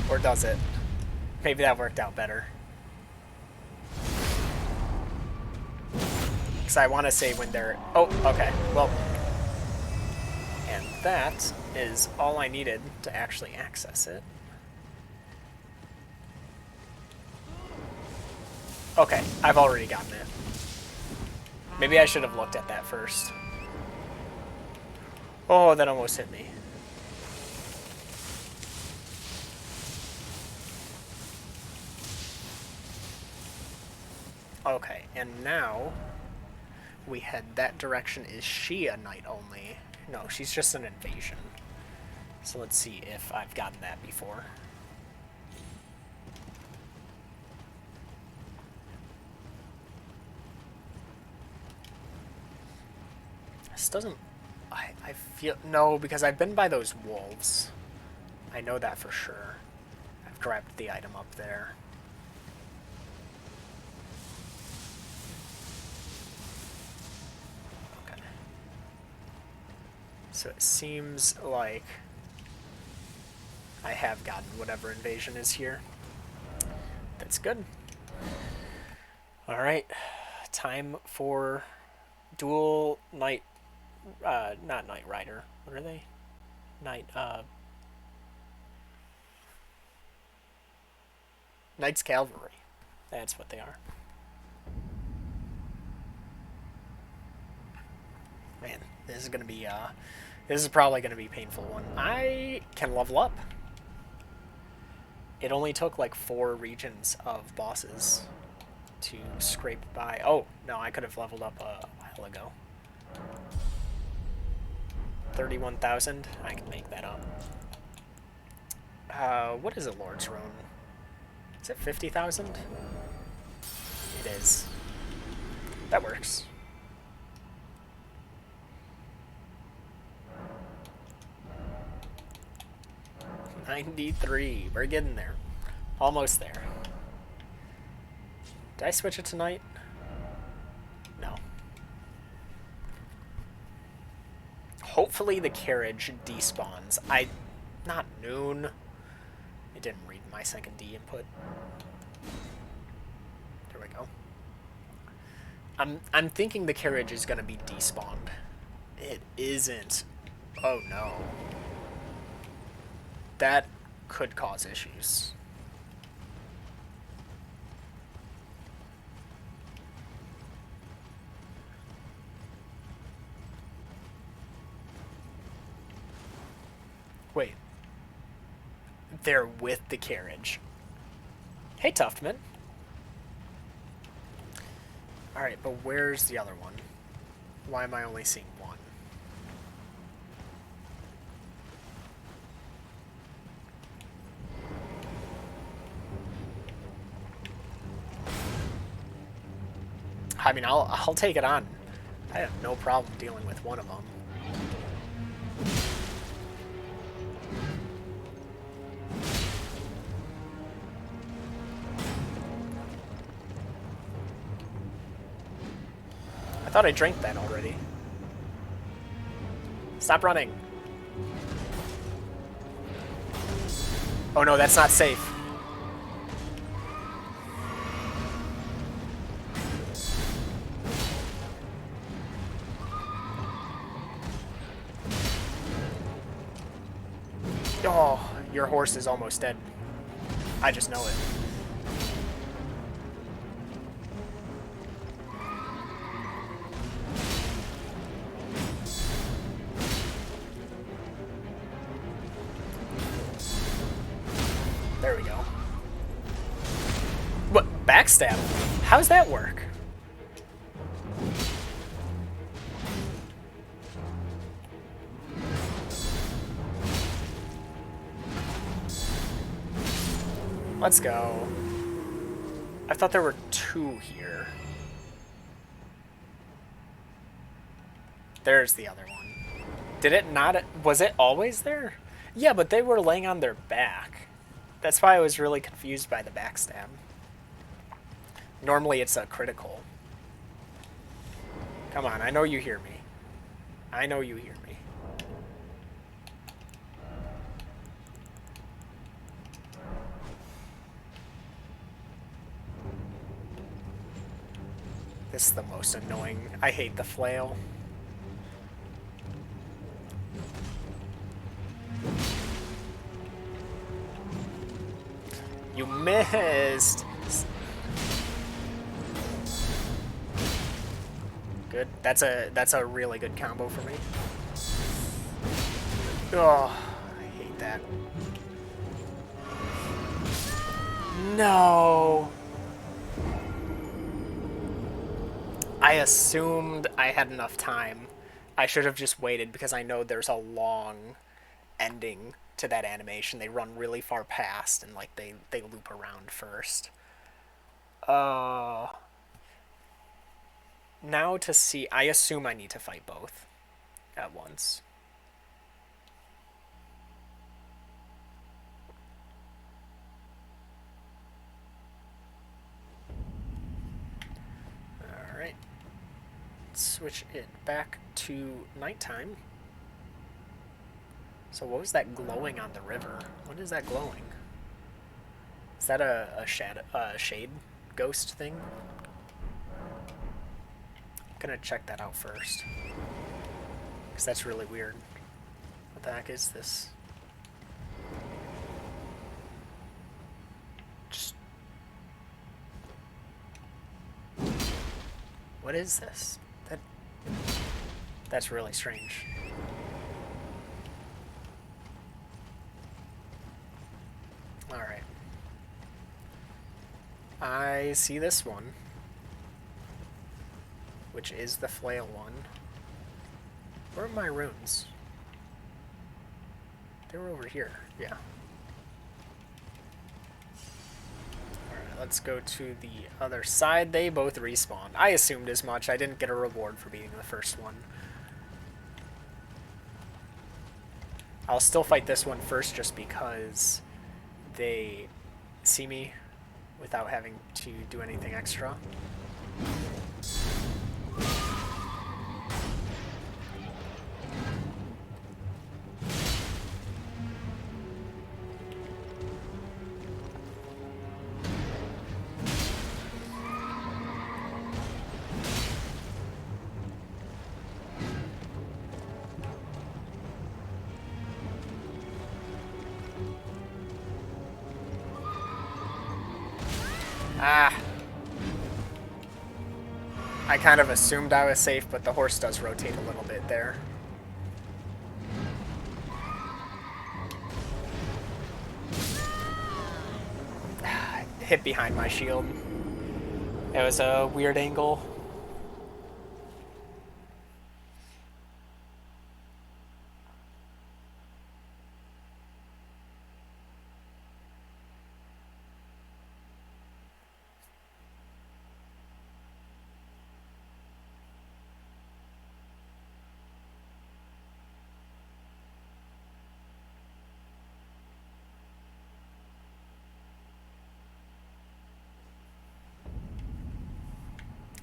S1: Or does it? Maybe that worked out better. Because I want to say when they're... Oh, okay. Well... And that is all I needed to actually access it. Okay, I've already gotten it. Maybe I should have looked at that first. Oh, that almost hit me. Okay, and now we head that direction. Is she a knight only? No, she's just an invasion. So let's see if I've gotten that before. This doesn't... I feel... No, because I've been by those wolves. I know that for sure. I've grabbed the item up there. Okay. So it seems like I have gotten whatever invasion is here. That's good. Alright. Time for dual knight... not Knight Rider. What are they? Knight's Cavalry. That's what they are. Man, this is gonna be, this is probably gonna be a painful one. I can level up. It only took like 4 regions of bosses to scrape by. Oh, no, I could have leveled up a while ago. 31,000. I can make that up. What is a Lord's Roan? Is it 50,000? It is. That works. $93. We're getting there. Almost there. Did I switch it tonight? No. Hopefully the carriage despawns. Not noon. It didn't read my second D input. There we go. I'm thinking the carriage is gonna be despawned. It isn't. Oh no. That could cause issues. Wait. They're with the carriage. Hey, Tuftman. Alright, but where's the other one? Why am I only seeing one? I mean, I'll take it on. I have no problem dealing with one of them. I thought I drank that already. Stop running. Oh no, that's not safe. Oh, your horse is almost dead. I just know it. There we go. What? Backstab? How's that work? Let's go. I thought there were 2 here. There's the other one. Did it not? Was it always there? Yeah, but they were laying on their back. That's why I was really confused by the backstab. Normally it's a critical. Come on, I know you hear me. I know you hear me. This is the most annoying. I hate the flail. You missed. Good. That's a really good combo for me. Oh, I hate that. No. I assumed I had enough time. I should have just waited because I know there's a long ending to that animation. They run really far past and like they loop around first. Now to see, I assume I need to fight both at once. Alright. Switch it back to nighttime. So what was that glowing on the river? What is that glowing? Is that a shade ghost thing? I'm gonna check that out first. Because that's really weird. What the heck is this? Just... What is this? That's really strange. Alright. I see this one, which is the flail one. Where are my runes? They were over here, yeah. Alright, let's go to the other side. They both respawned. I assumed as much. I didn't get a reward for beating the first one. I'll still fight this one first just because they see me without having to do anything extra. Ah. I kind of assumed I was safe, but the horse does rotate a little bit there. Hit behind my shield. It was a weird angle.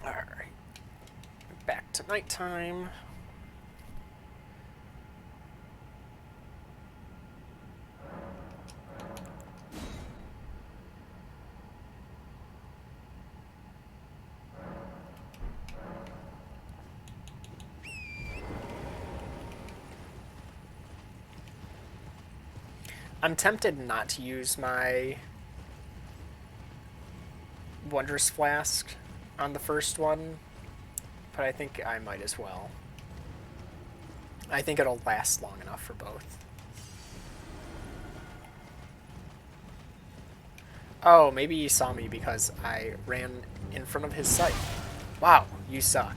S1: Alright. Back to nighttime. I'm tempted not to use my Wondrous Flask on the first one, but I think I might as well. I think it'll last long enough for both. Oh, maybe he saw me because I ran in front of his sight. Wow, you suck.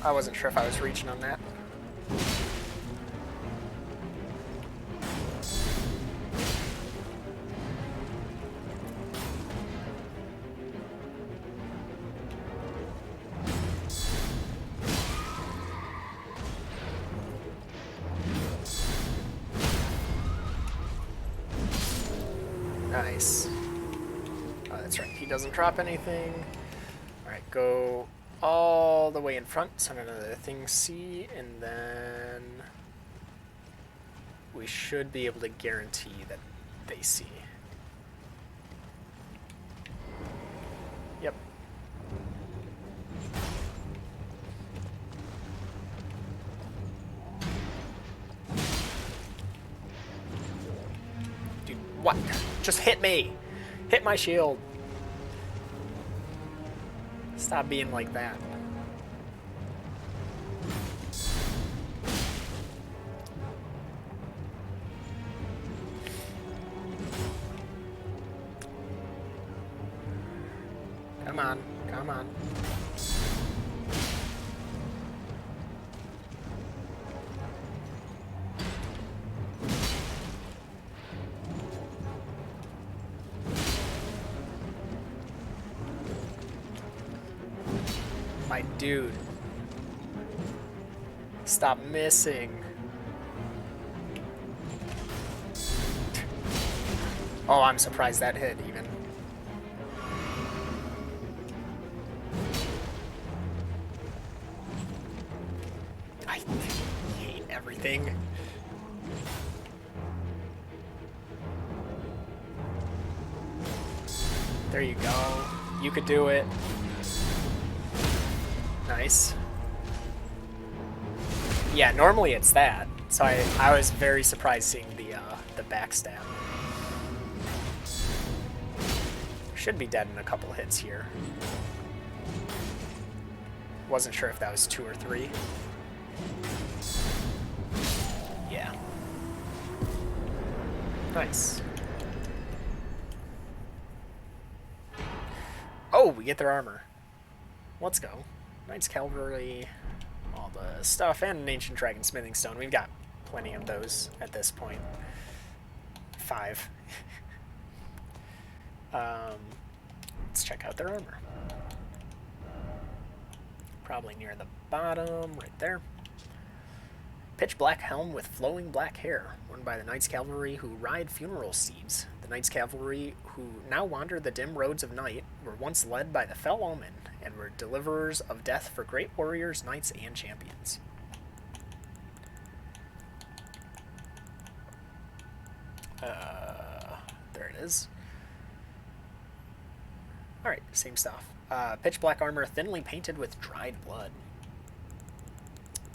S1: I wasn't sure if I was reaching on that. Nice. Oh, that's right. He doesn't drop anything. Alright, go all the way in front so none of the things see, and then we should be able to guarantee that they see. Yep. Dude, what? Just hit me! Hit my shield! Stop being like that. Come on, come on. My dude. Stop missing. Oh, I'm surprised that hit even. I hate everything. There you go. You could do it. Nice. Yeah, normally it's that. So I was very surprised seeing the backstab. Should be dead in a couple hits here. Wasn't sure if that was 2 or 3. Yeah. Nice. Oh, we get their armor. Let's go. Knight's Cavalry, all the stuff, and an Ancient Dragon Smithing Stone. We've got plenty of those at this point. 5. Let's check out their armor. Probably near the bottom, right there. Pitch black helm with flowing black hair, worn by the Knights Cavalry who ride funeral steeds. The Knights Cavalry who now wander the dim roads of night were once led by the Fell Omen and were deliverers of death for great warriors, knights, and champions. There it is. Alright, same stuff. Pitch black armor thinly painted with dried blood.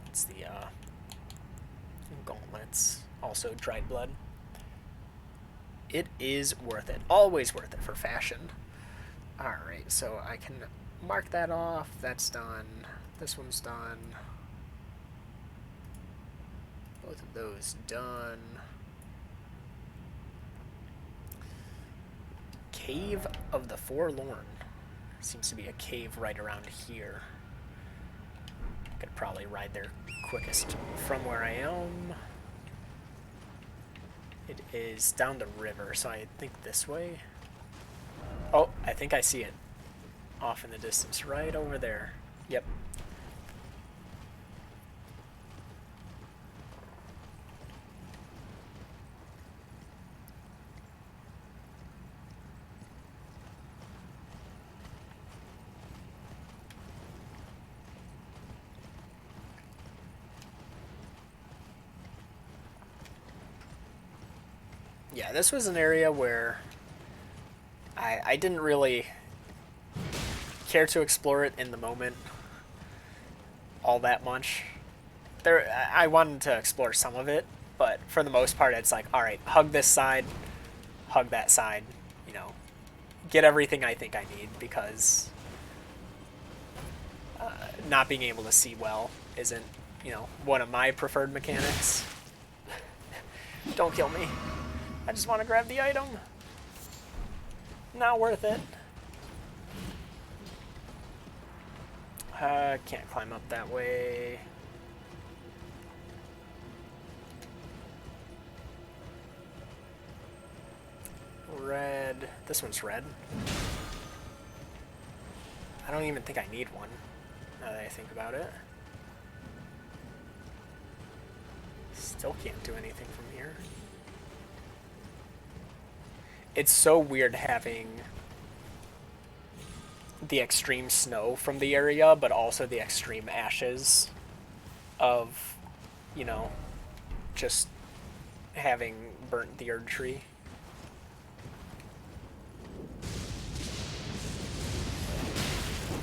S1: It's the gauntlets, also dried blood. It is worth it. Always worth it for fashion. Alright, so I can mark that off. That's done. This one's done. Both of those done. Cave of the Forlorn. Seems to be a cave right around here. Could probably ride there quickest from where I am. It is down the river, so I think this way. Oh, I think I see it. Off in the distance, right over there. Yep. Yeah, this was an area where I didn't really care to explore it in the moment all that much. I wanted to explore some of it, but for the most part it's like, alright, hug this side, hug that side, you know, get everything I think I need, because not being able to see well isn't, you know, one of my preferred mechanics. Don't kill me. I just want to grab the item. Not worth it. Can't climb up that way. Red. This one's red. I don't even think I need one, now that I think about it. Still can't do anything from here. It's so weird having the extreme snow from the area, but also the extreme ashes of, you know, just having burnt the Erd tree.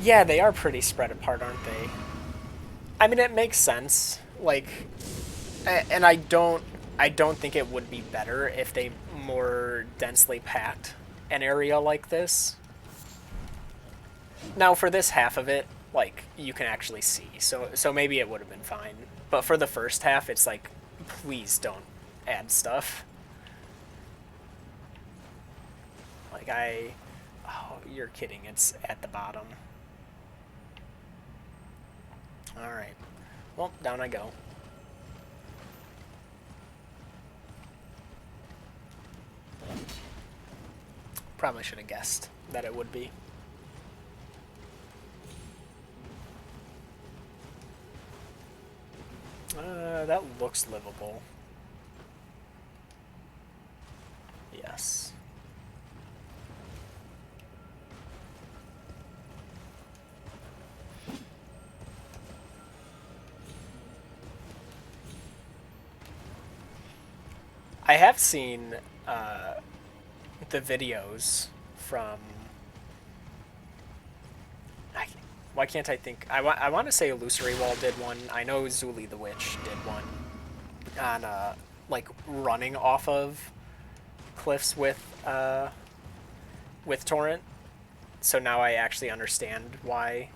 S1: Yeah, they are pretty spread apart, aren't they? I mean, it makes sense. Like, and I don't think it would be better if they more densely packed an area like this. Now, for this half of it, like, you can actually see, so maybe it would have been fine. But for the first half, it's like, please don't add stuff. Like, oh, you're kidding, it's at the bottom. Alright. Well, down I go. Probably should have guessed that it would be. That looks livable. Yes. I have seen the videos from... Why can't I think... I want to say Illusory Wall did one. I know Zuli the Witch did one on, like, running off of cliffs with Torrent. So now I actually understand why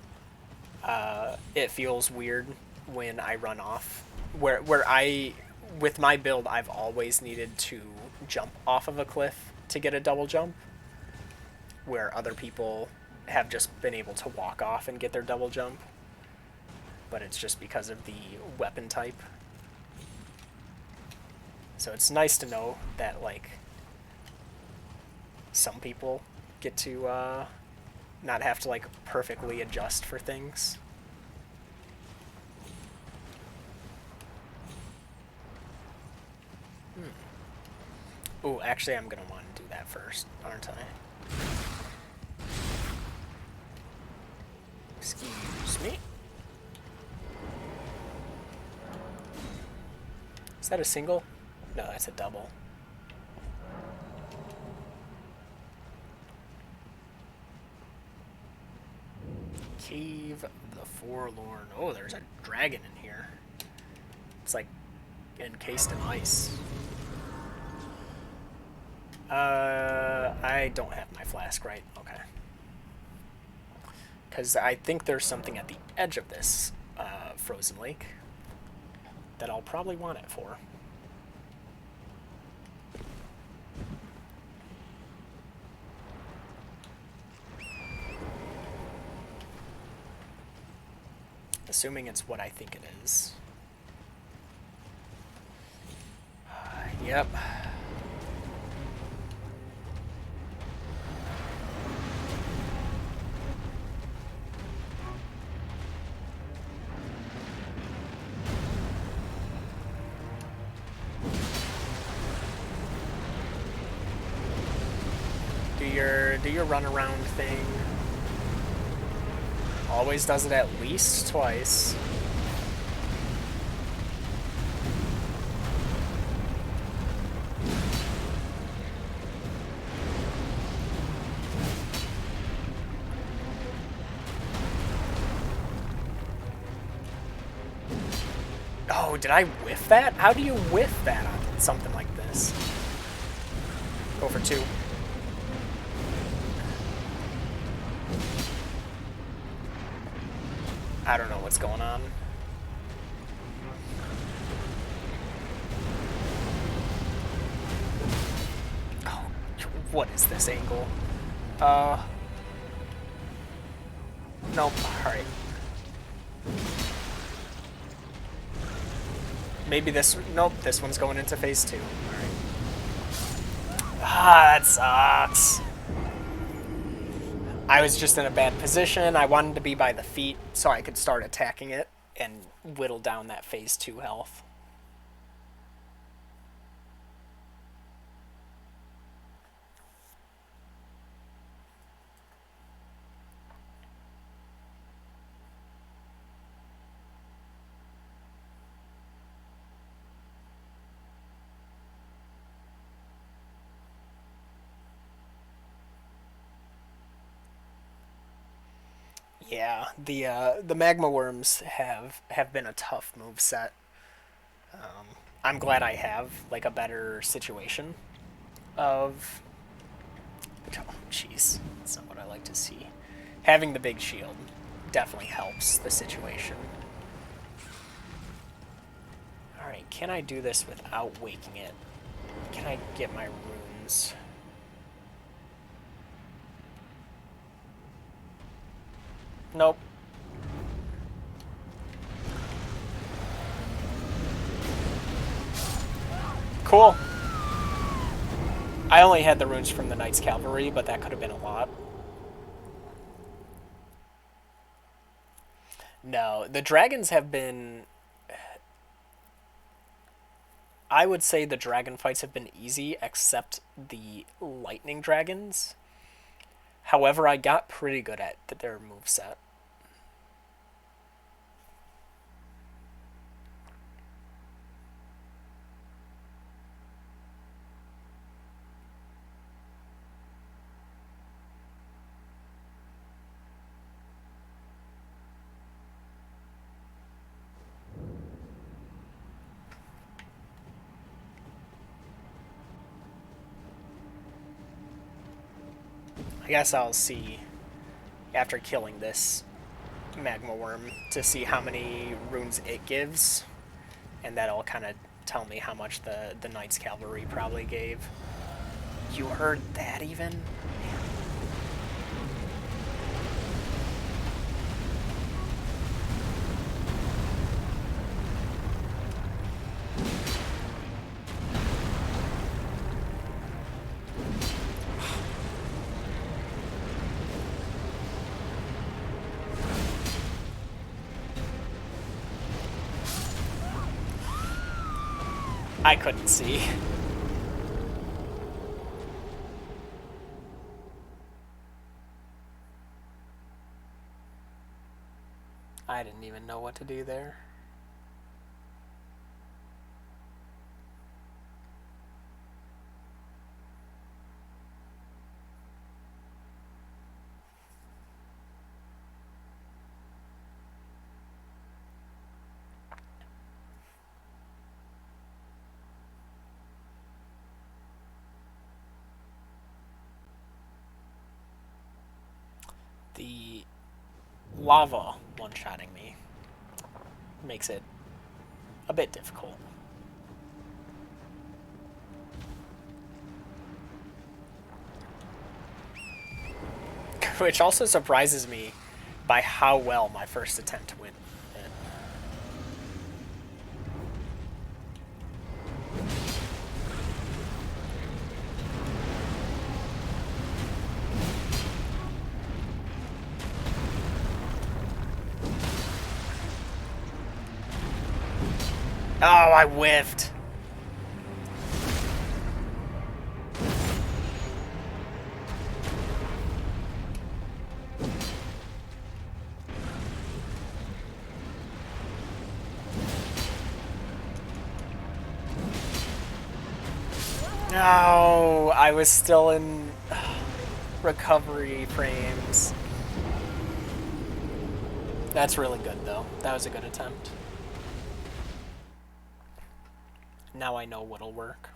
S1: it feels weird when I run off. Where I... With my build, I've always needed to jump off of a cliff to get a double jump, where other people have just been able to walk off and get their double jump, but it's just because of the weapon type. So it's nice to know that, like, some people get to not have to, like, perfectly adjust for things. Oh, actually, I'm going to want to do that first, aren't I? Excuse me. Is that a single? No, that's a double. Cave of the Forlorn. Oh, there's a dragon in here. It's like encased in ice. I don't have my flask, right? Okay. Because I think there's something at the edge of this frozen lake that I'll probably want it for. Assuming it's what I think it is. Yep. Do your run around thing. Always does it at least twice. Oh, did I whiff that? How do you whiff that on something like this? Go for two. I don't know what's going on. Oh, what is this angle? Nope. Alright. Maybe this... Nope, this one's going into phase 2. Alright. Ah, that sucks. I was just in a bad position. I wanted to be by the feet so I could start attacking it and whittle down that phase 2 health. Yeah, the magma worms have been a tough move set. I'm glad I have like a better situation of. Oh, jeez, that's not what I like to see. Having the big shield definitely helps the situation. All right, can I do this without waking it? Can I get my runes? Nope. Cool. I only had the runes from the Knights Cavalry, but that could have been a lot. No, the dragons have been... I would say the dragon fights have been easy, except the lightning dragons. However, I got pretty good at their moveset. I guess I'll see after killing this magma worm to see how many runes it gives, and that'll kind of tell me how much the Knights Cavalry probably gave. You heard that even? I couldn't see. I didn't even know what to do there. The lava one-shotting me makes it a bit difficult. Which also surprises me by how well my first attempt went. Oh, I whiffed. No, I was still in recovery frames. That's really good, though. That was a good attempt. Now I know what'll work.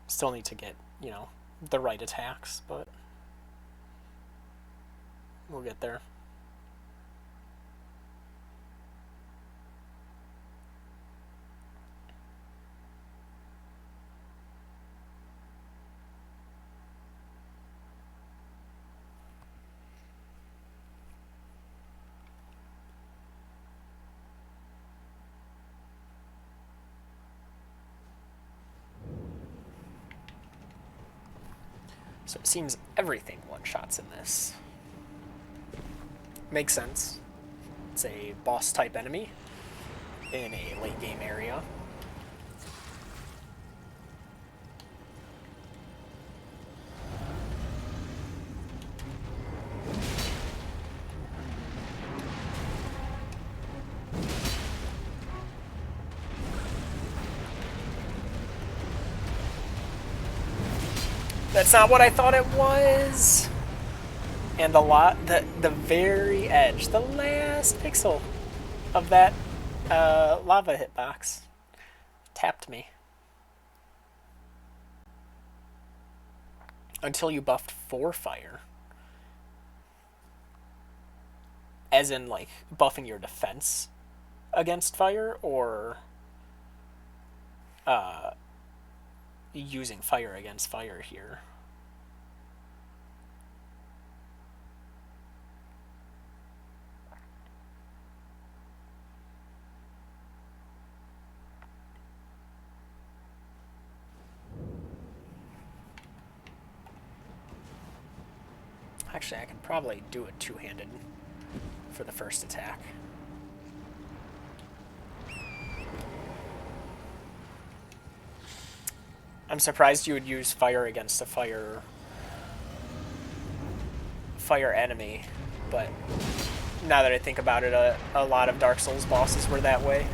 S1: Still need to get, the right attacks, but we'll get there. So it seems everything one-shots in this. Makes sense. It's a boss-type enemy in a late-game area. That's not what I thought it was. And the very edge, the last pixel of that lava hitbox tapped me. Until you buffed for fire. As in, like, buffing your defense against fire, or using fire against fire here. Actually, I can probably do it two-handed for the first attack. I'm surprised you would use fire against a fire enemy, but now that I think about it, a lot of Dark Souls bosses were that way.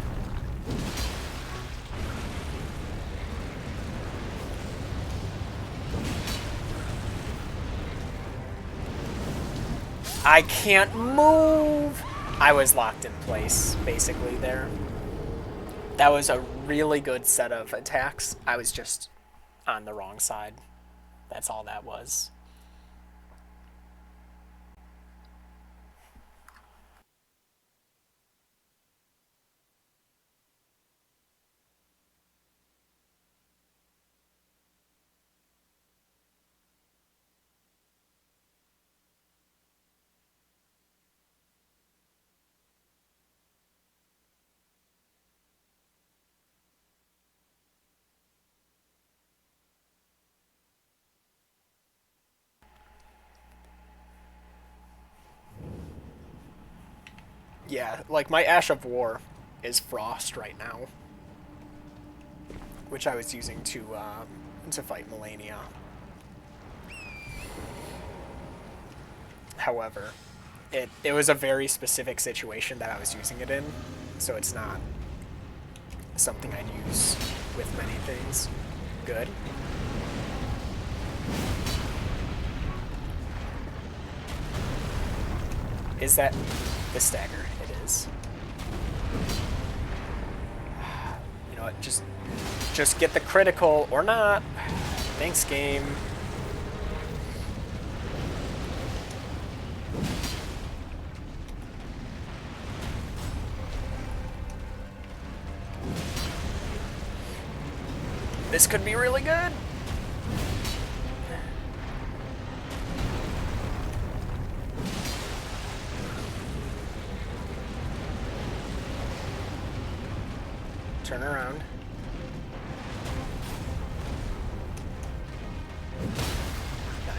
S1: I can't move! I was locked in place, basically, there. That was a really good set of attacks. I was just on the wrong side. That's all that was. Yeah, like my Ash of War is Frost right now, which I was using to fight Melania. However, it was a very specific situation that I was using it in, so it's not something I'd use with many things. Good. Is that the stagger? It is. You know what? Just get the critical or not. Thanks, game. This could be really good. Turn around.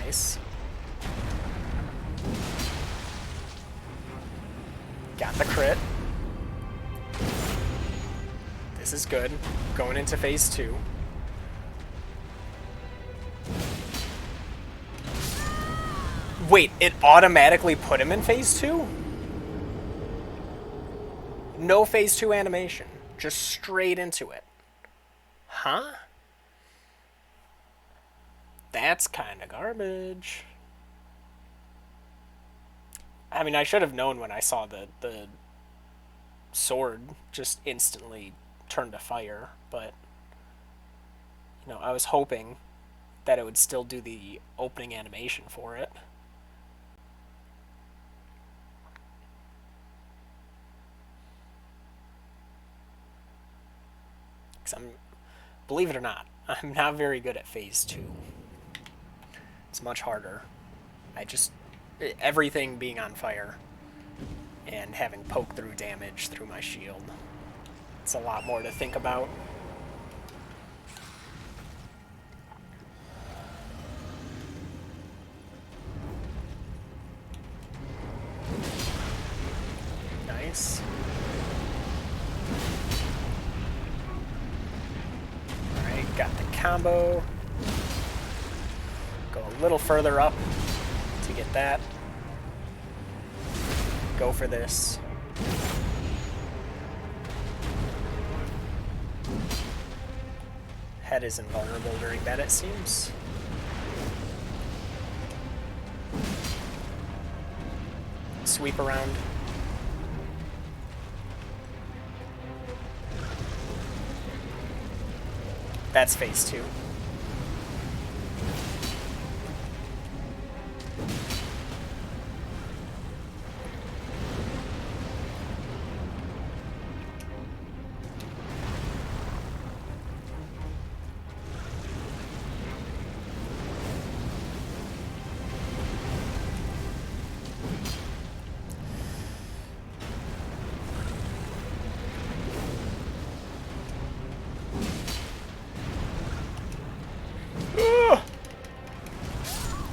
S1: Nice. Got the crit. This is good. Going into phase 2. Wait, it automatically put him in phase 2? No phase 2 animation. Just straight into it. Huh? That's kind of garbage. I mean, I should have known when I saw the sword just instantly turn to fire, but you know, I was hoping that it would still do the opening animation for it. Believe it or not, I'm not very good at phase 2. It's much harder. Everything being on fire and having poke through damage through my shield. It's a lot more to think about. Got the combo. Go a little further up to get that. Go for this. Head is invulnerable during that, it seems. Sweep around. That's phase 2.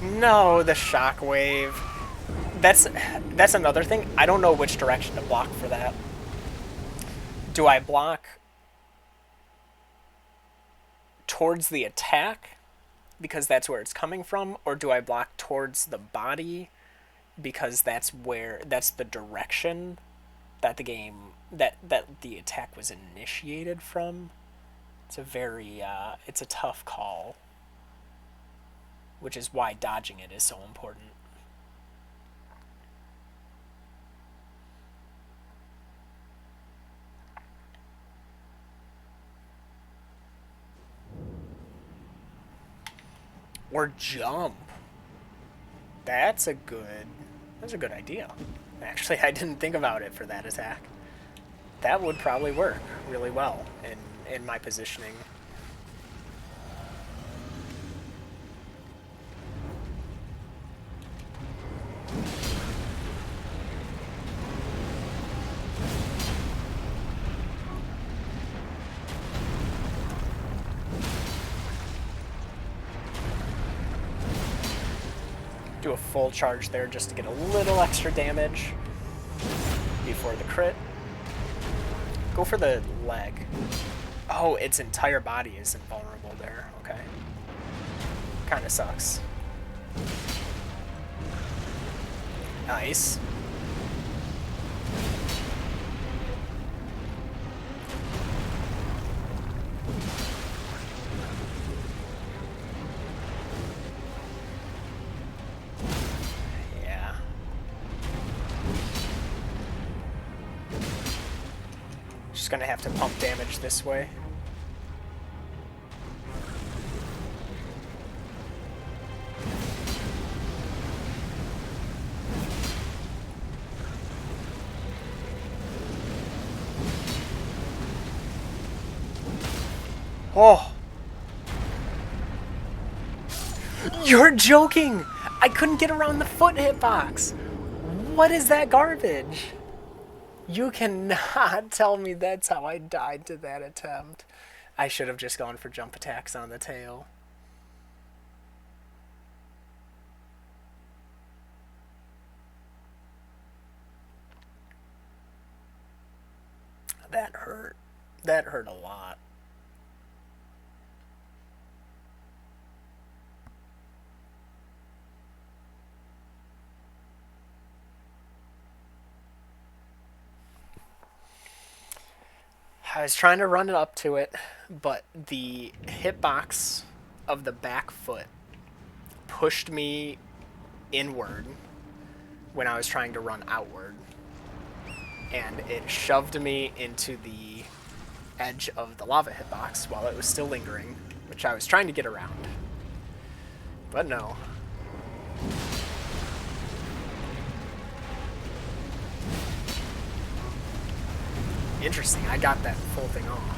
S1: No, the shockwave. That's another thing. I don't know which direction to block for that. Do I block towards the attack because that's where it's coming from, or do I block towards the body because that's the direction that the game that the attack was initiated from? It's a tough call, which is why dodging it is so important. Or jump. That's a good idea. Actually, I didn't think about it for that attack. That would probably work really well in my positioning. Do a full charge there just to get a little extra damage before the crit. Go for the leg. Oh, its entire body is invulnerable there. Okay. Kind of sucks. Nice. Just gonna have to pump damage this way. Oh! You're joking! I couldn't get around the foot hitbox! What is that garbage? You cannot tell me that's how I died to that attempt. I should have just gone for jump attacks on the tail. That hurt. That hurt a lot. I was trying to run it up to it, but the hitbox of the back foot pushed me inward when I was trying to run outward. And it shoved me into the edge of the lava hitbox while it was still lingering, which I was trying to get around. But no. Interesting, I got that full thing off.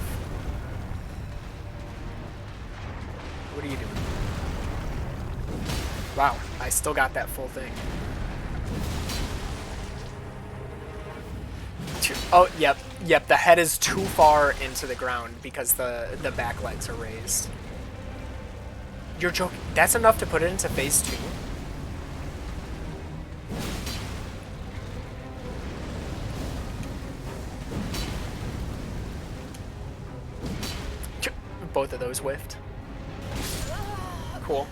S1: What are you doing? Wow, I still got that full thing. Oh, yep, the head is too far into the ground because the back legs are raised. You're joking? That's enough to put it into phase 2? Both both of those whiffed. Cool.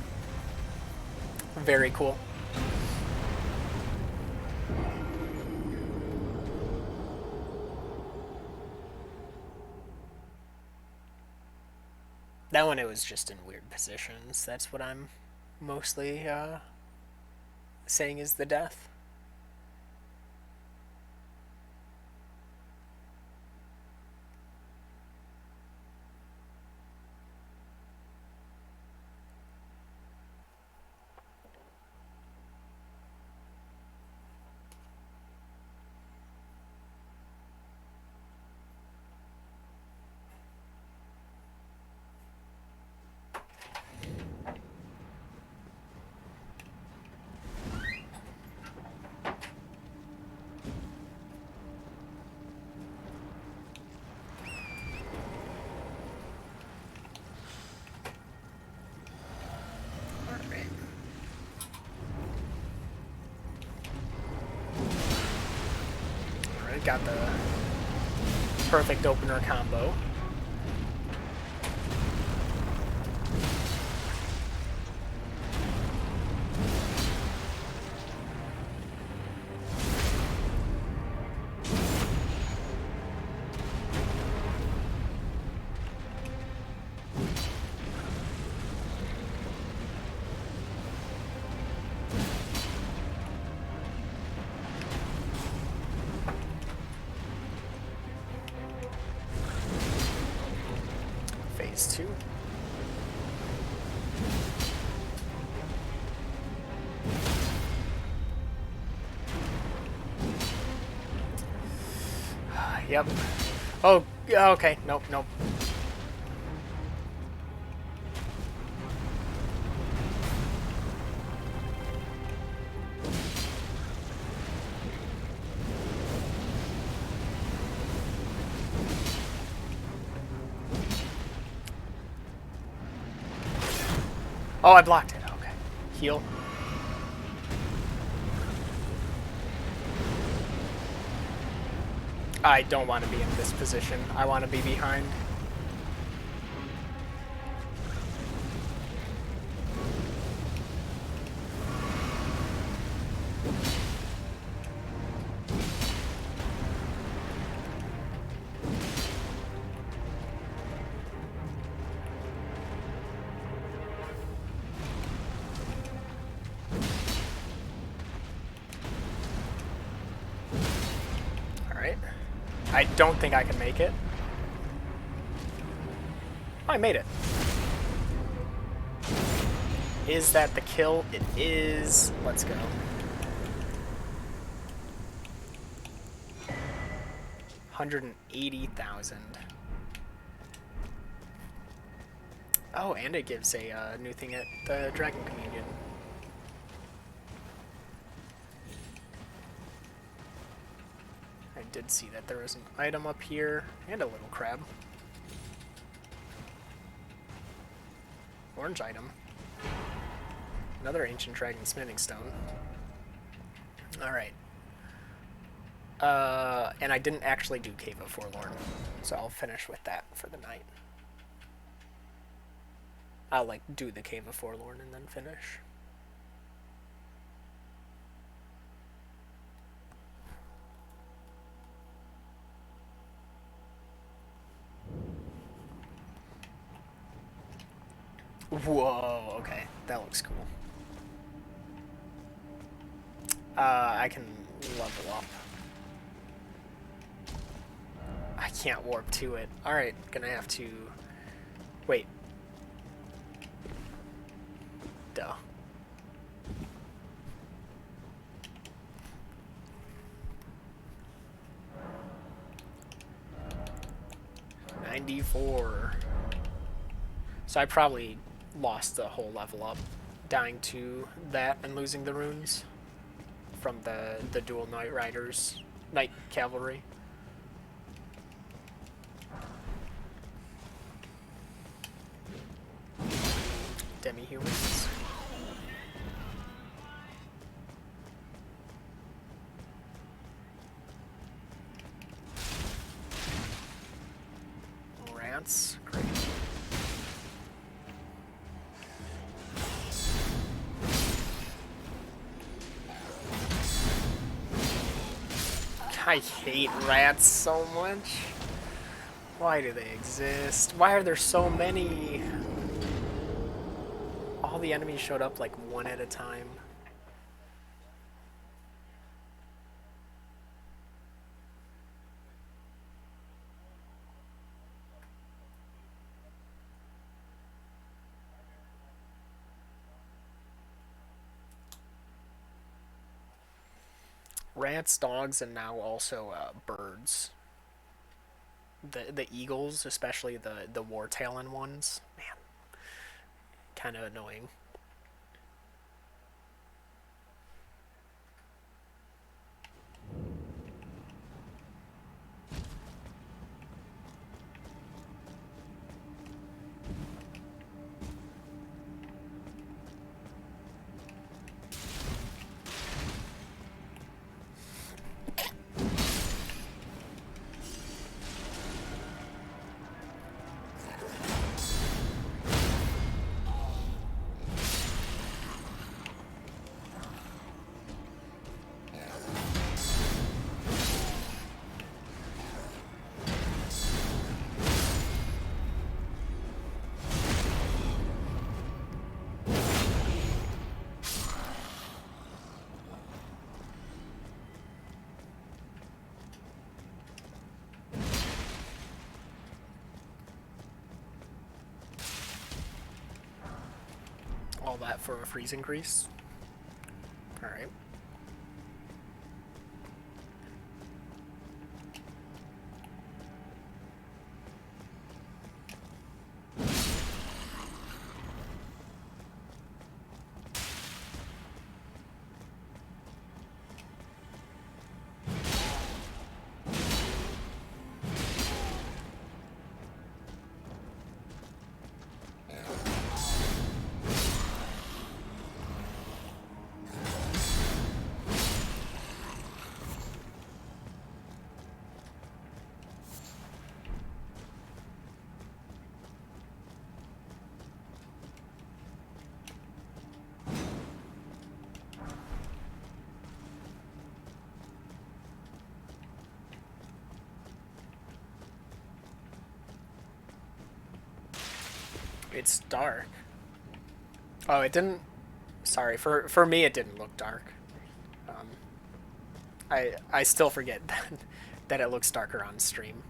S1: Very cool. That one, it was just in weird positions. That's what I'm mostly saying is the death. Got the perfect opener combo. Phase 2. Yep. Oh, okay. Nope, nope. Oh, I blocked it. Okay. Heal. I don't want to be in this position. I want to be behind. I don't think I can make it. Oh, I made it. Is that the kill? It is. Let's go. $180,000. Oh, and it gives a new thing at the Dragon Communion. I did see that there was an item up here and a little crab. Orange item. Another ancient dragon smithing stone. Alright. And I didn't actually do Cave of Forlorn, so I'll finish with that for the night. I'll like do the Cave of Forlorn and then finish. Whoa, okay, that looks cool. I can level up. I can't warp to it. Alright, gonna have to... Wait. Duh. $94. So I probably lost the whole level up, dying to that and losing the runes from the dual Knight Riders, Knight Cavalry. Demi-humans. Rants, great. I hate rats so much. Why do they exist? Why are there so many? All the enemies showed up like one at a time. Rats, dogs, and now also birds. The eagles, especially the war-talon ones. Man, kind of annoying. All that for a freeze increase. All right. It's dark. Oh, it didn't. Sorry, for me it didn't look dark. Um, I still forget that it looks darker on stream.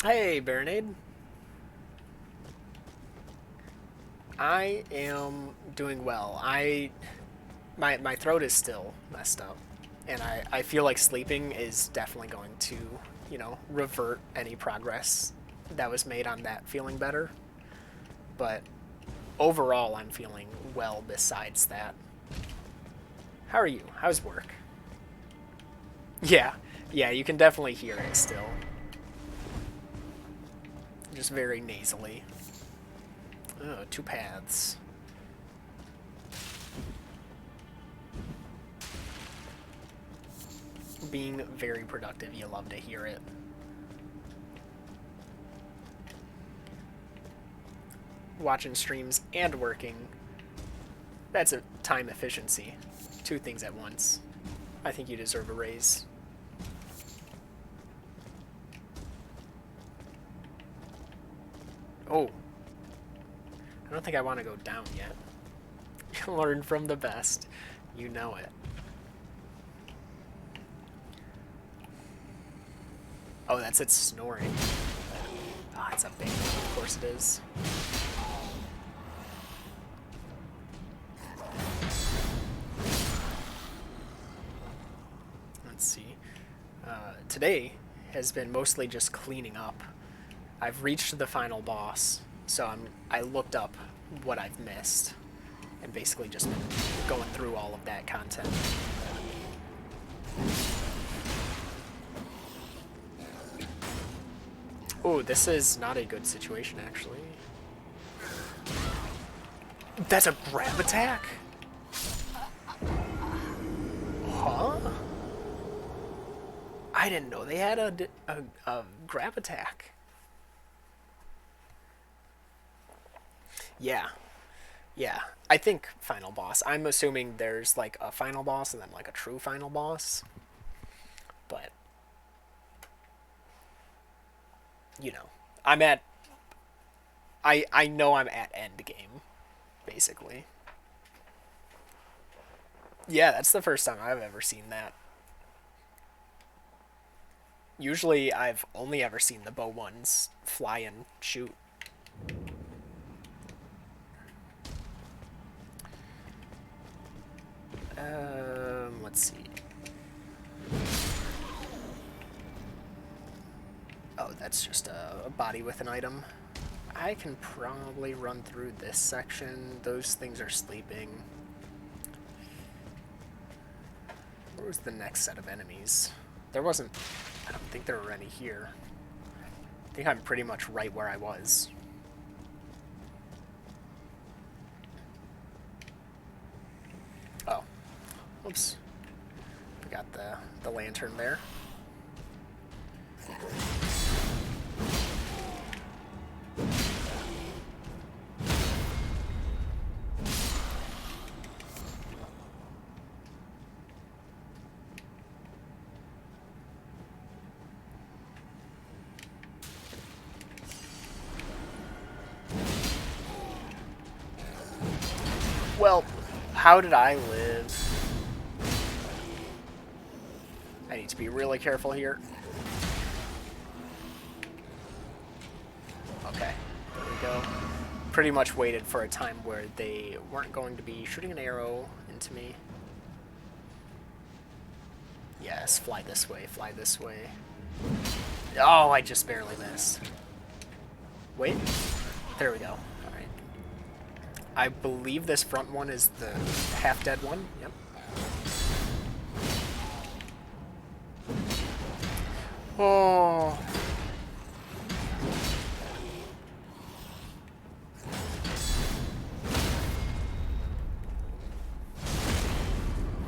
S1: Hey, Baronade. I am doing well. My throat is still messed up, and I feel like sleeping is definitely going to, revert any progress that was made on that feeling better. But overall, I'm feeling well besides that. How are you? How's work? Yeah, yeah, you can definitely hear it still. Just very nasally. Oh, two paths. Being very productive, you love to hear it. Watching streams and working, that's a time efficiency. Two things at once. I think you deserve a raise. Oh. I don't think I want to go down yet. Learn from the best. You know it. Oh, that's it snoring. Oh, it's a big one. Of course it is. Let's see. Today has been mostly just cleaning up. I've reached the final boss, so I looked up what I've missed and basically just been going through all of that content. Oh, this is not a good situation, actually. That's a grab attack? Huh? I didn't know they had a grab attack. Yeah. Yeah. I think final boss. I'm assuming there's like a final boss and then like a true final boss. you know, I'm at. I know I'm at end game, basically. Yeah, that's the first time I've ever seen that. Usually, I've only ever seen the bow ones fly and shoot. Let's see. Oh, that's just a body with an item. I can probably run through this section. Those things are sleeping. Where was the next set of enemies? There wasn't... I don't think there were any here. I think I'm pretty much right where I was. Oh. Oops. Forgot the lantern there. Well, how did I live? I need to be really careful here. Okay, there we go. Pretty much waited for a time where they weren't going to be shooting an arrow into me. Yes, fly this way, fly this way. Oh, I just barely missed. Wait, there we go. Alright. I believe this front one is the half-dead one. Yep. Oh.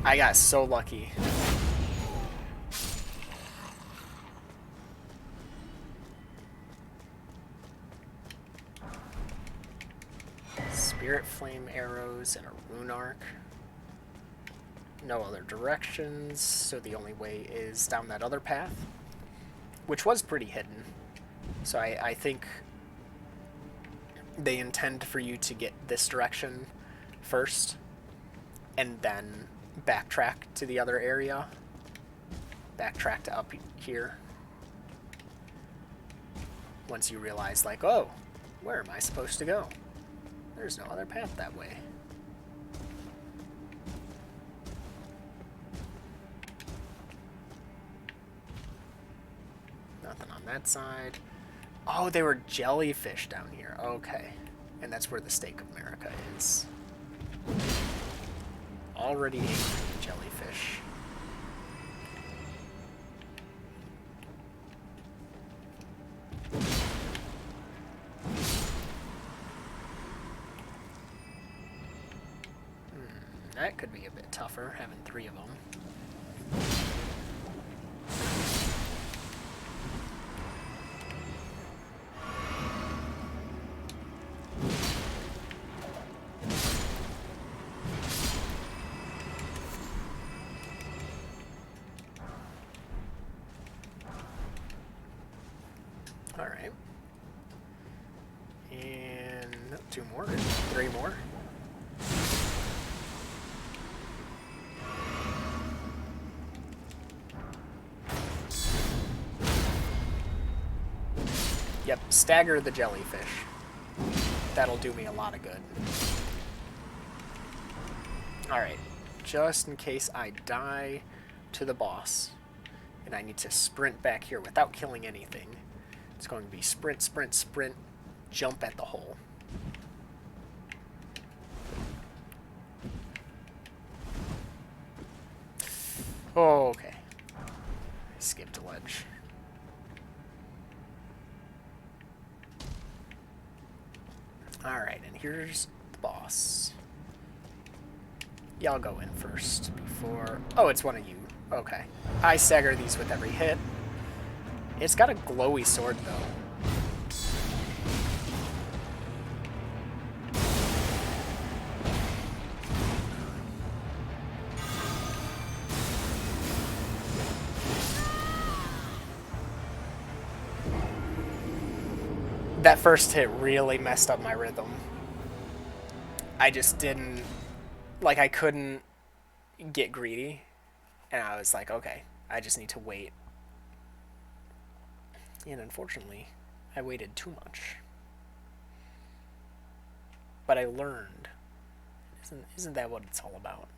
S1: I got so lucky. Spirit flame arrows and a rune arc. No other directions, so the only way is down that other path, which was pretty hidden. So I think they intend for you to get this direction first, and then backtrack to the other area. Backtrack to up here. Once you realize, like, oh, where am I supposed to go? There's no other path that way. Nothing on that side. Oh, they were jellyfish down here. Okay. And that's where the Stake of America is. Already angry jellyfish. That could be a bit tougher, having 3 of them. Alright. And 2 more, 3 more. Yep, stagger the jellyfish. That'll do me a lot of good. Alright, just in case I die to the boss, and I need to sprint back here without killing anything, it's going to be sprint, sprint, sprint, jump at the hole. Oh, okay. I skipped a ledge. Alright, and here's the boss. Y'all go in first before... Oh, it's one of you. Okay. I stagger these with every hit. It's got a glowy sword, though. That first hit really messed up my rhythm. I just didn't, like, I couldn't get greedy, and I was like, okay, I just need to wait. And unfortunately, I waited too much. But I learned. Isn't that what it's all about?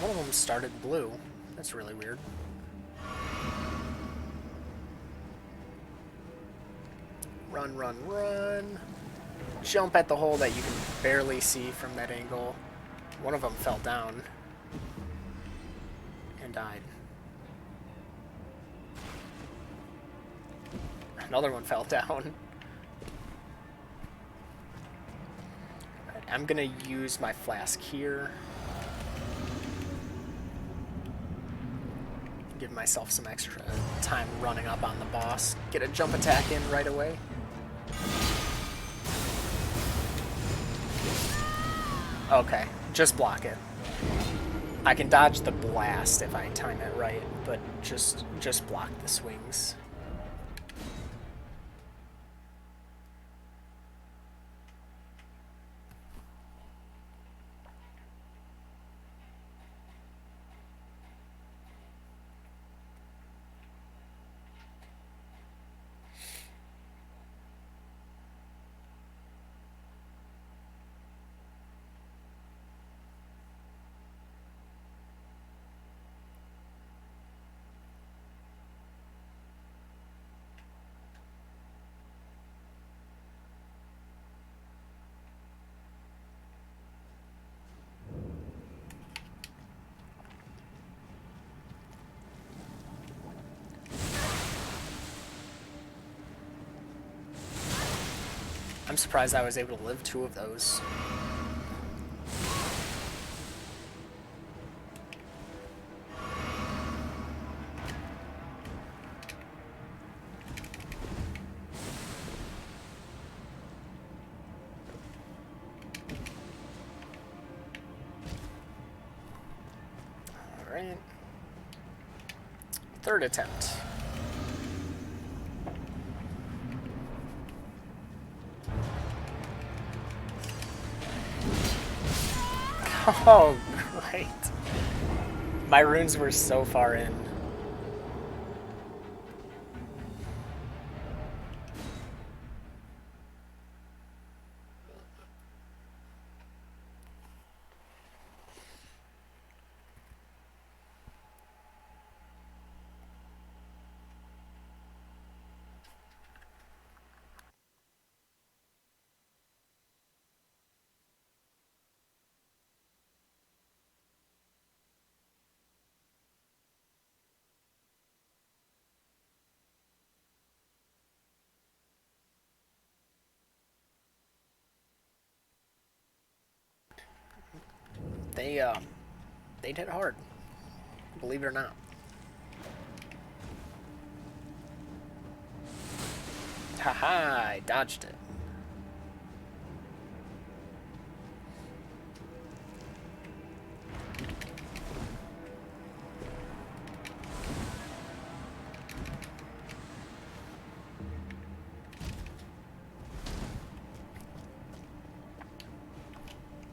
S1: One of them started blue. That's really weird. Run, run, run. Jump at the hole that you can barely see from that angle. One of them fell down and died. Another one fell down. Right, I'm gonna use my flask here. Give myself some extra time running up on the boss. Get a jump attack in right away. Okay, just block it. I can dodge the blast if I time it right, but just block the swings. I'm surprised I was able to live 2 of those. Alright. 3rd attempt. Oh, great. My runes were so far in. They did hard, believe it or not. Haha, I dodged it.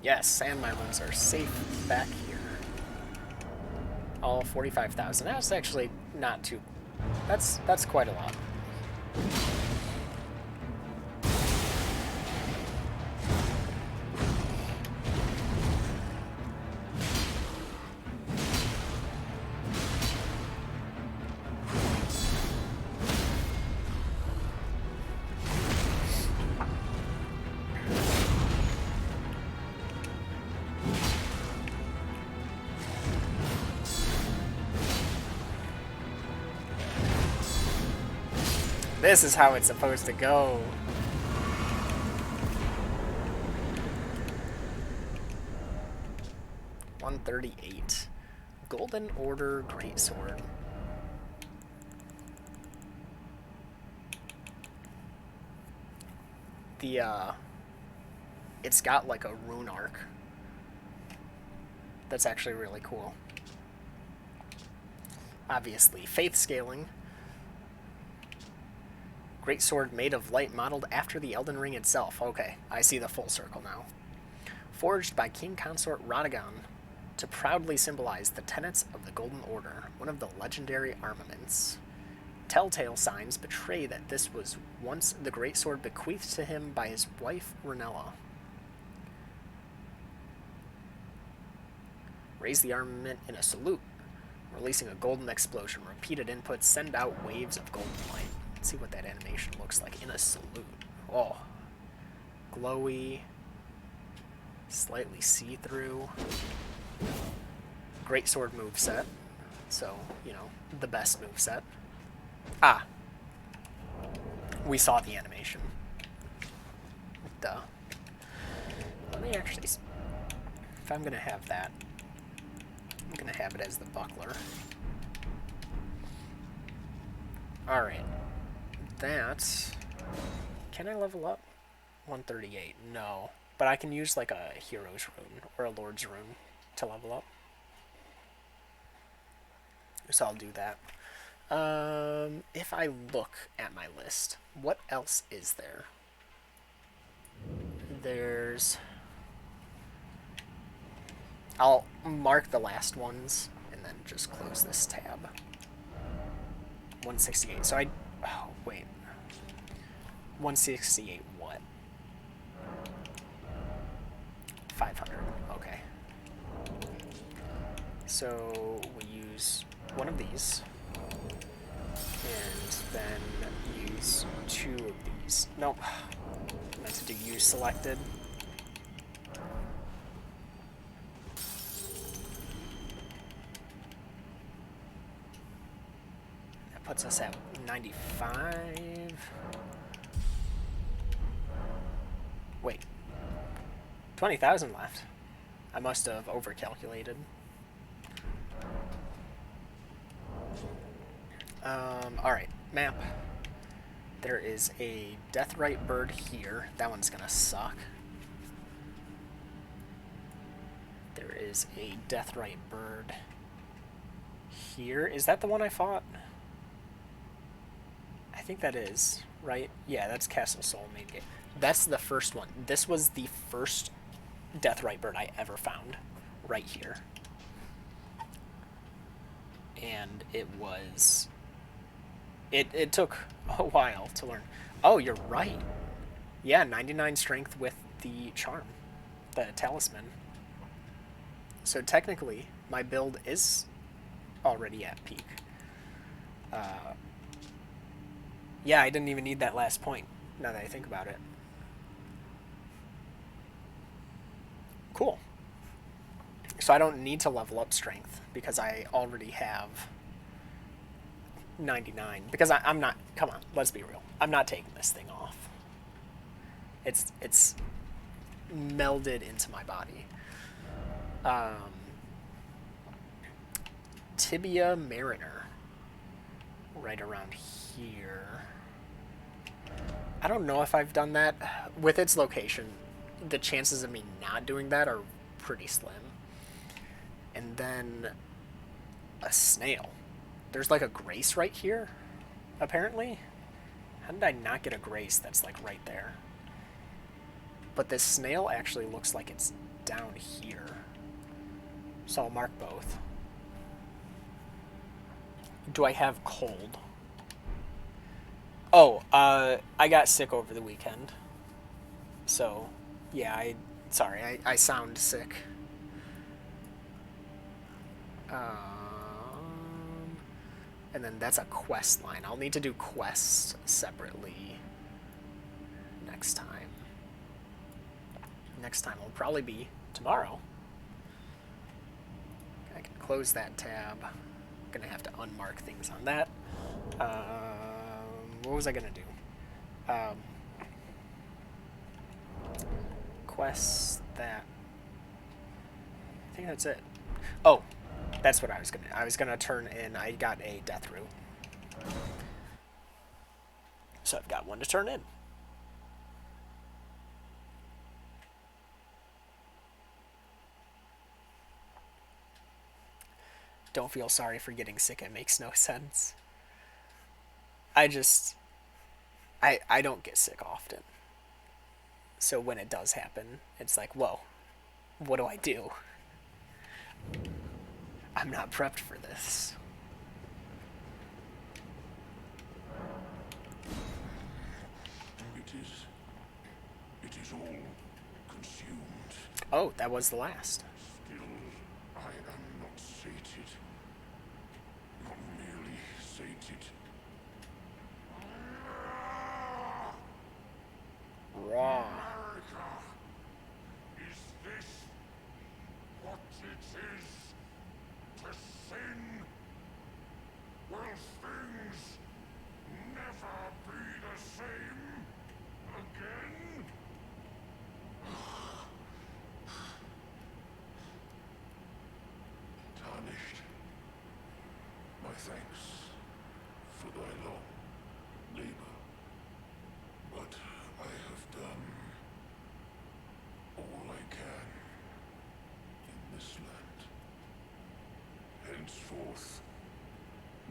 S1: Yes, and my limbs are safe back here. All 45,000. That's actually not too... That's quite a lot. This is how it's supposed to go. 138. Golden Order Greatsword. The, it's got like a rune arc. That's actually really cool. Obviously, faith scaling. Greatsword made of light, modeled after the Elden Ring itself. Okay, I see the full circle now. Forged by King Consort Radagon to proudly symbolize the tenets of the Golden Order, one of the legendary armaments. Telltale signs betray that this was once the greatsword bequeathed to him by his wife, Renella. Raise the armament in a salute, releasing a golden explosion. Repeated inputs send out waves of golden light. Let's see what that animation looks like in a salute. Oh. Glowy. Slightly see-through. Greatsword moveset. So, you know, the best moveset. Ah. We saw the animation. Duh. Let me actually... If I'm going to have that, I'm going to have it as the buckler. Alright. That... Can I level up? 138. No. But I can use like a hero's rune or a lord's rune to level up. So I'll do that. If I look at my list, what else is there? There's... I'll mark the last ones and then just close this tab. 168. So I... Oh, wait. 168 what? 500. Okay. So we use one of these. And then use two of these. Nope. I meant to do use selected. That puts us at 95. Wait. 20,000 left. I must have overcalculated. Alright, map. There is a Deathrite bird here. That one's gonna suck. There is a Deathrite bird here. Is that the one I fought? I think that is, right? Yeah, that's Castle Soul main game. That's the first one. This was the first Deathrite bird I ever found. Right here. And it was... It took a while to learn. Oh, you're right. Yeah, 99 strength with the charm. The talisman. So technically, my build is already at peak. Yeah, I didn't even need that last point, now that I think about it. Cool. So I don't need to level up strength, because I already have 99. Because I'm not... Come on, let's be real. I'm not taking this thing off. It's melded into my body. Tibia Mariner. Right around here. I don't know if I've done that. With its location, the chances of me not doing that are pretty slim. And then a snail. There's like a grace right here, apparently. How did I not get a grace that's like right there? But this snail actually looks like it's down here. So I'll mark both. Do I have cold? Oh, I got sick over the weekend. So, yeah, sorry, I sound sick. And then that's a quest line. I'll need to do quests separately next time. Next time will probably be tomorrow. I can close that tab. I'm gonna have to unmark things on that. What was I gonna do? Quests that... I think that's it. Oh, that's what I was gonna turn in. I got a death root, so I've got one to turn in. Don't feel sorry for getting sick. It makes no sense. I just I don't get sick often. So when it does happen, it's like, whoa, what do I do? I'm not prepped for this.
S2: It is all consumed.
S1: Oh, that was the last.
S2: Still, I am not sated. Not merely sated.
S1: Raw.
S2: America! Is this what it is to sin? Will things never be the same again? Tarnished. My thanks for thy long labor. But I have done all I can in this land. Henceforth,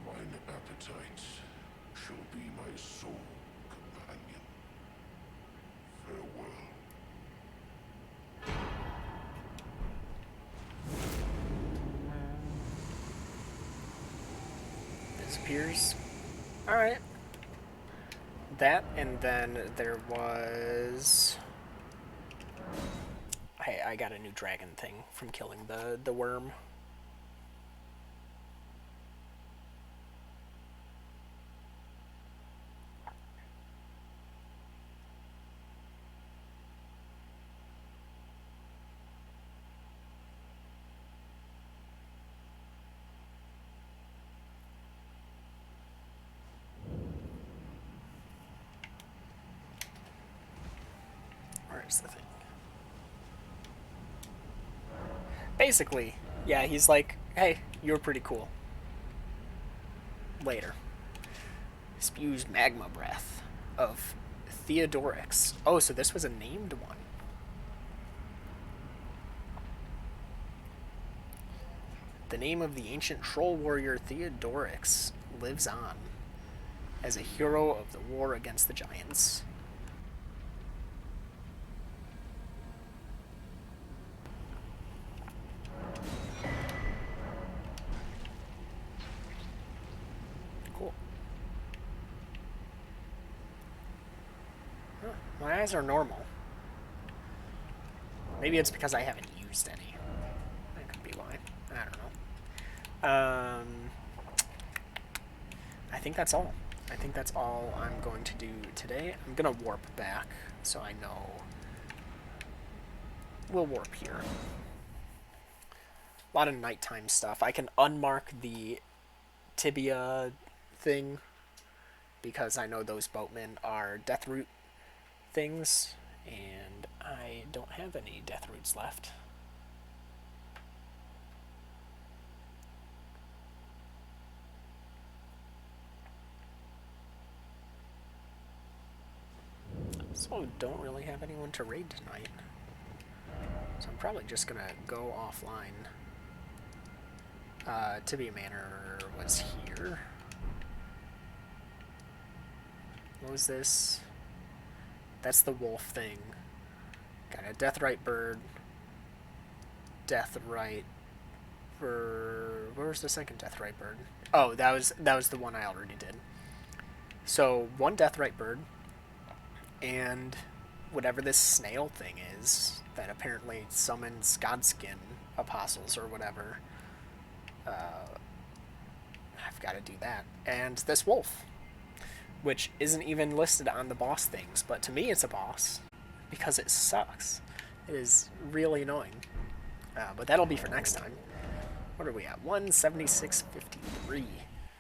S2: mine appetite shall be my sole companion. Farewell.
S1: Disappears. Alright. That, and then there was... I got a new dragon thing from killing the worm. Where's the thing? Basically, yeah, he's like, hey, you were pretty cool. Later. Spews magma breath of Theodorix. Oh, so this was a named one. The name of the ancient troll warrior Theodorix lives on as a hero of the war against the giants. Cool. Huh, my eyes are normal. Maybe it's because I haven't used any. That could be why. I don't know. I think that's all. I think that's all I'm going to do today. I'm going to warp back so I know. We'll warp here. A lot of nighttime stuff. I can unmark the tibia thing because I know those boatmen are deathroot things, and I don't have any deathroots left. So don't really have anyone to raid tonight. So I'm probably just gonna go offline. Tibia Manor was here. What was this? That's the wolf thing. Got a Deathrite bird. Deathrite bird. Where was the second Deathrite bird? Oh, that was the one I already did. So one Deathrite bird, and whatever this snail thing is that apparently summons Godskin apostles or whatever. I've got to do that. And this wolf, which isn't even listed on the boss things, but to me it's a boss because it sucks. It is really annoying. But that'll be for next time. What are we at? 176.53.